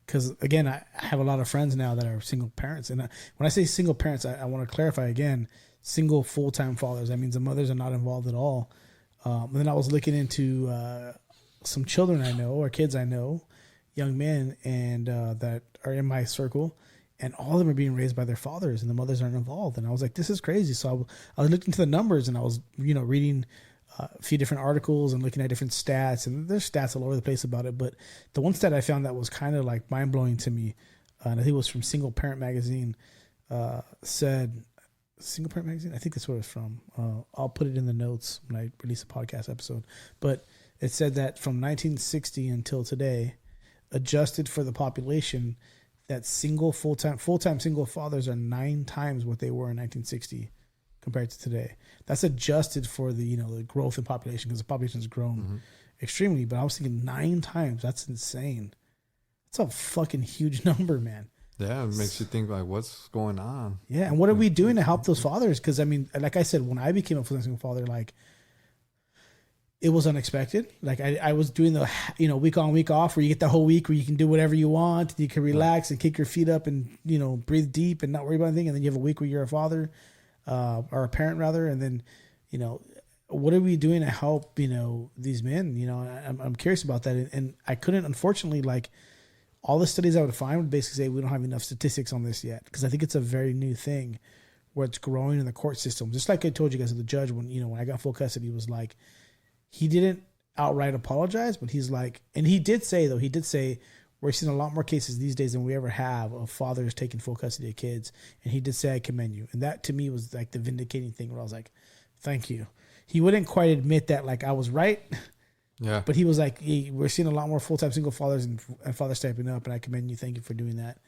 Because again, I have a lot of friends now that are single parents, and when I say single parents, I want to clarify again: single full-time fathers. That means the mothers are not involved at all. And then I was looking into some children I know, or kids I know, young men, and that are in my circle, and all of them are being raised by their fathers, and the mothers aren't involved. And I was like, this is crazy. So I was looking into the numbers, and I was, you know, reading a few different articles and looking at different stats, and there's stats all over the place about it. But the one stat I found that was kind of like mind blowing to me, and I think it was from Single Parent Magazine, said, Single Parent Magazine, I think that's what it's from. I'll put it in the notes when I release a podcast episode. But it said that from 1960 until today, adjusted for the population, that full-time single fathers are 9 times what they were in 1960 compared to today. That's adjusted for the, you know, the growth in population, because the population has grown extremely. But I was thinking 9 times. That's insane. That's a fucking huge number, man. Yeah, it makes you think like, what's going on? Yeah, and what are we doing to help those fathers? Because I mean, like I said, when I became a full-time single father, like, it was unexpected. Like I was doing the, you know, week on, week off, where you get the whole week where you can do whatever you want. You can relax and kick your feet up and, you know, breathe deep and not worry about anything. And then you have a week where you're a father, or a parent rather. And then, you know, what are we doing to help, you know, these men? You know, I'm curious about that. And I couldn't, unfortunately, like, all the studies I would find would basically say we don't have enough statistics on this yet, because I think it's a very new thing where it's growing in the court system. Just like I told you guys, the judge, when, you know, when I got full custody, was like, he didn't outright apologize, but he's like, and he did say we're seeing a lot more cases these days than we ever have of fathers taking full custody of kids. And he did say, I commend you. And that to me was like the vindicating thing, where I was like, thank you. He wouldn't quite admit that like I was right. Yeah. But he was like, hey, we're seeing a lot more full-time single fathers and fathers stepping up, and I commend you. Thank you for doing that.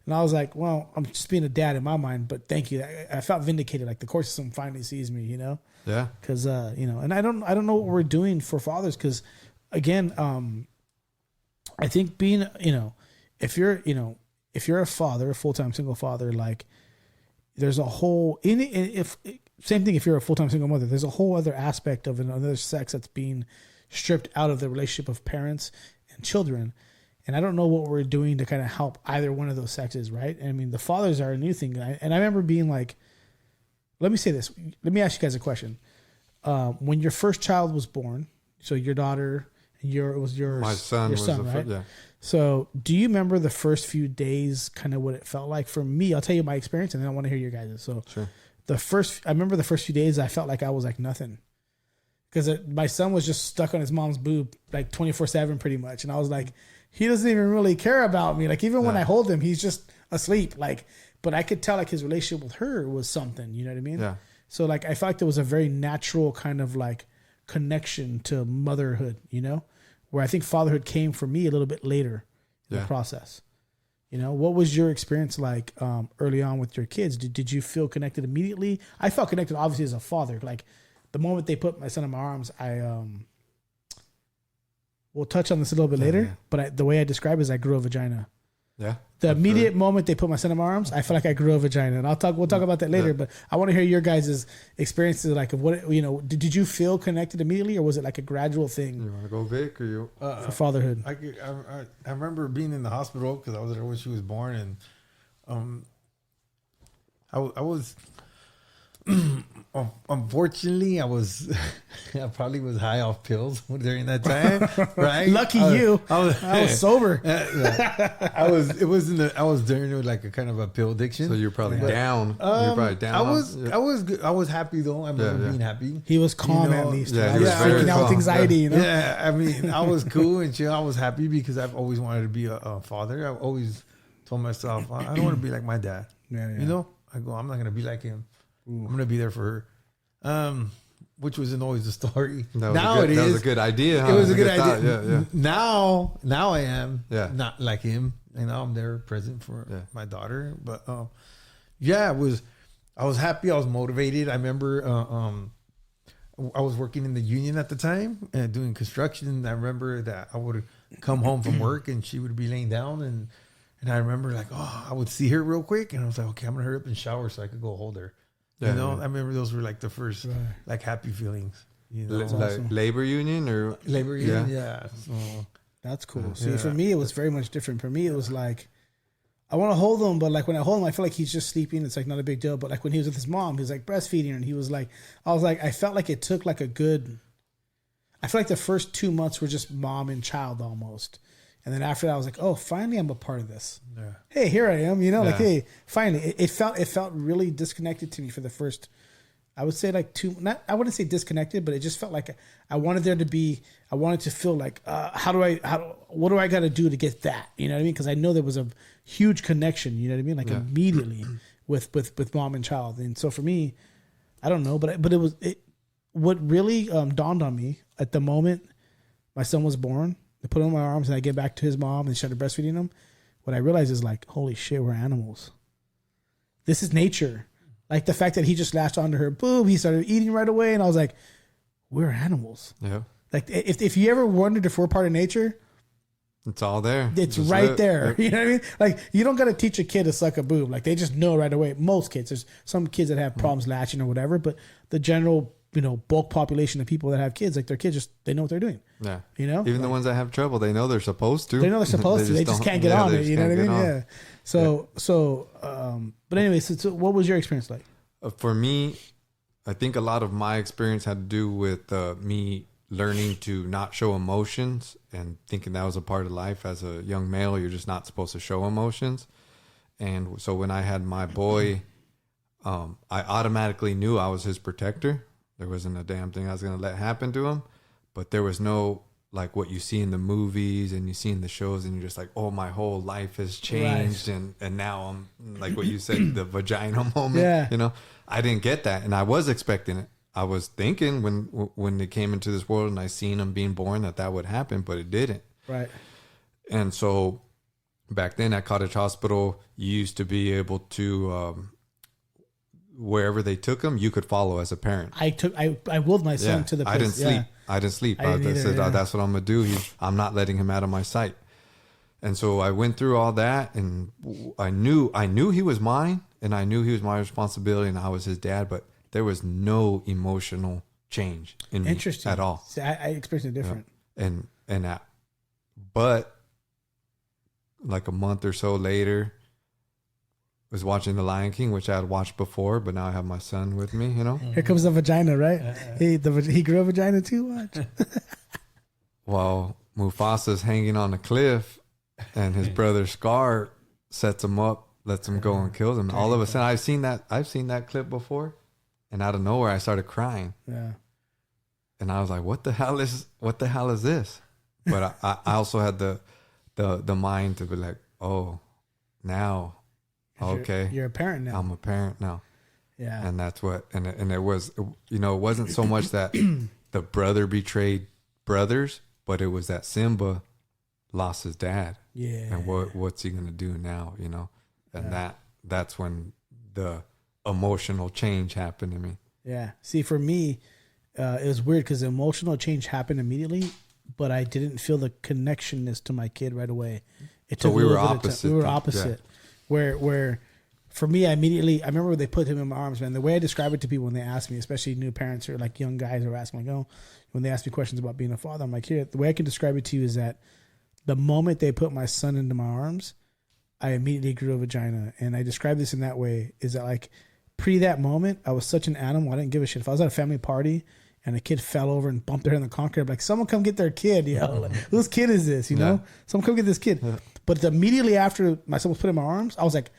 And I was like, well, I'm just being a dad in my mind, but thank you. I felt vindicated. Like the court system finally sees me, you know? Yeah. Because, you know, and I don't know what we're doing for fathers. Because, again, I think being, you know, if you're a father, a full-time single father, like, there's a whole, same thing if you're a full-time single mother, there's a whole other aspect of another sex that's being stripped out of the relationship of parents and children. And I don't know what we're doing to kind of help either one of those sexes, right? I mean, the fathers are a new thing. And I remember being like, let me say this. Let me ask you guys a question. When your first child was born, so your daughter, my son, right? Yeah. So do you remember the first few days, kind of what it felt like? For me, I'll tell you my experience, and then I want to hear your guys'. So sure. I remember the first few days, I felt like I was like nothing. Because my son was just stuck on his mom's boob like 24/7 pretty much. And I was like, he doesn't even really care about me. Like, even when I hold him, he's just asleep. Like, but I could tell like his relationship with her was something, you know what I mean? Yeah. So like, I felt like there was a very natural kind of like connection to motherhood, you know, where I think fatherhood came for me a little bit later in the process. You know, what was your experience like early on with your kids? Did you feel connected immediately? I felt connected obviously as a father. Like, the moment they put my son in my arms, we'll touch on this a little bit later, yeah. but the way I describe it is I grew a vagina. Yeah. The immediate moment they put my son in my arms, I feel like I grew a vagina, and we'll talk about that later. But I want to hear your guys' experiences, like of what did you feel connected immediately, or was it like a gradual thing? You want to go, Vic, or you? For fatherhood. I remember being in the hospital because I was there when she was born, and I was unfortunately I probably was high off pills during that time, right? Lucky you. I was sober. I was during like a kind of a pill addiction. So you're probably down. You're probably down. I was good. I was happy though. I remember being happy. He was calm at least. Yeah, he was freaking out with anxiety. Yeah, I mean, I was cool and chill. I was happy because I've always wanted to be a father. I've always told myself I don't want to be like my dad. Yeah. I go, I'm not gonna be like him. I'm gonna be there for her. Which wasn't always the story. That was a good idea. Huh? It was a good thought. idea. Yeah. Now I am not like him. I'm there present for my daughter. But I was happy. I was motivated. I remember I was working in the union at the time and doing construction. I remember that I would come home from work and she would be laying down and I remember like, I would see her real quick and I was like, okay, I'm gonna hurry up and shower so I could go hold her. I remember those were like the first like happy feelings. Like awesome. labor union or labor union, yeah. So that's cool. See, for me, it was very much different. For me, it was like I want to hold him, but like when I hold him, I feel like he's just sleeping. It's like not a big deal. But like when he was with his mom, he was like breastfeeding her, and he was like, I felt like it took like I feel like the first 2 months were just mom and child almost. And then after that, I was like, oh, finally, I'm a part of this. Yeah. Hey, here I am. Like, hey, finally. It felt really disconnected to me for the first, I would say like I wouldn't say disconnected, but it just felt like I wanted to feel like, what do I got to do to get that? You know what I mean? Because I know there was a huge connection, you know what I mean? Like immediately with mom and child. And so for me, I don't know, but what really dawned on me at the moment my son was born, I put him in my arms and I get back to his mom and started breastfeeding him. What I realized is like, holy shit, we're animals. This is nature. Like the fact that he just latched onto her boob, he started eating right away. And I was like, we're animals. Yeah. Like if you ever wondered if we're part of nature, it's all there. It's just right there. You know what I mean? Like you don't got to teach a kid to suck a boob. Like they just know right away. Most kids, there's some kids that have problems latching or whatever, but the general, bulk population of people that have kids, like their kids they know what they're doing. Yeah. Even the ones that have trouble, they know they're supposed to. They know they're supposed to. They just can't get on it. You know what I mean? Yeah. So, but anyway, so what was your experience like? For me, I think a lot of my experience had to do with me learning to not show emotions and thinking that was a part of life. As a young male, you're just not supposed to show emotions. And so when I had my boy, I automatically knew I was his protector. There wasn't a damn thing I was going to let happen to him, but there was no, like what you see in the movies and you see in the shows and you're just like, oh, my whole life has changed. Right. And now I'm like what you said, the vagina moment, I didn't get that. And I was expecting it. I was thinking when they came into this world and I seen them being born that would happen, but it didn't. Right. And so back then at Cottage Hospital, you used to be able to, wherever they took him, you could follow as a parent. I willed my son to the place. I didn't sleep. I said, that's what I'm going to do. I'm not letting him out of my sight. And so I went through all that and I knew he was mine and I knew he was my responsibility and I was his dad, but there was no emotional change in me at all. See, I experienced it different. But like a month or so later, was watching The Lion King, which I had watched before, but now I have my son with me, Here comes the vagina, right? He grew a vagina too. Watch. Well, Mufasa's hanging on a cliff and his brother Scar sets him up, lets him go and kills him. All of a sudden, I've seen that clip before, and out of nowhere I started crying. Yeah. And I was like, what the hell is this? But I also had the mind to be like, oh, now okay, you're a parent now. I'm a parent now. Yeah. And that's what, and it was, it wasn't so much that the brother betrayed brothers, but it was that Simba lost his dad. Yeah. And what's he going to do now, And that's when the emotional change happened to me. Yeah. See, for me, it was weird because the emotional change happened immediately. but I didn't feel the connectionness to my kid right away. It So took we a were little bit of time. opposite. We were then. opposite. Yeah. Where for me, I remember they put him in my arms, man. The way I describe it to people when they ask me, especially new parents or like young guys who are asking, like, oh, when they ask me questions about being a father, I'm like, here, the way I can describe it to you is that the moment they put my son into my arms, I immediately grew a vagina. And I describe this in that way, is that like pre that moment, I was such an animal. I didn't give a shit. If I was at a family party and a kid fell over and bumped their head in the concrete, I'm like, someone come get their kid, you know? Like, whose kid is this, you know? Someone come get this kid. But immediately after my son was put in my arms, I was like,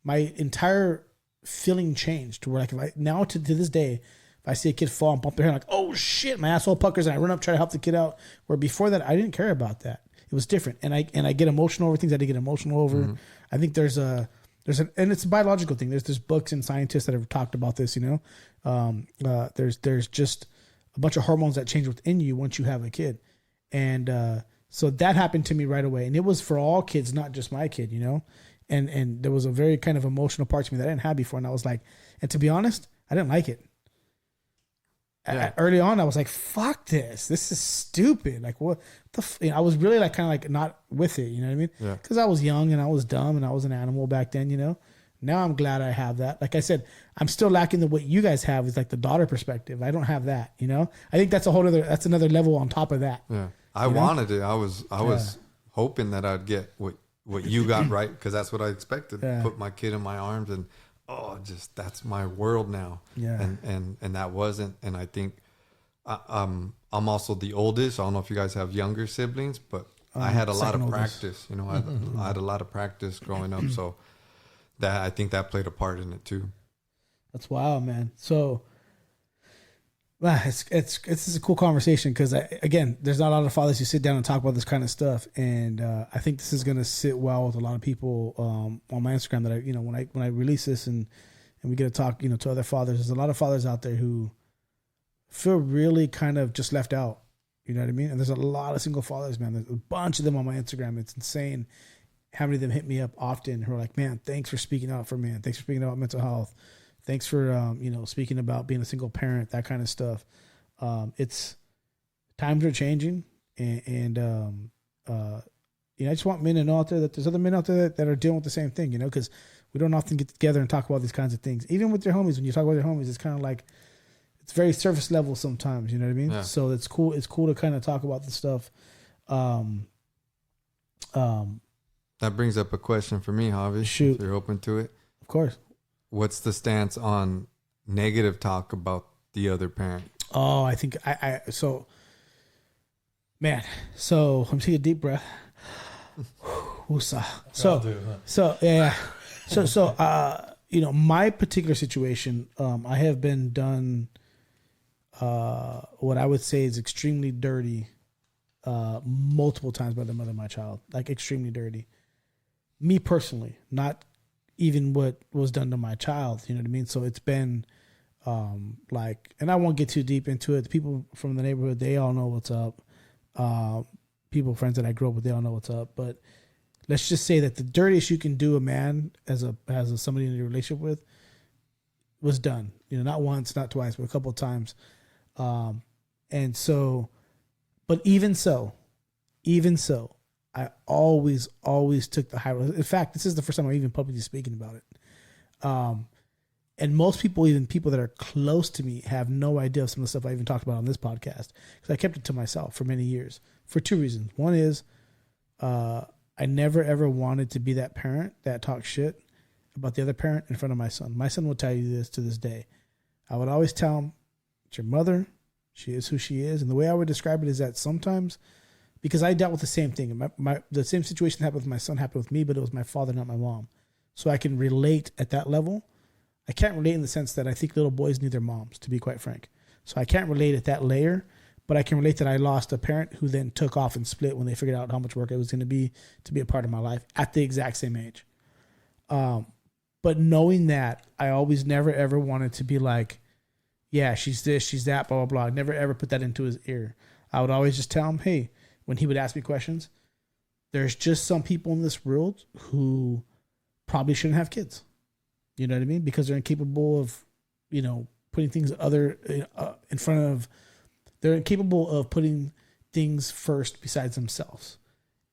my entire feeling changed to where like, if I, now to this day, if I see a kid fall and bump their head, I'm like, oh shit, my asshole puckers, and I run up, try to help the kid out. Where before that, I didn't care about that. It was different. And I get emotional over things I didn't get emotional over. Mm-hmm. I think and it's a biological thing. There's books and scientists that have talked about this, you know. There's just a bunch of hormones that change within you once you have a kid. And so that happened to me right away. And it was for all kids, not just my kid, you know. And there was a very kind of emotional part to me that I didn't have before. And I was like, and to be honest, I didn't like it. Yeah. Early on, I was like, fuck this. This is stupid. Like, what the I was really like kind of like not with it, you know what I mean? Yeah. Because I was young and I was dumb and I was an animal back then, you know? Now I'm glad I have that. Like I said, I'm still lacking what you guys have is like the daughter perspective. I don't have that, you know? I think that's another level on top of that. Yeah. I wanted it. I was hoping that I'd get what you got right, because that's what I expected. Yeah. Put my kid in my arms and that's my world now. Yeah. And that wasn't. And I think I'm also the oldest. I don't know if you guys have younger siblings, but I had a lot of practice. You know, I had a lot of practice growing up, so that I think that played a part in it too. That's wild, man. So, it's a cool conversation because again, there's not a lot of fathers who sit down and talk about this kind of stuff, and I think this is going to sit well with a lot of people on my Instagram. That when I release this and we get to talk, to other fathers. There's a lot of fathers out there who feel really kind of just left out. You know what I mean? And there's a lot of single fathers, man. There's a bunch of them on my Instagram. It's insane how many of them hit me up often who are like, man, thanks for speaking out for me. Thanks for speaking about mental health. Thanks for, speaking about being a single parent, that kind of stuff. It's times are changing. And I just want men to know out there that there's other men out there that are dealing with the same thing, because we don't often get together and talk about these kinds of things. Even with your homies, when you talk about your homies, it's kind of like, it's very surface level sometimes, you know what I mean? Yeah. So it's cool. It's cool to kind of talk about this stuff. That brings up a question for me, Javi. Shoot. If you're open to it. Of course. What's the stance on negative talk about the other parent? Oh, I think so let me take a deep breath. My particular situation, I have been done what I would say is extremely dirty multiple times by the mother of my child, like extremely dirty. Me personally, not even what was done to my child, you know what I mean? So it's been and I won't get too deep into it. The people from the neighborhood, they all know what's up. Friends that I grew up with, they all know what's up. But let's just say that the dirtiest you can do a man as somebody in a relationship with was done. Not once, not twice, but a couple of times. And so, but even so, I always took the high road. In fact, this is the first time I'm even publicly speaking about it. And most people, even people that are close to me, have no idea of some of the stuff I even talked about on this podcast, because I kept it to myself for many years for two reasons. One is I never, ever wanted to be that parent that talks shit about the other parent in front of my son. My son will tell you this to this day. I would always tell him, it's your mother. She is who she is. And the way I would describe it is that sometimes, because I dealt with the same thing. The same situation happened with my son happened with me, but it was my father, not my mom. So I can relate at that level. I can't relate in the sense that I think little boys need their moms, to be quite frank. So I can't relate at that layer, but I can relate that I lost a parent who then took off and split when they figured out how much work it was going to be a part of my life at the exact same age. But knowing that, I always never, ever wanted to be like, yeah, she's this, she's that, blah, blah, blah. I never, ever put that into his ear. I would always just tell him, hey, when he would ask me questions, there's just some people in this world who probably shouldn't have kids. You know what I mean? Because they're incapable of, putting things in front of, they're incapable of putting things first besides themselves.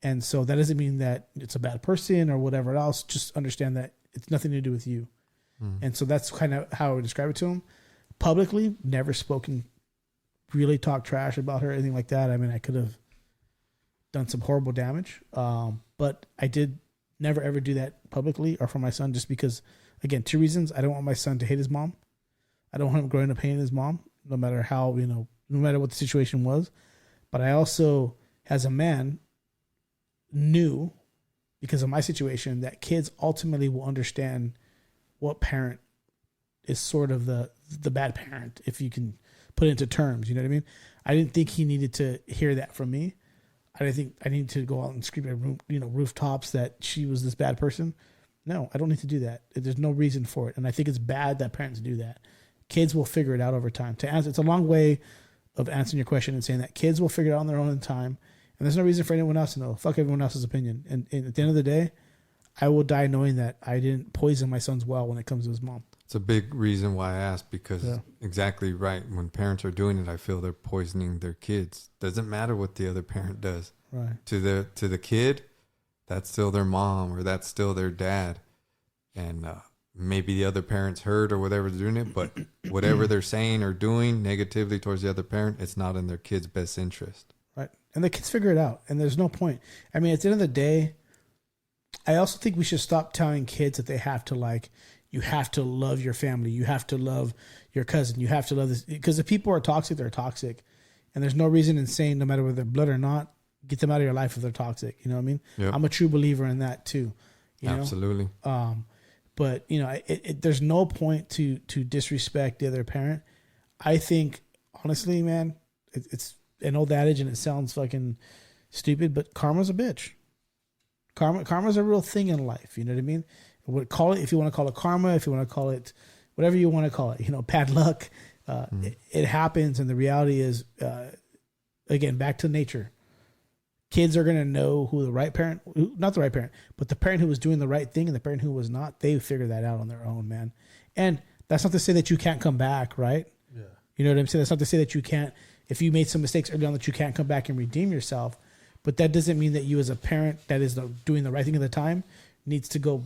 And so that doesn't mean that it's a bad person or whatever else. Just understand that it's nothing to do with you. And so that's kind of how I would describe it to him. Publicly, never spoken, really talked trash about her, anything like that. I mean, I could have done some horrible damage. But I did never ever do that publicly or for my son, just because, again, 2 reasons. I don't want my son to hate his mom. I don't want him growing up hating his mom, no matter how, no matter what the situation was. But I also, as a man, knew, because of my situation, that kids ultimately will understand what parent is sort of the bad parent, if you can put it into terms. You know what I mean? I didn't think he needed to hear that from me. I didn't think I needed to go out and scream at rooftops that she was this bad person. No, I don't need to do that. There's no reason for it. And I think it's bad that parents do that. Kids will figure it out over time. To answer, it's a long way of answering your question and saying that kids will figure it out on their own in time. And there's no reason for anyone else to know. Fuck everyone else's opinion. And at the end of the day, I will die knowing that I didn't poison my son's well when it comes to his mom. It's a big reason why I asked, because exactly right. When parents are doing it, I feel they're poisoning their kids. Doesn't matter what the other parent does. Right. To the kid, that's still their mom or that's still their dad. And maybe the other parent's hurt or whatever's doing it, but whatever they're saying or doing negatively towards the other parent, it's not in their kid's best interest. Right. And the kids figure it out. And there's no point. I mean, at the end of the day, I also think we should stop telling kids that they have to, you have to love your family. You have to love your cousin. You have to love this. Because if people are toxic, they're toxic. And there's no reason in saying, no matter whether they're blood or not, get them out of your life if they're toxic. You know what I mean? Yep. I'm a true believer in that too. Absolutely. But there's no point to disrespect the other parent. I think, honestly, man, it's an old adage and it sounds fucking stupid, but karma's a bitch. Karma's a real thing in life. You know what I mean? Call it, if you want to call it karma, if you want to call it whatever you want to call it, bad luck. It happens, and the reality is, again, back to nature. Kids are going to know who the right parent, not the right parent, but the parent who was doing the right thing and the parent who was not. They figure that out on their own, man. And that's not to say that you can't come back, right? Yeah. You know what I'm saying? That's not to say that you can't, if you made some mistakes early on, that you can't come back and redeem yourself. But that doesn't mean that you, as a parent that is doing the right thing at the time, needs to go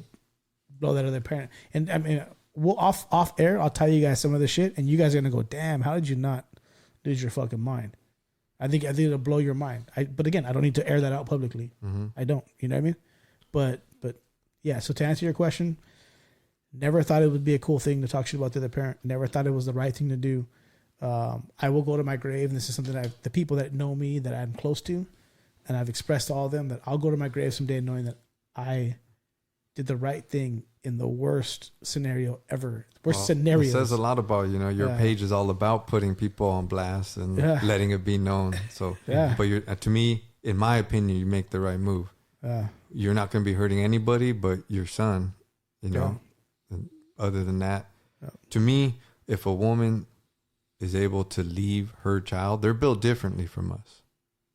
blow that other parent. And I mean, we'll off air, I'll tell you guys some of the shit, and you guys are gonna go, damn, how did you not lose your fucking mind? I think it'll blow your mind. But again, I don't need to air that out publicly. Mm-hmm. I don't. You know what I mean? But yeah. So to answer your question, never thought it would be a cool thing to talk shit about the other parent. Never thought it was the right thing to do. I will go to my grave, and this is something the people that know me, that I'm close to, and I've expressed to all of them, that I'll go to my grave someday knowing that I did the right thing in the worst scenario ever. Worst scenario. It says a lot about, your page is all about putting people on blast and letting it be known. So, but to me, in my opinion, you make the right move. You're not going to be hurting anybody but your son, And other than that, to me, if a woman is able to leave her child, they're built differently from us.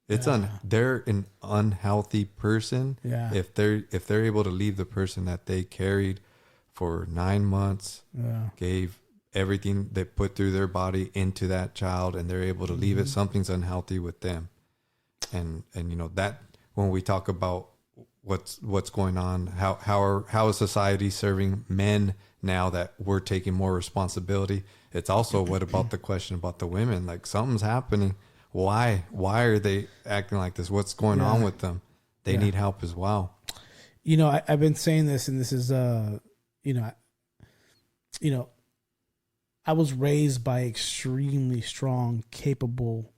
It's they're an unhealthy person. Yeah. If they're able to leave the person that they carried for 9 months, gave everything they put through their body into that child, and they're able to leave it, something's unhealthy with them. And that when we talk about what's going on, how is society serving men now that we're taking more responsibility? It's also what about the question about the women? Like, something's happening. Why are they acting like this? What's going on with them? They need help as well. I've been saying this, and this is, I was raised by extremely strong, capable,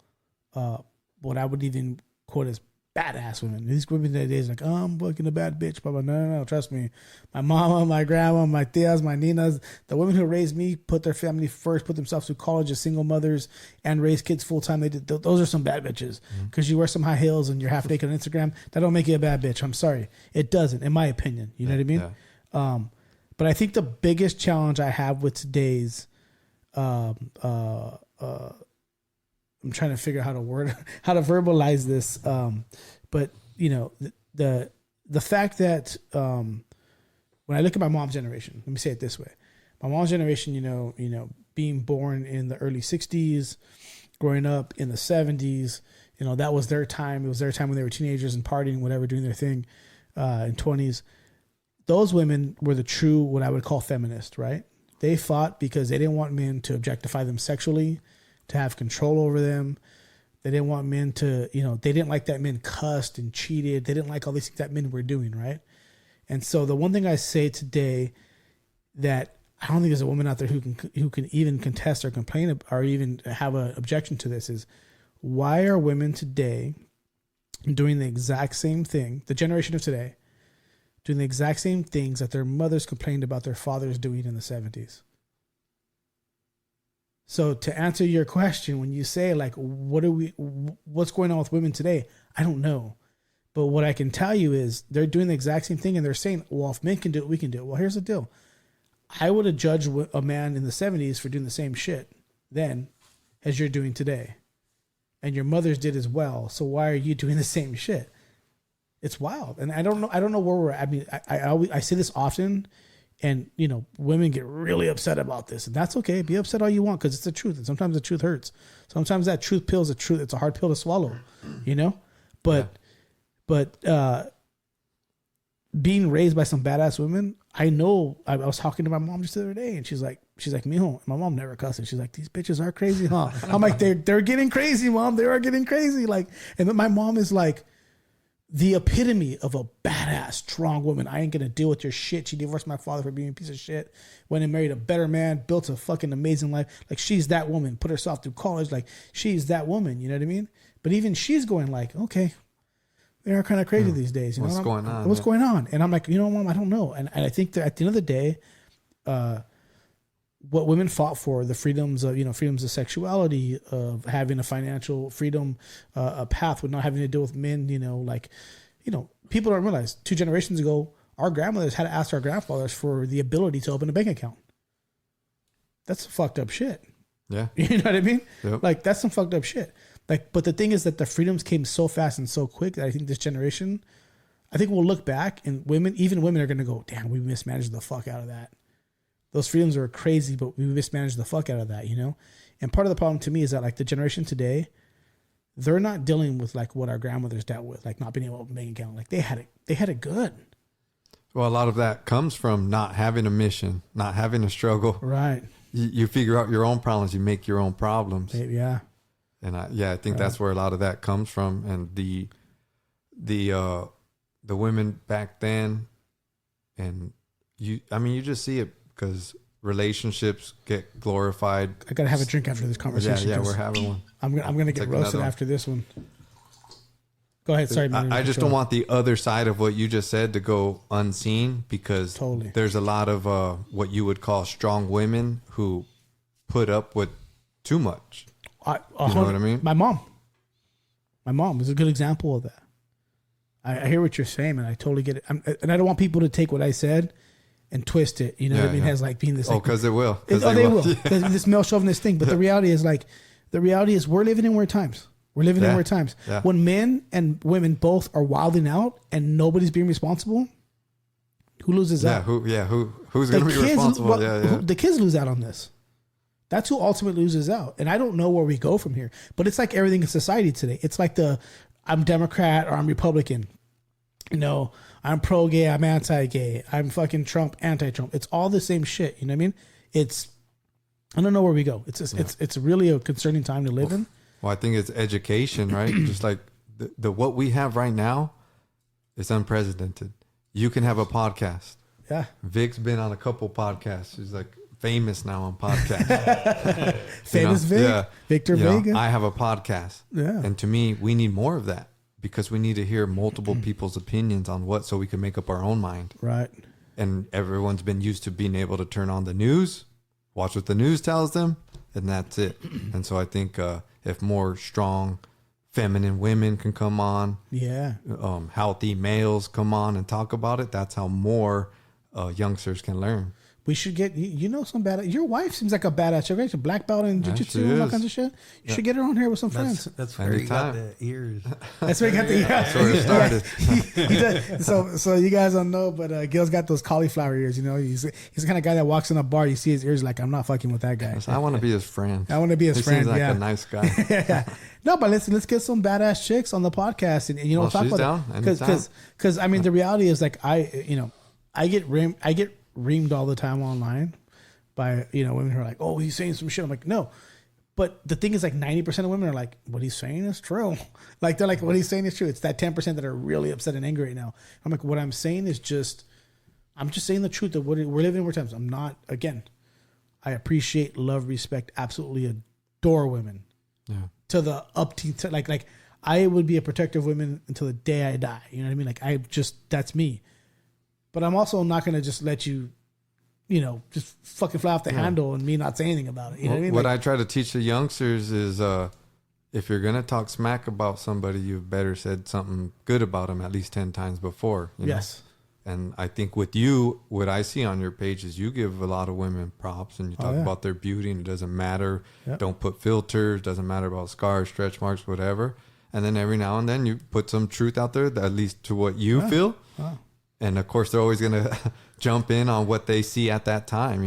what I would even quote as badass women. These women nowadays like, I'm fucking a bad bitch. Blah, blah. No, trust me. My mama, my grandma, my tias, my ninas, the women who raised me put their family first, put themselves through college as single mothers, and raised kids full time. They did. Those are some bad bitches. Because you wear some high heels and you're half naked on Instagram, that don't make you a bad bitch. I'm sorry, it doesn't, in my opinion. You know what I mean? Yeah. But I think the biggest challenge I have with today's, I'm trying to figure out how to verbalize this. But the fact that, when I look at my mom's generation, let me say it this way. My mom's generation, being born in the early 60s, growing up in the 70s, You know, that was their time. It was their time when they were teenagers and partying, whatever, doing their thing in 20s. Those women were the true, what I would call feminist, right? They fought because they didn't want men to objectify them sexually, to have control over them. They didn't want men to, you know, they didn't like that men cussed and cheated. They didn't like all these things that men were doing, right? And so the one thing I say today that I don't think there's a woman out there who can even contest or complain or even have an objection to this is, why are women today doing the exact same thing, the generation of today, doing the exact same things that their mothers complained about their fathers doing in the 70s? So to answer your question, when you say like, what's going on with women today? I don't know. But what I can tell you is they're doing the exact same thing and they're saying, well, if men can do it, we can do it. Well, here's the deal. I would have judged a man in the 70s for doing the same shit then as you're doing today. And your mothers did as well. So why are you doing the same shit? It's wild. And I don't know where we're at. I mean, I say this often, and you know, women get really upset about this, and that's okay. Be upset all you want, because it's the truth. And sometimes the truth hurts. Sometimes that truth pill is the truth. It's a hard pill to swallow, you know? But being raised by some badass women, I know. I was talking to my mom just the other day, and she's like, mijo. My mom never cusses. She's like, these bitches are crazy, huh? I'm like, they're getting crazy, mom. They are getting crazy. Like, and then my mom is like the epitome of a badass, strong woman. I ain't gonna deal with your shit. She divorced my father for being a piece of shit. Went and married a better man, built a fucking amazing life. Like, she's that woman. Put herself through college. Like, she's that woman. You know what I mean? But even she's going like, okay, they are kind of crazy these days. You know? What's going on? And I'm like, you know, mom, I don't know. And I think that at the end of the day, what women fought for, the freedoms of sexuality, of having a financial freedom, a path with not having to deal with men, people don't realize 2 generations ago, our grandmothers had to ask our grandfathers for the ability to open a bank account. That's fucked up shit. Yeah. You know what I mean? Yep. Like, that's some fucked up shit. Like, but the thing is that the freedoms came so fast and so quick that I think this generation, I think we'll look back and even women are going to go, damn, we mismanaged the fuck out of that. Those freedoms are crazy, but we mismanaged the fuck out of that, you know? And part of the problem to me is that, like, the generation today, they're not dealing with like what our grandmothers dealt with, like not being able to open a bank account. Like, they had it good. Well, a lot of that comes from not having a mission, not having a struggle. Right. You figure out your own problems. You make your own problems. Yeah. And I think that's where a lot of that comes from. And the women back then, and you just see it because relationships get glorified. I gotta have a drink after this conversation. Yeah, we're having one. I'm gonna get roasted after this one. Go ahead. Sorry, man. I just don't want the other side of what you just said to go unseen, because there's a lot of what you would call strong women who put up with too much. You know what I mean? My mom is a good example of that. I hear what you're saying, and I totally get it. And I don't want people to take what I said and twist it. You know what I mean? As like being this. Because they will. They will. Because this male chauvinist thing. But the reality is we're living in weird times. We're living in weird times. Yeah. When men and women both are wilding out and nobody's being responsible, who loses out? Who's going to be responsible? The kids lose out on this. That's who ultimately loses out. And I don't know where we go from here. But it's like everything in society today. It's like I'm Democrat or I'm Republican. You know, I'm pro-gay, I'm anti-gay. I'm fucking Trump, anti-Trump. It's all the same shit. You know what I mean? I don't know where we go. It's really a concerning time to live in. Well, I think it's education, right? Just like the what we have right now is unprecedented. You can have a podcast. Yeah. Vic's been on a couple podcasts. He's like famous now on podcasts. Famous Vic? Yeah. Victor Vega. I have a podcast. Yeah. And to me, we need more of that, because we need to hear multiple people's opinions on so we can make up our own mind. Right. And everyone's been used to being able to turn on the news, watch what the news tells them, and that's it. And so I think if more strong feminine women can come on, healthy males come on and talk about it, that's how more youngsters can learn. We should get some badass. Your wife seems like a badass. She's a black belt in Jiu Jitsu and all kinds of shit. You should get her on here with some friends. That's where he got the ears. That's where he got the ears. That's where it started. So you guys don't know, but Gil's got those cauliflower ears. He's the kind of guy that walks in a bar. You see his ears, like, I'm not fucking with that guy. I want to be his friend. I want to be his friend. Seems like a nice guy. Yeah. No, but let's get some badass chicks on the podcast and talk she's about down. Because I mean the reality is like I get reamed all the time online by women who are like, oh, he's saying some shit. I'm like, no. But the thing is, like 90% of women are like, what he's saying is true. Like they're like, what he's saying is true. It's that 10% that are really upset and angry right now. I'm like, what I'm saying is I'm just saying the truth of what we're living in. We're times. I'm not, again, I appreciate, love, respect, absolutely adore women. Yeah. To the like I would be a protector of women until the day I die. You know what I mean? Like that's me. But I'm also not going to just let you, just fucking fly off the handle and me not say anything about it. You know what I mean? What I try to teach the youngsters is if you're going to talk smack about somebody, you've better said something good about them at least 10 times before. Yes. And I think with you, what I see on your page is you give a lot of women props and you talk about their beauty and it doesn't matter. Yep. Don't put filters. Doesn't matter about scars, stretch marks, whatever. And then every now and then you put some truth out there, at least to what you feel. Wow. And of course, they're always going to jump in on what they see at that time,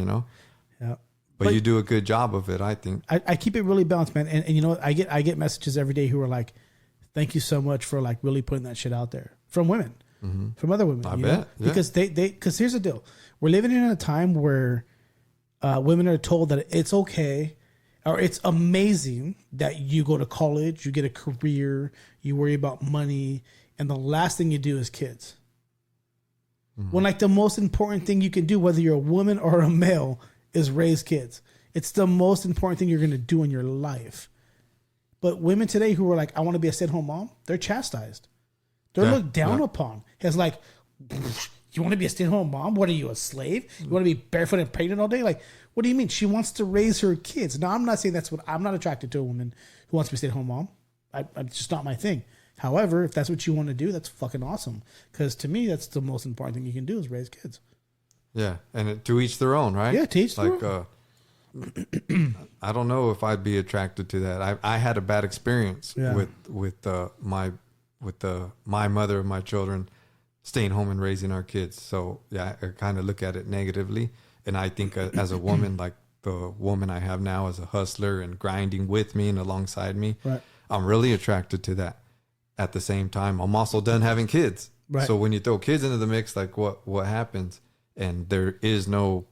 Yeah. But you do a good job of it, I think. I keep it really balanced, man. And I get messages every day who are like, thank you so much for like really putting that shit out there from women. Mm-hmm. From other women, I bet. Yeah. Because here's the deal: we're living in a time where women are told that it's okay or it's amazing that you go to college, you get a career, you worry about money, and the last thing you do is kids. Mm-hmm. When like the most important thing you can do, whether you're a woman or a male, is raise kids. It's the most important thing you're going to do in your life. But women today who are like, I want to be a stay-at-home mom, they're chastised. They're looked down upon. It's like, you want to be a stay-at-home mom? What are you, a slave? You want to be barefoot and pregnant all day? Like, what do you mean? She wants to raise her kids. Now, I'm not saying I'm not attracted to a woman who wants to be a stay-at-home mom. It's just not my thing. However, if that's what you want to do, that's fucking awesome. Because to me, that's the most important thing you can do is raise kids. Yeah, and to each their own, right? Yeah, to each their own. I don't know if I'd be attracted to that. I had a bad experience with my mother and my children staying home and raising our kids. So yeah, I kind of look at it negatively. And I think as a woman, like the woman I have now as a hustler and grinding with me and alongside me, right. I'm really attracted to that. At the same time, I'm also done having kids. Right. So when you throw kids into the mix, like what happens? And there is no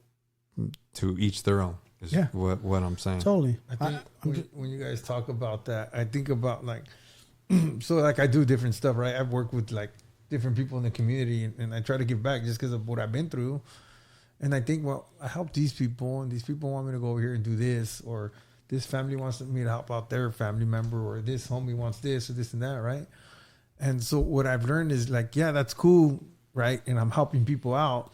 to each their own. Is what I'm saying. Totally. I think when you guys talk about that, I think about like, so like I do different stuff, right? I've worked with like different people in the community and I try to give back just because of what I've been through. And I think, well, I help these people and these people want me to go over here and do this, or this family wants me to help out their family member, or this homie wants this or this and that, right? And so what I've learned is like, yeah, that's cool, right? And I'm helping people out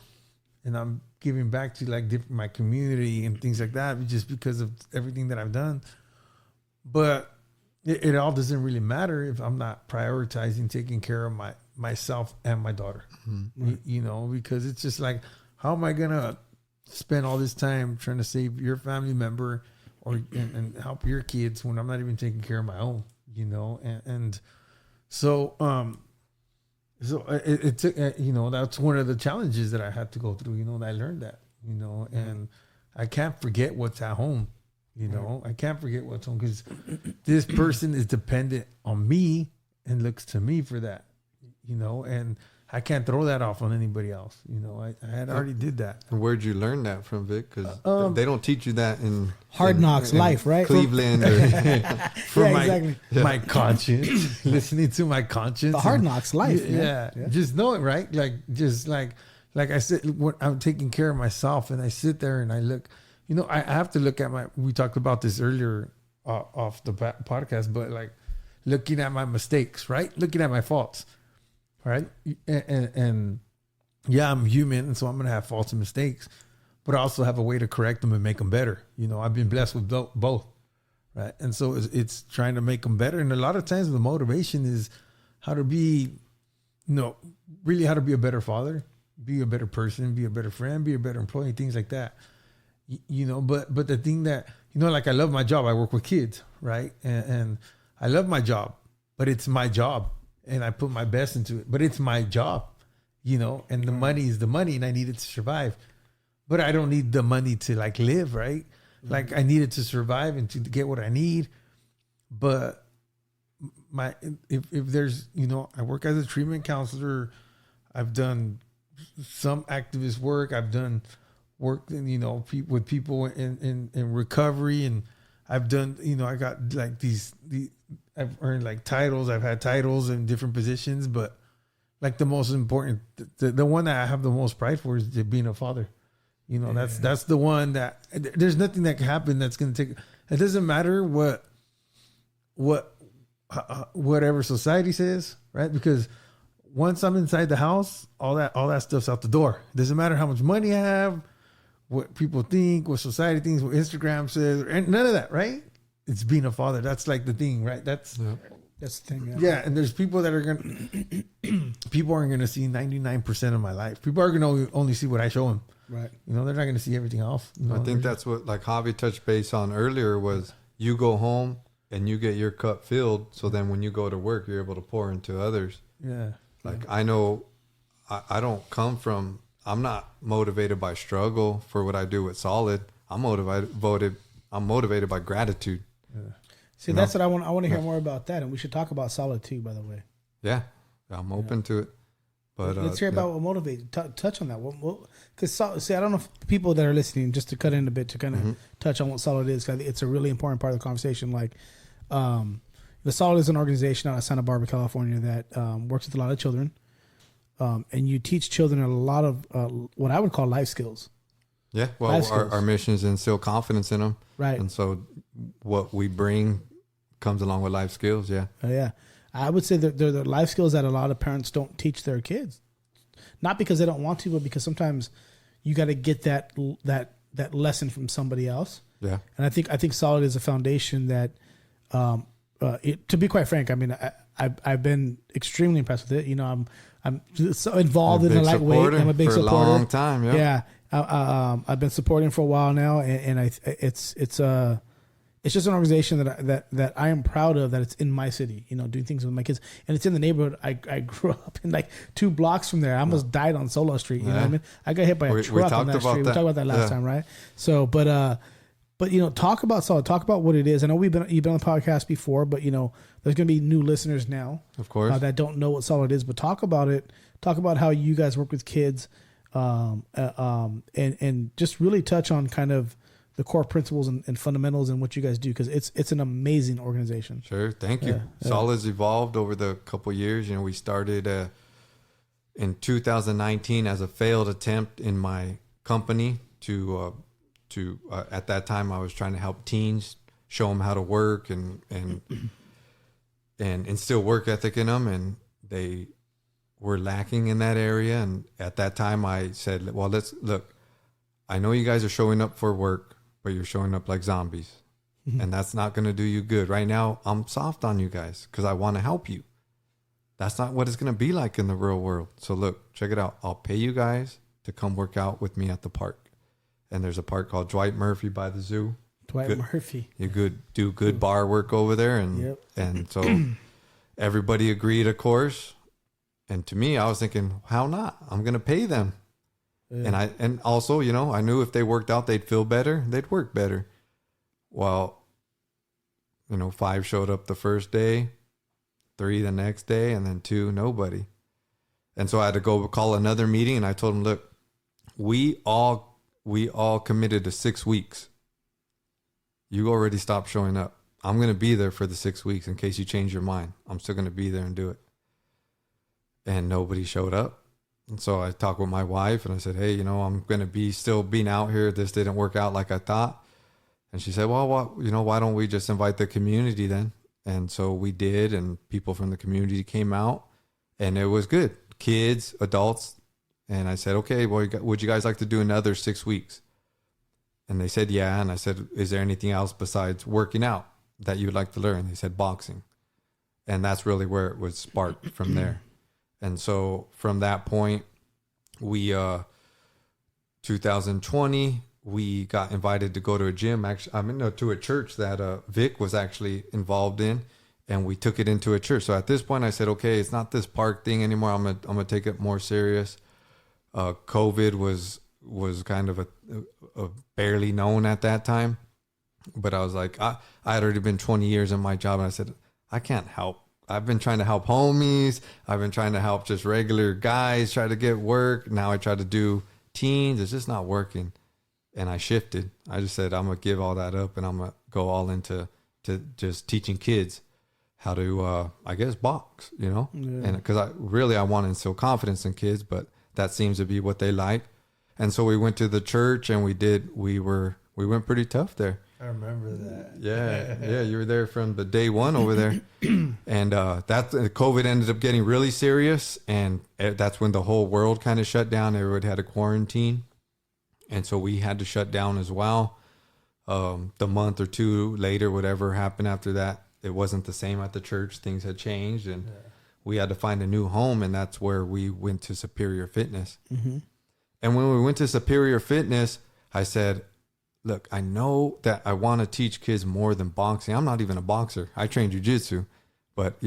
and I'm giving back to like my community and things like that just because of everything that I've done. But it all doesn't really matter if I'm not prioritizing taking care of myself and my daughter, because it's just like, how am I going to spend all this time trying to save your family member and help your kids when I'm not even taking care of my own, So it took, that's one of the challenges that I had to go through, and I learned that, and I can't forget what's at home, I can't forget what's home because this person is dependent on me and looks to me for that, and I can't throw that off on anybody else. I had already did that. And where'd you learn that from, Vic? Because they don't teach you that in Hard Knocks life, right? Cleveland. My conscience, listening to my conscience. The Hard Knocks life. Yeah. Just know it, right? Like I said, when I'm taking care of myself and I sit there and I look, I have to look at we talked about this earlier off the podcast, but like looking at my mistakes, right? Looking at my faults. Right. And yeah, I'm human. And so I'm going to have faults and mistakes, but I also have a way to correct them and make them better. I've been blessed with both. Right. And so it's trying to make them better. And a lot of times the motivation is how to be, really how to be a better father, be a better person, be a better friend, be a better employee, things like that. You know, but the thing that, you know, like I love my job. I work with kids, right? And I love my job, but it's my job and I put my best into it, but it's my job, you know, and the money is the money and I need it to survive, but I don't need the money to like live, right? Like I need it to survive and to get what I need. But if there's, you know, I work as a treatment counselor. I've done some activist work. I've done work, you know, with people in recovery, and I've done, you know, I got like I've earned like titles. I've had titles in different positions, but like the most important, the one that I have the most pride for is being a father. You know, that's the one that there's nothing that can happen that's going to take. It doesn't matter whatever society says, right? Because once I'm inside the house, all that stuff's out the door. It doesn't matter how much money I have, what people think, what society thinks, what Instagram says, and none of that, right? It's being a father. That's like the thing, right? That's the thing. Yeah. And there's people that are people aren't gonna see 99% of my life. People are gonna only see what I show them. Right. You know, they're not gonna see everything else. You know, I think that's what like Javi touched base on earlier was you go home and you get your cup filled. So then when you go to work, you're able to pour into others. Yeah. Like I know I don't come from, I'm not motivated by struggle for what I do with Solid. I'm motivated by gratitude. Yeah. See, that's what I want to hear more about that. And we should talk about Solid too, by the way. Yeah. I'm open to it. But let's hear about what motivates. Touch on that. Because see, I don't know if people that are listening, just to cut in a bit to kind of touch on what Solid is. Cause it's a really important part of the conversation. Like, the Solid is an organization out of Santa Barbara, California that works with a lot of children. And you teach children a lot of what I would call life skills. Yeah, well, our mission is to instill confidence in them. Right. And so what we bring comes along with life skills, yeah. Yeah. I would say that they're the life skills that a lot of parents don't teach their kids. Not because they don't want to, but because sometimes you got to get that lesson from somebody else. Yeah. And I think Solid is a foundation that, to be quite frank, I mean, I've been extremely impressed with it. You know, I'm so involved in the lightweight. I'm a big supporter. For a long time, yeah. Yeah. I've been supporting for a while now, and it's just an organization that I am proud of, that it's in my city, you know, doing things with my kids, and it's in the neighborhood. I grew up in like 2 blocks from there. I almost died on Solo Street. You know what I mean? I got hit by a truck on that street. We talked about that last time, right? So, but you know, talk about Solid. Talk about what it is. I know you've been on the podcast before, but you know, there's going to be new listeners now, of course, that don't know what Solid is. But talk about it. Talk about how you guys work with kids, and just really touch on kind of the core principles and fundamentals and what you guys do, because it's an amazing organization. Sure, thank you. Solid's evolved over the couple years. You know, we started in 2019 as a failed attempt in my company to at that time I was trying to help teens, show them how to work and instill work ethic in them, and they were lacking in that area. And at that time I said, well, look, I know you guys are showing up for work, but you're showing up like zombies, and that's not going to do you good. Right now I'm soft on you guys because I want to help you. That's not what it's going to be like in the real world. So look, check it out. I'll pay you guys to come work out with me at the park. And there's a park called Dwight Murphy by the zoo. Murphy. You do good bar work over there. And so everybody agreed, of course. And to me, I was thinking, how not? I'm going to pay them. Yeah. And also, you know, I knew if they worked out, they'd feel better. They'd work better. Well, you know, 5 showed up the first day, 3 the next day, and then 2, nobody. And so I had to go call another meeting, and I told them, look, we all committed to 6 weeks. You already stopped showing up. I'm going to be there for the 6 weeks in case you change your mind. I'm still going to be there and do it. And nobody showed up. And so I talked with my wife and I said, hey, you know, I'm going to be still being out here. This didn't work out like I thought. And she said, well, why don't we just invite the community then? And so we did, and people from the community came out, and it was good. Kids, adults. And I said, okay, well, would you guys like to do another 6 weeks? And they said, yeah. And I said, is there anything else besides working out that you would like to learn? They said, boxing. And that's really where it was sparked from there. And so from that point, we 2020 we got invited to go to a gym. Actually, to a church that Vic was actually involved in, and we took it into a church. So at this point, I said, okay, it's not this park thing anymore. I'm gonna take it more serious. COVID was kind of a barely known at that time, but I was like, I had already been 20 years in my job, and I said, I can't help. I've been trying to help homies. I've been trying to help just regular guys try to get work. Now I try to do teens. It's just not working. And I shifted. I just said, I'm going to give all that up, and I'm going to go all into just teaching kids how to, I guess, box, you know? Yeah. And because I want to instill confidence in kids, but that seems to be what they like. And so we went to the church, and we went pretty tough there. I remember that. Yeah. You were there from the day one over there. And COVID ended up getting really serious, and that's when the whole world kind of shut down. Everybody had a quarantine. And so we had to shut down as well. The month or two later, whatever happened after that, it wasn't the same at the church. Things had changed, and we had to find a new home. And that's where we went to Superior Fitness. Mm-hmm. And when we went to Superior Fitness, I said, look, I know that I want to teach kids more than boxing. I'm not even a boxer. I trained Jiu Jitsu, but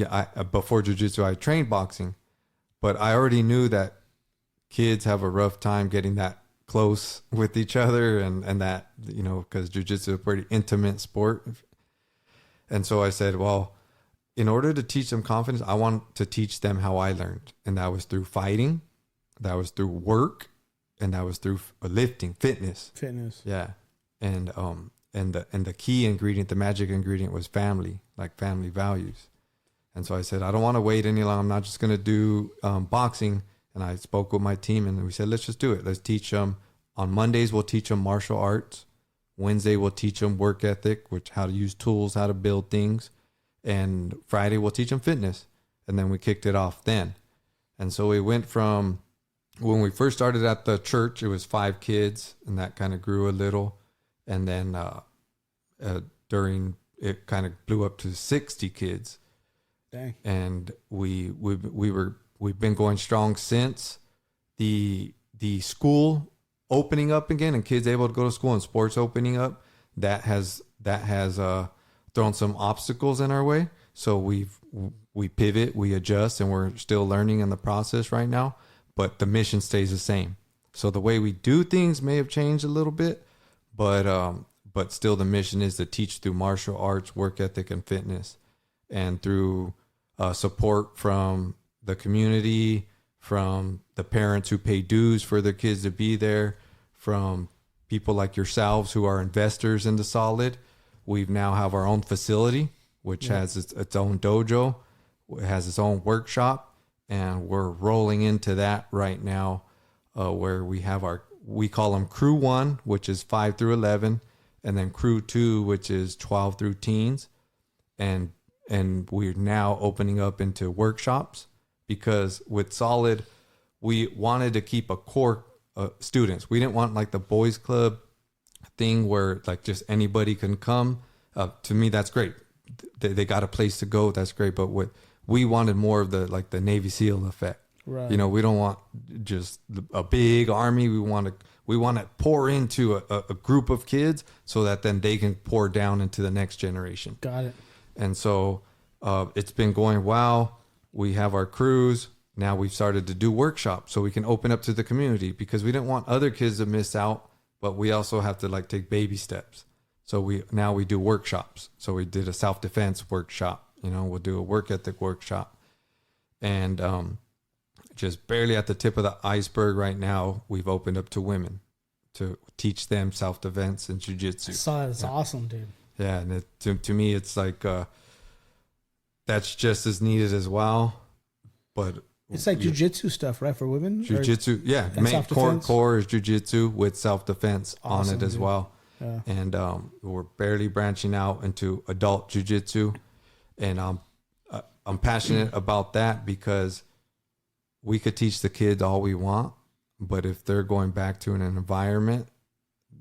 before Jiu Jitsu, I trained boxing. But I already knew that kids have a rough time getting that close with each other, and that, you know, because Jiu Jitsu is a pretty intimate sport. And so I said, well, in order to teach them confidence, I want to teach them how I learned. And that was through fighting, that was through work, and that was through lifting, fitness. Yeah. And the key ingredient, the magic ingredient, was family, like family values. And so I said, I don't want to wait any longer. I'm not just going to do boxing. And I spoke with my team, and we said, let's just do it. Let's teach them. On Mondays, we'll teach them martial arts. Wednesday, we'll teach them work ethic, which how to use tools, how to build things. And Friday, we'll teach them fitness. And then we kicked it off then. And so we went from, when we first started at the church, it was 5 kids, and that kind of grew a little. And then during, it kind of blew up to 60 kids. Dang. And we've been going strong since. The school opening up again and kids able to go to school and sports opening up, that has thrown some obstacles in our way. So we pivot, we adjust, and we're still learning in the process right now, but the mission stays the same. So the way we do things may have changed a little bit, but still the mission is to teach through martial arts, work ethic, and fitness, and through support from the community, from the parents who pay dues for their kids to be there, from people like yourselves who are investors into Solid. We now have our own facility, which has its own dojo, it has its own workshop, and we're rolling into that right now, where we have we call them Crew 1, which is 5 through 11, and then Crew 2, which is 12 through teens. And we're now opening up into workshops, because with Solid, we wanted to keep a core students. We didn't want like the boys club thing where like just anybody can come. To me, that's great. They got a place to go. That's great. But we wanted more of the Navy SEAL effect. Right. You know, we don't want just a big army. We want to pour into a group of kids so that then they can pour down into the next generation. Got it. And so it's been going well. We have our crews. Now we've started to do workshops so we can open up to the community, because we didn't want other kids to miss out, but we also have to like take baby steps. So we do workshops. So we did a self-defense workshop, you know, we'll do a work ethic workshop, and just barely at the tip of the iceberg right now, we've opened up to women to teach them self-defense and jiu-jitsu. I saw it. It's awesome, dude. Yeah. And to me, it's like, that's just as needed as well, but it's like jiu-jitsu stuff, right? For women? Jiu-jitsu, yeah. Main core is jiu-jitsu with self-defense on it as dude. Well. Yeah. And we're barely branching out into adult jiu-jitsu. And I'm passionate about that, because we could teach the kids all we want, but if they're going back to an environment,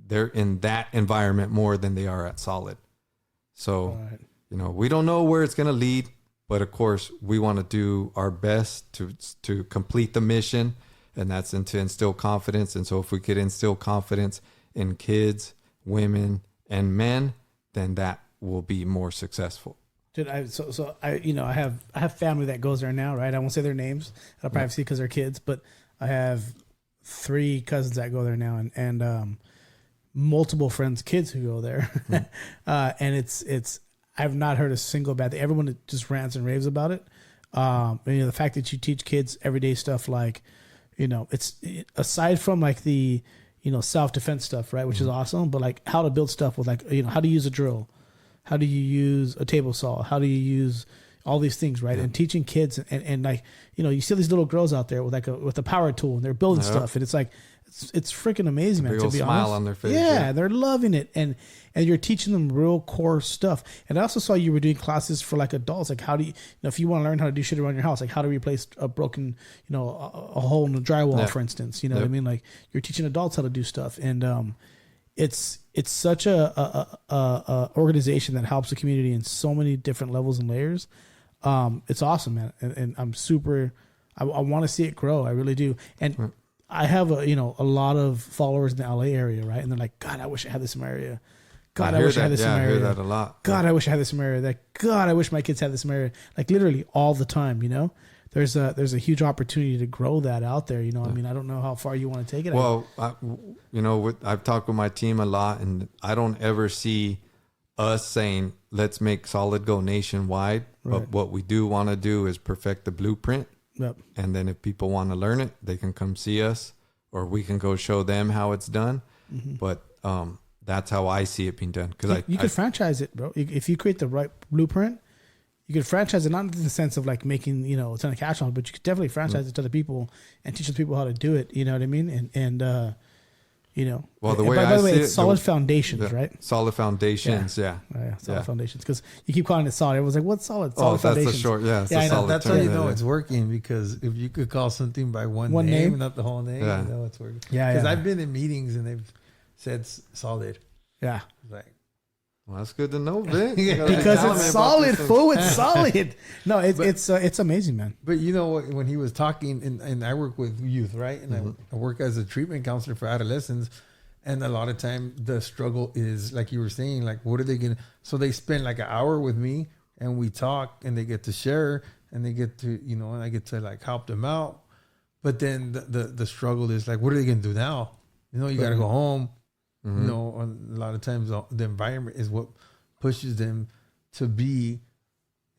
they're in that environment more than they are at Solid. So, right. You know, we don't know where it's going to lead. But of course, we want to do our best to complete the mission and that's to instill confidence. And so if we could instill confidence in kids, women, and men, then that will be more successful. Dude, I have family that goes there now, right? I won't say their names. I'll probably see because they're kids, but I have 3 cousins that go there now, and multiple friends, kids who go there, and it's. I've not heard a single bad thing. Everyone just rants and raves about it. And, the fact that you teach kids everyday stuff, like, it's aside from like the, self-defense stuff, right? Which is awesome, but like how to build stuff with like, how to use a drill, how do you use a table saw, how do you use all these things, right? And teaching kids and like, you see these little girls out there with like with a power tool and they're building stuff, and it's like, it's freaking amazing, man. Big To old be smile honest, on their face. Yeah, they're loving it, and you're teaching them real core stuff. And I also saw you were doing classes for like adults, like how do you, if you want to learn how to do shit around your house, like how to replace a broken, a hole in the drywall, for instance. You know what I mean? Like you're teaching adults how to do stuff, and it's such a organization that helps the community in so many different levels and layers. It's awesome, man, and I'm super. I want to see it grow. I really do, and. I have a lot of followers in the LA area, right? And they're like, God, I wish I had this in my area. God, I wish I had this in my area. I hear that a lot. God, I wish I had this in my area. God, I wish my kids had this in my area. Like literally all the time, There's a huge opportunity to grow that out there. I mean, I don't know how far you want to take it. Well, I've talked with my team a lot, and I don't ever see us saying, let's make Solid go nationwide. Right. But what we do want to do is perfect the blueprint. Yep. And then if people want to learn it, they can come see us, or we can go show them how it's done. Mm-hmm. But that's how I see it being done. Because you could franchise it, bro. If you create the right blueprint, you could franchise it, not in the sense of like making a ton of cash on it, but you could definitely franchise it to the people and teach the people how to do it. You know what I mean? Well, the way by the way, see it's solid foundations, right? Solid foundations, yeah. Solid foundations. Because you keep calling it solid. Everyone's like, what's solid? Solid foundations. That's the short, yeah. I know. That's how you know it's working, because if you could call something by one name, not the whole name, you know it's working. Yeah, because I've been in meetings and they've said solid. Yeah. Like, well, that's good to know, Vic. Because it's solid, fool. It's solid. No, it's amazing, man. But when he was talking, and I work with youth, right? And I work as a treatment counselor for adolescents. And a lot of time the struggle is, like you were saying, like, what are they going to, so they spend like an hour with me and we talk and they get to share and they get to, and I get to like help them out. But then the struggle is like, what are they going to do now? You got to go home. Mm-hmm. A lot of times the environment is what pushes them to be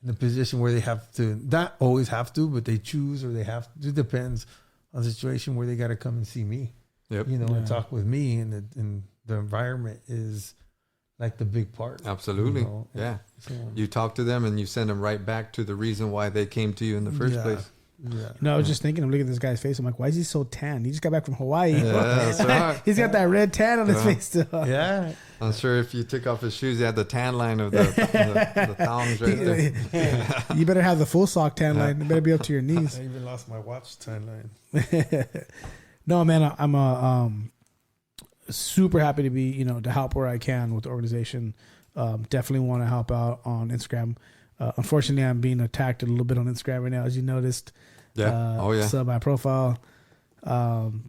in the position where they have to, not always have to, but they choose, or they have to. It depends on the situation where they got to come and see me. Yep. And talk with me, and the environment is like the big part. Absolutely. Yeah. So, you talk to them and you send them right back to the reason why they came to you in the first place. Yeah. I was just thinking, I'm looking at this guy's face. I'm like, why is he so tan? He just got back from Hawaii. Yeah, that's right. He's got that red tan on his face still. Yeah. I'm sure if you took off his shoes, he had the tan line of the thongs right there. You better have the full sock tan line. It better be up to your knees. I even lost my watch tan line. No, man, I'm super happy to be, to help where I can with the organization. Definitely want to help out on Instagram. Unfortunately, I'm being attacked a little bit on Instagram right now, as you noticed. Yeah. So my profile,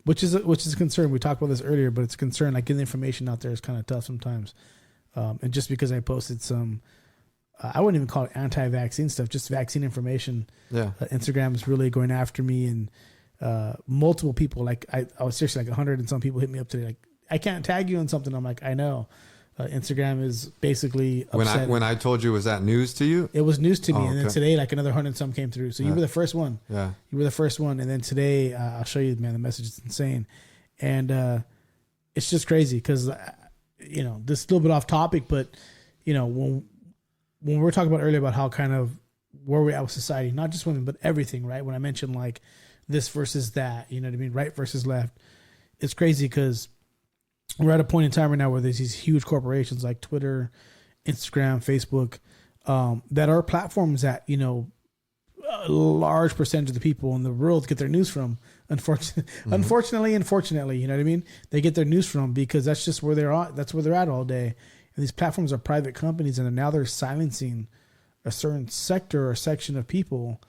which is a concern. We talked about this earlier, but it's a concern. Like, getting the information out there is kind of tough sometimes. And just because I posted some, I wouldn't even call it anti-vaccine stuff, just vaccine information. Yeah. Instagram is really going after me, and multiple people, like I was seriously like 100 and some people hit me up today, like, I can't tag you in something. I'm like, I know. Instagram is basically upset. When I told you, was that news to you? It was news to me. And then today, like, another 100 and some came through. So you were the first one. Yeah. You were the first one. And then today, I'll show you, man, the message is insane. And it's just crazy because, this is a little bit off topic, but, when we were talking about earlier about how kind of where we're at with society, not just women, but everything, right? When I mentioned like this versus that, you know what I mean? Right versus left. It's crazy because we're at a point in time right now where there's these huge corporations like Twitter, Instagram, Facebook, that are platforms that, a large percentage of the people in the world get their news from. Unfortunately, you know what I mean? They get their news from because that's just where they're at. That's where they're at all day. And these platforms are private companies, and now they're silencing a certain sector or section of people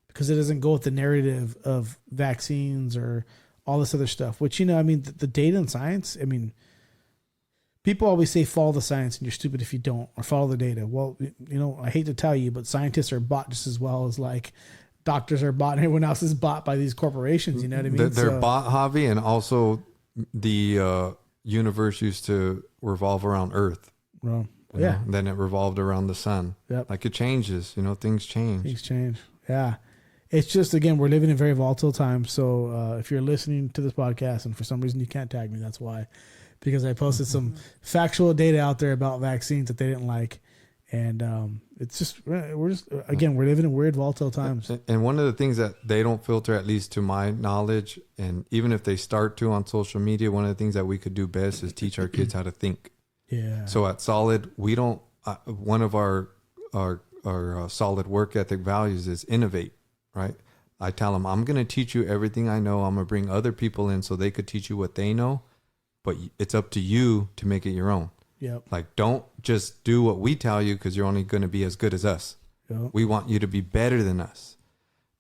because it doesn't go with the narrative of vaccines or all this other stuff, which, I mean, the data and science, I mean, people always say follow the science and you're stupid if you don't, or follow the data. Well, I hate to tell you, but scientists are bought just as well as like doctors are bought and everyone else is bought by these corporations. You know what I mean? They're bought, Javi, and also the universe used to revolve around Earth. Well, yeah. Then it revolved around the sun. Yep. Like it changes, things change. Things change. Yeah. It's just, again, we're living in very volatile times. So if you're listening to this podcast and for some reason you can't tag me, that's why. Because I posted some factual data out there about vaccines that they didn't like. And it's just, we're living in weird, volatile times. And one of the things that they don't filter, at least to my knowledge, and even if they start to on social media, one of the things that we could do best is teach our kids how to think. Yeah. So at Solid, we don't, one of our solid work ethic values is innovate, right? I tell them, I'm going to teach you everything I know. I'm going to bring other people in so they could teach you what they know, but it's up to you to make it your own. Yep. Like, don't just do what we tell you because you're only going to be as good as us. Yep. We want you to be better than us.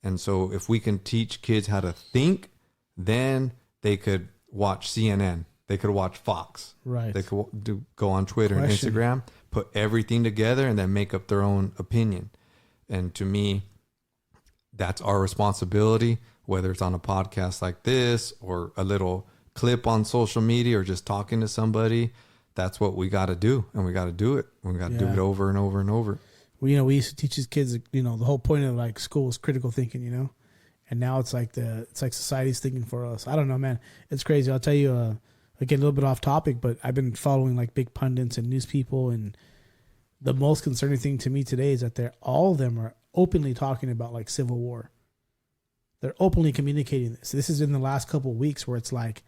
And so if we can teach kids how to think, then they could watch CNN. They could watch Fox. Right. They could go on Twitter and Instagram, put everything together, and then make up their own opinion. And to me, that's our responsibility, whether it's on a podcast like this or a little clip on social media or just talking to somebody. That's what we got to do, and we got to do it. We got to do it over and over and over. Well, we used to teach these kids, the whole point of like school is critical thinking, and now it's like society's thinking for us. I don't know, man. It's crazy. I'll tell you, again, a little bit off topic, but I've been following like big pundits and news people, and the most concerning thing to me today is that all of them are openly talking about like civil war. They're openly communicating this. This is in the last couple of weeks where it's like,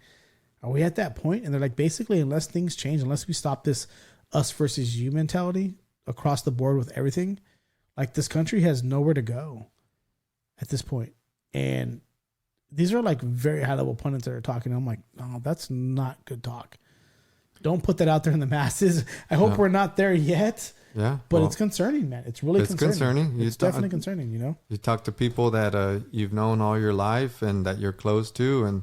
are we at that point? And they're like, basically, unless things change, unless we stop this us versus you mentality across the board with everything, like this country has nowhere to go at this point. And these are like very high level pundits that are talking. I'm like, no, that's not good talk. Don't put that out there in the masses. I hope we're not there yet. Yeah. But it's concerning, man. It's really concerning. It's definitely concerning, You talk to people that you've known all your life and that you're close to, and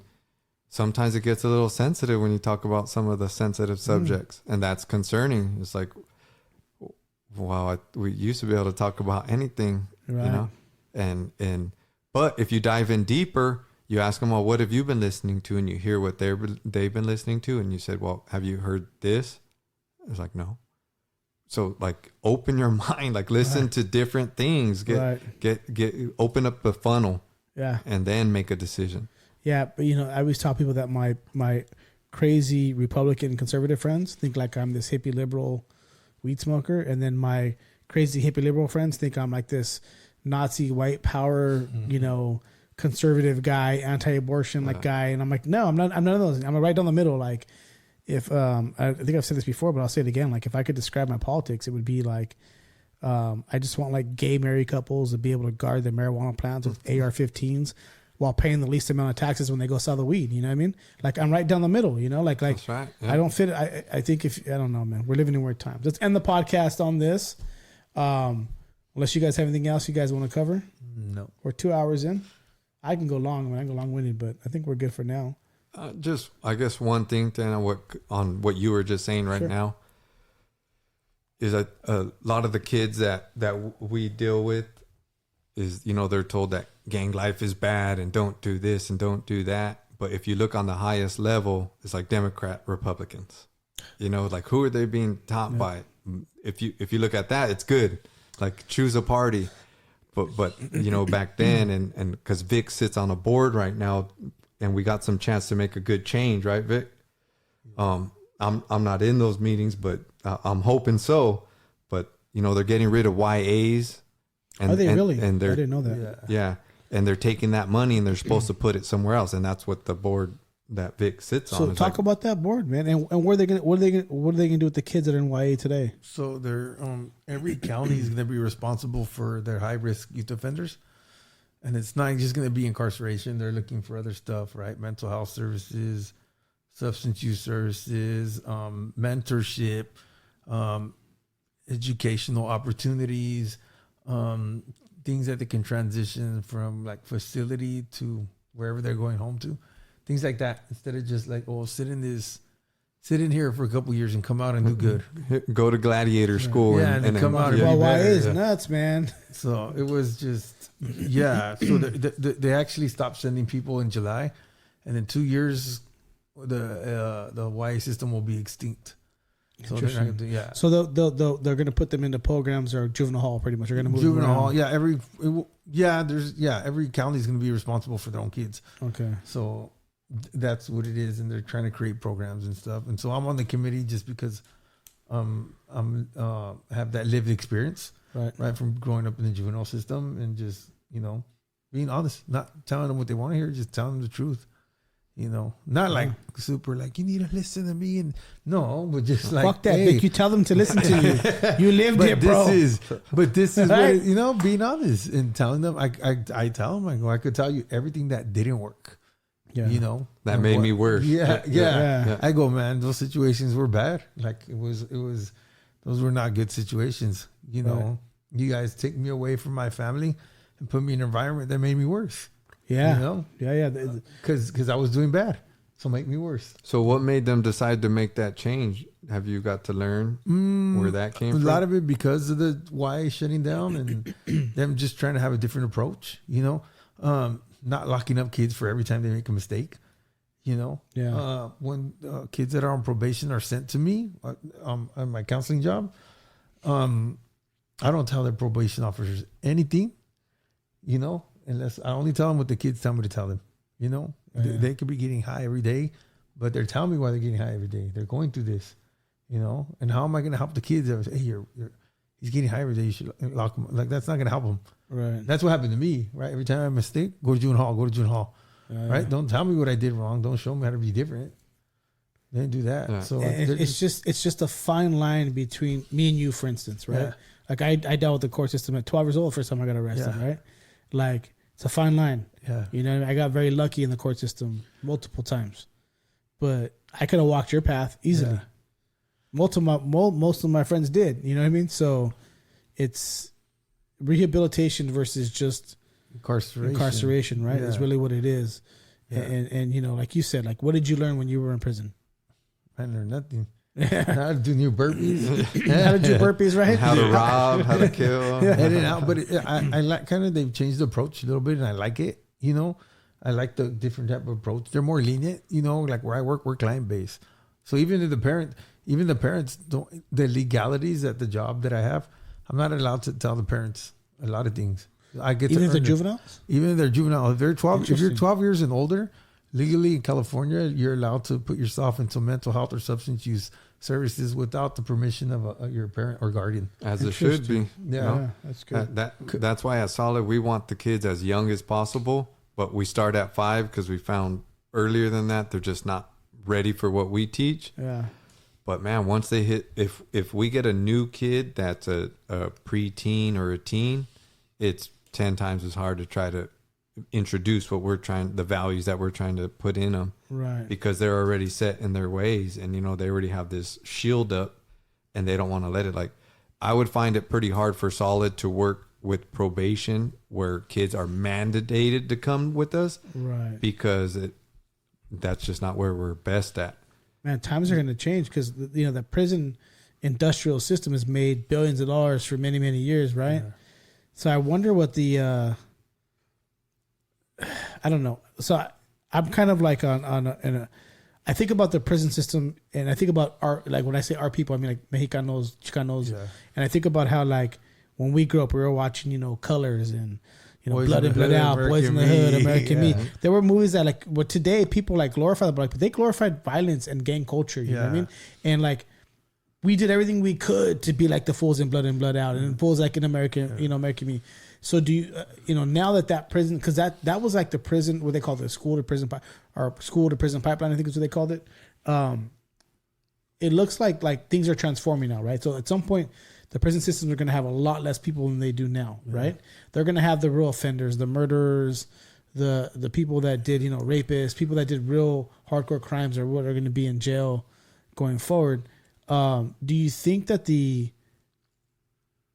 sometimes it gets a little sensitive when you talk about some of the sensitive subjects, and that's concerning. It's like, wow, we used to be able to talk about anything, right. But if you dive in deeper, you ask them, well, what have you been listening to? And you hear what they've been listening to, and you said, well, have you heard this? It's like, no. So like open your mind, like listen to different things, get open up the funnel, and then make a decision. Yeah, but I always tell people that my crazy Republican conservative friends think like I'm this hippie liberal weed smoker, and then my crazy hippie liberal friends think I'm like this Nazi white power, conservative guy, anti-abortion guy, and I'm like, no, I'm not. I'm none of those. I'm right down the middle. Like, if I think I've said this before, but I'll say it again. Like, if I could describe my politics, it would be like, I just want like gay married couples to be able to guard their marijuana plants with AR-15s. While paying the least amount of taxes when they go sell the weed, you know what I mean? Like I'm right down the middle, like that's right. Yeah. I don't fit. I think I don't know, man. We're living in weird times. Let's end the podcast on this. Unless you guys have anything else you guys want to cover. No. We're 2 hours in. I can go long. I can go long-winded, but I think we're good for now. Just, I guess one thing on what you were just saying right now is that a lot of the kids that we deal with is, they're told that gang life is bad and don't do this and don't do that. But if you look on the highest level, it's like Democrat, Republicans, like who are they being taught by? If you look at that, it's good. Like choose a party. But back then, and because Vic sits on a board right now, and we got some chance to make a good change, right, Vic? I'm not in those meetings, but I'm hoping so. But they're getting rid of YAs. And, are they really? And I didn't know that. Yeah, and they're taking that money and they're supposed to put it somewhere else, and that's what the board that Vic sits on. So talk about that board, man, and what are they gonna do with the kids that are in YA today? So they're every county is gonna be responsible for their high risk youth offenders, and it's not just gonna be incarceration. They're looking for other stuff, right? Mental health services, substance use services, mentorship, educational opportunities. Things that they can transition from like facility to wherever they're going home to. things like that, instead of just like, oh, sit in here for a couple years and come out and do good. Go to gladiator school and then come out and Well, be why better. is nuts, man? So it was just, yeah. So they actually stopped sending people in July, and in 2 years, the YA system will be extinct. So they're not gonna do, yeah. So they're going to put them into programs or juvenile hall, pretty much. They're going to move Juvenile them around. hall, yeah. Every county is going to be responsible for their own kids. Okay. So that's what it is, and they're trying to create programs and stuff. And so I'm on the committee just because I'm have that lived experience, right from growing up in the juvenile system, and just being honest, not telling them what they want to hear, just telling them the truth. Not like super like you need to listen to me, and no, but just like fuck that. Hey, Vic, you tell them to listen to you. You lived it, bro. This is Right? what being honest and telling them. I tell them, I could tell you everything that didn't work. Yeah. That and made what- me worse. Yeah. I go, man, those situations were bad. Like it was those were not good situations. You guys take me away from my family and put me in an environment that made me worse. Yeah. Yeah. Because I was doing bad. So make me worse. So what made them decide to make that change? Have you got to learn where that came from? A lot of it because of the YA shutting down and them just trying to have a different approach, not locking up kids for every time they make a mistake, Yeah. When kids that are on probation are sent to me on my counseling job, I don't tell their probation officers anything, unless I only tell them what the kids tell me to tell them, They could be getting high every day, but they're telling me why they're getting high every day. They're going through this, and how am I going to help the kids? Hey, he's getting high every day. You should lock him. Like, that's not going to help him. Right. That's what happened to me, right? Every time I mistake, go to juvenile hall, right? Don't tell me what I did wrong. Don't show me how to be different. They didn't do that. Yeah. So it's just a fine line between me and you, for instance, right? Yeah. Like I dealt with the court system at 12 years old. First time I got arrested, right? Like it's a fine line. Yeah. I got very lucky in the court system multiple times, but I could have walked your path easily. Yeah. Most of my friends did. You know what I mean? So it's rehabilitation versus just incarceration, right? Yeah. Is really what it is. Yeah. And like you said, like what did you learn when you were in prison? I learned nothing. How to do new burpees. How to do burpees, right? How to rob, how to kill. I like kind of, they've changed the approach a little bit, and I like it. I like the different type of approach. They're more lenient, like where I work, we're client based. So even if the parents don't, the legalities at the job that I have, I'm not allowed to tell the parents a lot of things. I get even to if they're juveniles. Even if they're juvenile, if you're 12 years and older, legally in California, you're allowed to put yourself into mental health or substance use services without the permission of your parent or guardian. As it should be. Yeah, that's good. That's why at Solid we want the kids as young as possible, but we start at 5 because we found earlier than that they're just not ready for what we teach. Yeah. But man, once they hit, if we get a new kid that's a preteen or a teen, it's 10 times as hard to try to introduce the values that we're trying to put in them, right? Because they're already set in their ways, and they already have this shield up, and they don't want to let it. Like, I would find it pretty hard for Solid to work with probation where kids are mandated to come with us, right? Because that's just not where we're best at. Man, times are going to change because the prison industrial system has made billions of dollars for many, many years, right? Yeah. So I wonder what the I don't know. So I'm kind of like I think about the prison system, and I think about when I say our people, I mean like Mexicanos, Chicanos, and I think about how like when we grew up, we were watching Colors and Blood in, Blood Out, Boys in the Hood, American Me. There were movies that like today people like glorify, but they glorified violence and gang culture. You know what I mean? And like we did everything we could to be like the fools in Blood in, Blood Out, and fools like in American, American Me. So do you, now that prison, because that was like the prison, what they call the school to prison pipeline, I think is what they called it. It looks like things are transforming now, right? So at some point, the prison systems are going to have a lot less people than they do now, right? They're going to have the real offenders, the murderers, the people that did, rapists, people that did real hardcore crimes are what are going to be in jail going forward. Do you think that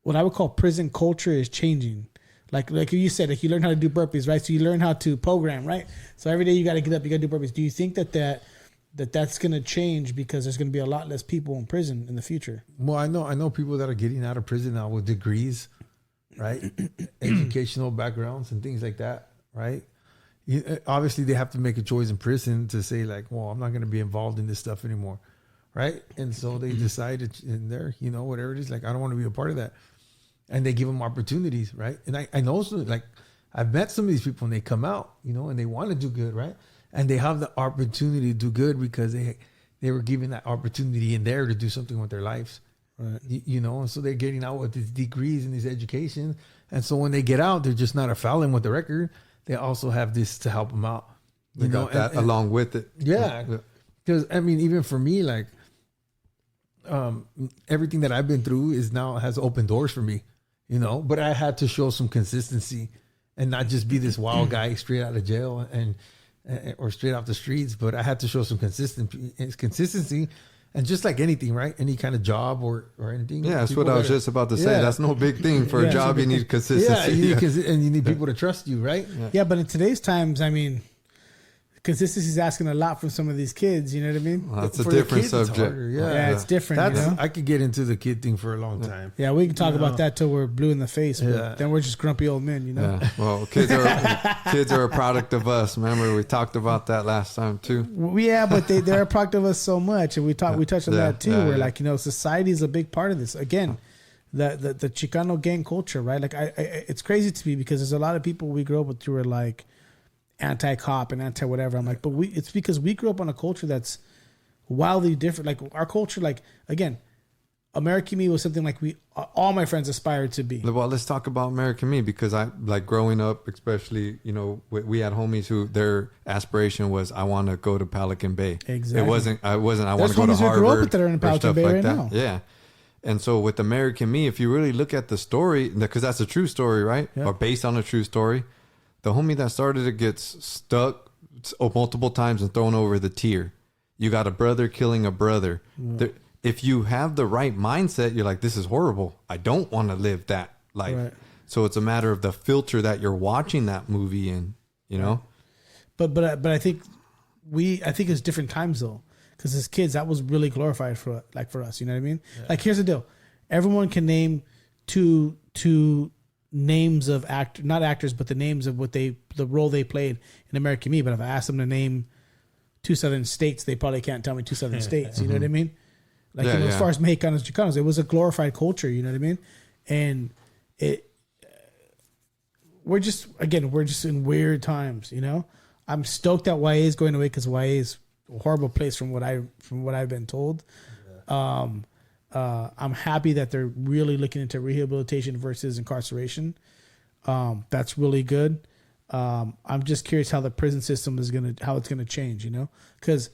what I would call prison culture is changing? Like you said, like you learn how to do burpees, right? So you learn how to program, right? So every day you got to get up, you got to do burpees. Do you think that's going to change because there's going to be a lot less people in prison in the future? Well, I know people that are getting out of prison now with degrees, right? Educational backgrounds and things like that, right? Obviously, they have to make a choice in prison to say like, well, I'm not going to be involved in this stuff anymore, right? And so they decided in there, whatever it is, like, I don't want to be a part of that. And they give them opportunities, right? And I know, like, I've met some of these people and they come out, and they want to do good, right? And they have the opportunity to do good because they were given that opportunity in there to do something with their lives, right? And so they're getting out with these degrees and these education. And so when they get out, they're just not a felon with the record. They also have this to help them out. They got that along with it. Yeah. Because, I mean, even for me, like, everything that I've been through has opened doors for me, but I had to show some consistency and not just be this wild guy straight out of jail or straight off the streets, but I had to show some consistency. And just like anything, right? Any kind of job or anything. Yeah, that's what I was just about to say. That's no big thing for a job. You need consistency. Yeah, and you need people to trust you, right? Yeah, but in today's times, I mean, consistency is asking a lot from some of these kids. You know what I mean? Well, that's a different subject. It's different. I could get into the kid thing for a long time. Yeah, we can talk about that till we're blue in the face. But then we're just grumpy old men, Yeah. Well, kids are a product of us. Remember, we talked about that last time too. Yeah, but they're a product of us so much, and we touched on that too. Where like society is a big part of this. Again, the Chicano gang culture, right? Like it's crazy to me because there's a lot of people we grew up with who are like anti-cop and anti-whatever. I'm like, but it's because we grew up on a culture that's wildly different. Like our culture, like, again, American Me was something like all my friends aspired to be. Well, let's talk about American Me because I like growing up, especially, we had homies who their aspiration was, I want to go to Pelican Bay. Exactly. I want to go to Harvard. Grew up with that are in Pelican Bay right now. Yeah. And so with American Me, if you really look at the story, because that's a true story, right? Yep. Or based on a true story, the homie that started it gets stuck multiple times and thrown over the tier. You got a brother killing a brother. Mm. If you have the right mindset, you're like, this is horrible. I don't want to live that life. Right. So it's a matter of the filter that you're watching that movie in, But I think it's different times though, because as kids that was really glorified for us. You know what I mean? Yeah. Like here's the deal: everyone can name two names of not actors, but the names of the role they played in American Me. But if I ask them to name 2 southern states, they probably can't tell me 2 southern states. You know what I mean? Like as far as Mexicanos, Chicanos, it was a glorified culture. You know what I mean? And we're just in weird times. I'm stoked that YA is going away because YA is a horrible place from what I've been told. Yeah. I'm happy that they're really looking into rehabilitation versus incarceration. That's really good. I'm just curious how the prison system how it's gonna change, because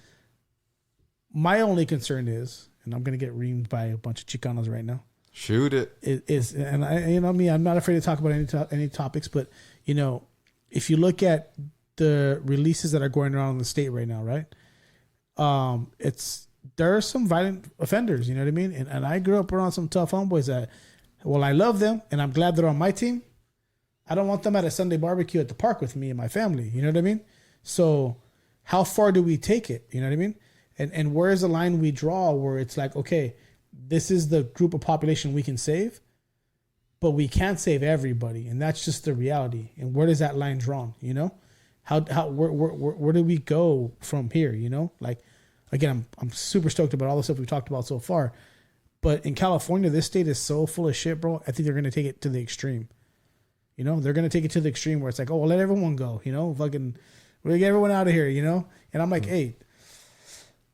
my only concern is, and I'm gonna get reamed by a bunch of Chicanos right now. Shoot it. And I'm not afraid to talk about any topics, but if you look at the releases that are going around in the state right now, right? There are some violent offenders, you know what I mean? And I grew up around some tough homeboys that, well, I love them and I'm glad they're on my team. I don't want them at a Sunday barbecue at the park with me and my family, you know what I mean? So how far do we take it? You know what I mean? And where's the line we draw where it's like, okay, this is the group of population we can save, but we can't save everybody. And that's just the reality. And where does that line drawn, where do we go from here, Like, again, I'm super stoked about all the stuff we've talked about so far. But in California, this state is so full of shit, bro. I think they're going to take it to the extreme. They're going to take it to the extreme where it's like, oh, well, let everyone go, fucking, we're going to get everyone out of here, And I'm like, hey,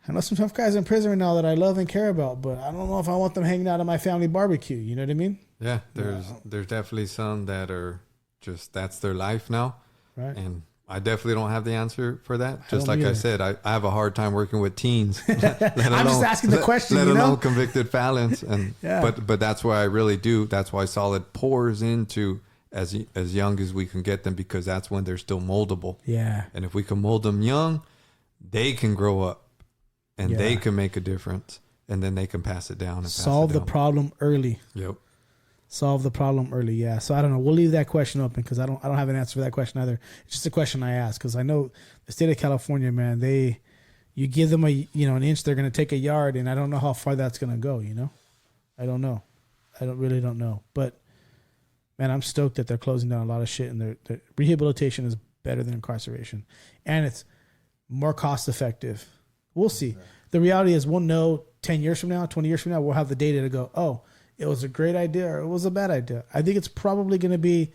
I know some tough guys in prison right now that I love and care about, but I don't know if I want them hanging out at my family barbecue. You know what I mean? Yeah, there's definitely some that are just, that's their life now. Right. And I definitely don't have the answer for that. Just like I said, I have a hard time working with teens. I'm just asking the question, let alone convicted felons. And but that's why I really do. That's why Solid pours into as young as we can get them, because that's when they're still moldable. Yeah. And if we can mold them young, they can grow up and they can make a difference, and then they can pass it down. And solve the problem early. Yep. Solve the problem early. Yeah. So I don't know. We'll leave that question open because I don't have an answer for that question either. It's just a question I ask because I know the state of California, man, you give them an inch, they're going to take a yard, and I don't know how far that's going to go. I don't know. I really don't know. But man, I'm stoked that they're closing down a lot of shit, and their rehabilitation is better than incarceration, and it's more cost effective. We'll see. The reality is, we'll know 10 years from now, 20 years from now, we'll have the data to go, oh, it was a great idea or it was a bad idea. I think it's probably going to be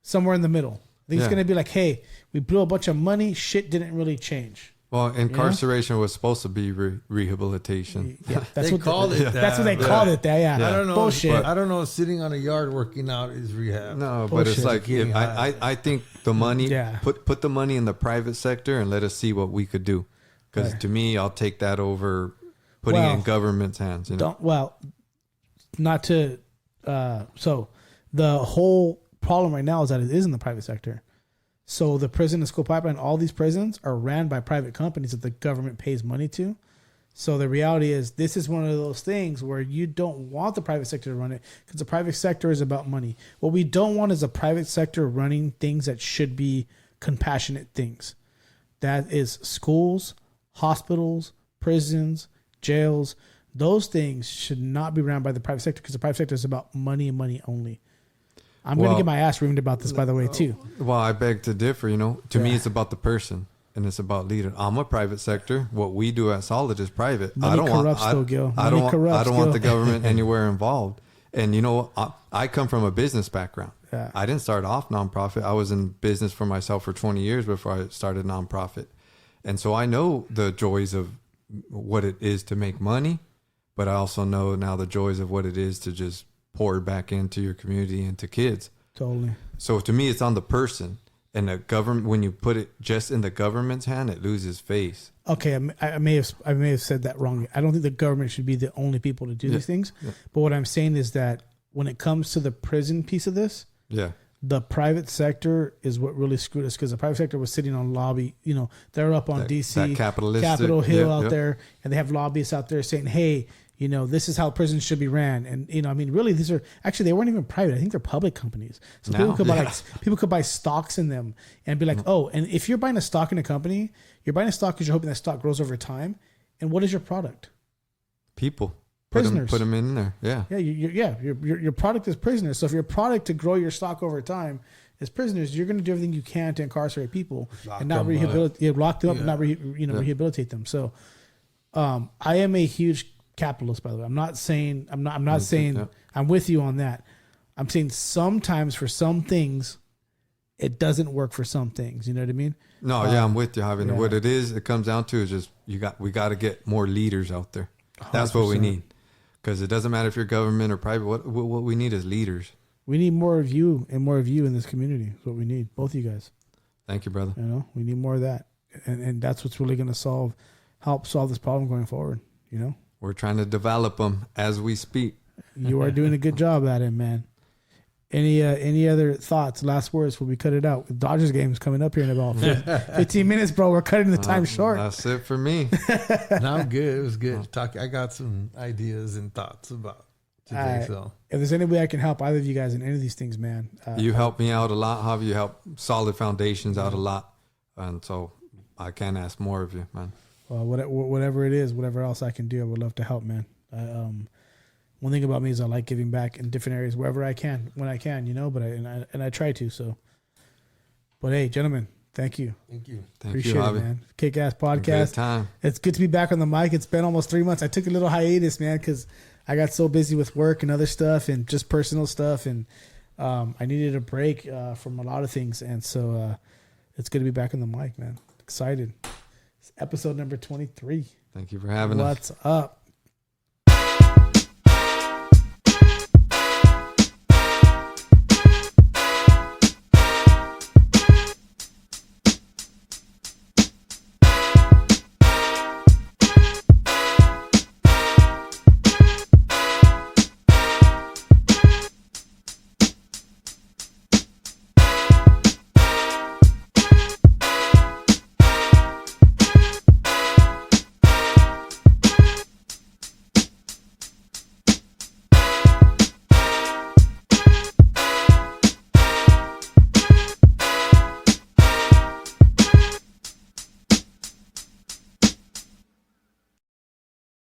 somewhere in the middle. I think it's going to be like, hey, we blew a bunch of money. Shit didn't really change. Well, incarceration was supposed to be rehabilitation. Yeah, that's they what called it. That's what they called it. Yeah. I don't know. Bullshit. I don't know. Sitting on a yard working out is rehab. No, Bullshit. but it's like I think the money put the money in the private sector and let us see what we could do. Because to me, I'll take that over putting it in government's hands. So the whole problem right now is that it is in the private sector. So the prison and school pipeline, all these prisons are ran by private companies that the government pays money to. So the reality is, this is one of those things where you don't want the private sector to run it because the private sector is about money. What we don't want is a private sector running things that should be compassionate things. That is schools, hospitals, prisons, jails. Those things should not be run by the private sector because the private sector is about money and money only. I'm going to get my ass ruined about this, by the way, too. Well, I beg to differ. To me, it's about the person and it's about leader. I'm a private sector. What we do at Solid is private. Money corrupts, Gil. I don't want the government anywhere involved. And I come from a business background. Yeah. I didn't start off nonprofit. I was in business for myself for 20 years before I started nonprofit. And so I know the joys of what it is to make money, but I also know now the joys of what it is to just pour back into your community and to kids. Totally. So to me, it's on the person. And the government, when you put it just in the government's hand, it loses face. Okay, I may have said that wrong. I don't think the government should be the only people to do these things. Yeah. But what I'm saying is that when it comes to the prison piece of this, the private sector is what really screwed us because the private sector was sitting on lobby. They're up on DC, Capitol Hill out there, and they have lobbyists out there saying, hey, this is how prisons should be ran. And, really, these are actually, they weren't even private. I think they're public companies. So people could buy stocks in them and be like, oh, and if you're buying a stock in a company, you're buying a stock because you're hoping that stock grows over time. And what is your product? People. Prisoners. Put them in there. Yeah. Yeah. Your product is prisoners. So if your product to grow your stock over time is prisoners, you're going to do everything you can to incarcerate people and not rehabilitate, lock them up and not rehabilitate them. So I am a huge capitalist, by the way. I'm not saying I'm with you on that. I'm saying sometimes for some things it doesn't work for some things. You know what I mean? No, I'm with you, Javi. What it comes down to is just we got to get more leaders out there. That's 100%. What we need. Because it doesn't matter if you're government or private. What we need is leaders. We need more of you and more of you in this community. That's what we need. Both of you guys. Thank you, brother. We need more of that, and that's what's really going to help solve this problem going forward. We're trying to develop them as we speak. You are doing a good job at it, man. Any other thoughts, last words before we cut it out? The Dodgers game is coming up here in about 15 minutes, bro. We're cutting the time short. That's it for me. No, I'm good. It was good. I got some ideas and thoughts about today. So if there's any way I can help either of you guys in any of these things, man. You help me out a lot, Javi. You help Solid Foundations out a lot. And so I can't ask more of you, man. Well, whatever it is, whatever else I can do, I would love to help, man. One thing about me is I like giving back in different areas wherever I can, when I can, but I try to. So, but hey, gentlemen, thank you. Thank you. Appreciate it, man. Kick ass podcast. Good time. It's good to be back on the mic. It's been almost 3 months. I took a little hiatus, man, because I got so busy with work and other stuff and just personal stuff, and I needed a break from a lot of things, and so it's good to be back on the mic, man. Excited. It's episode number 23. Thank you for having us. What's up?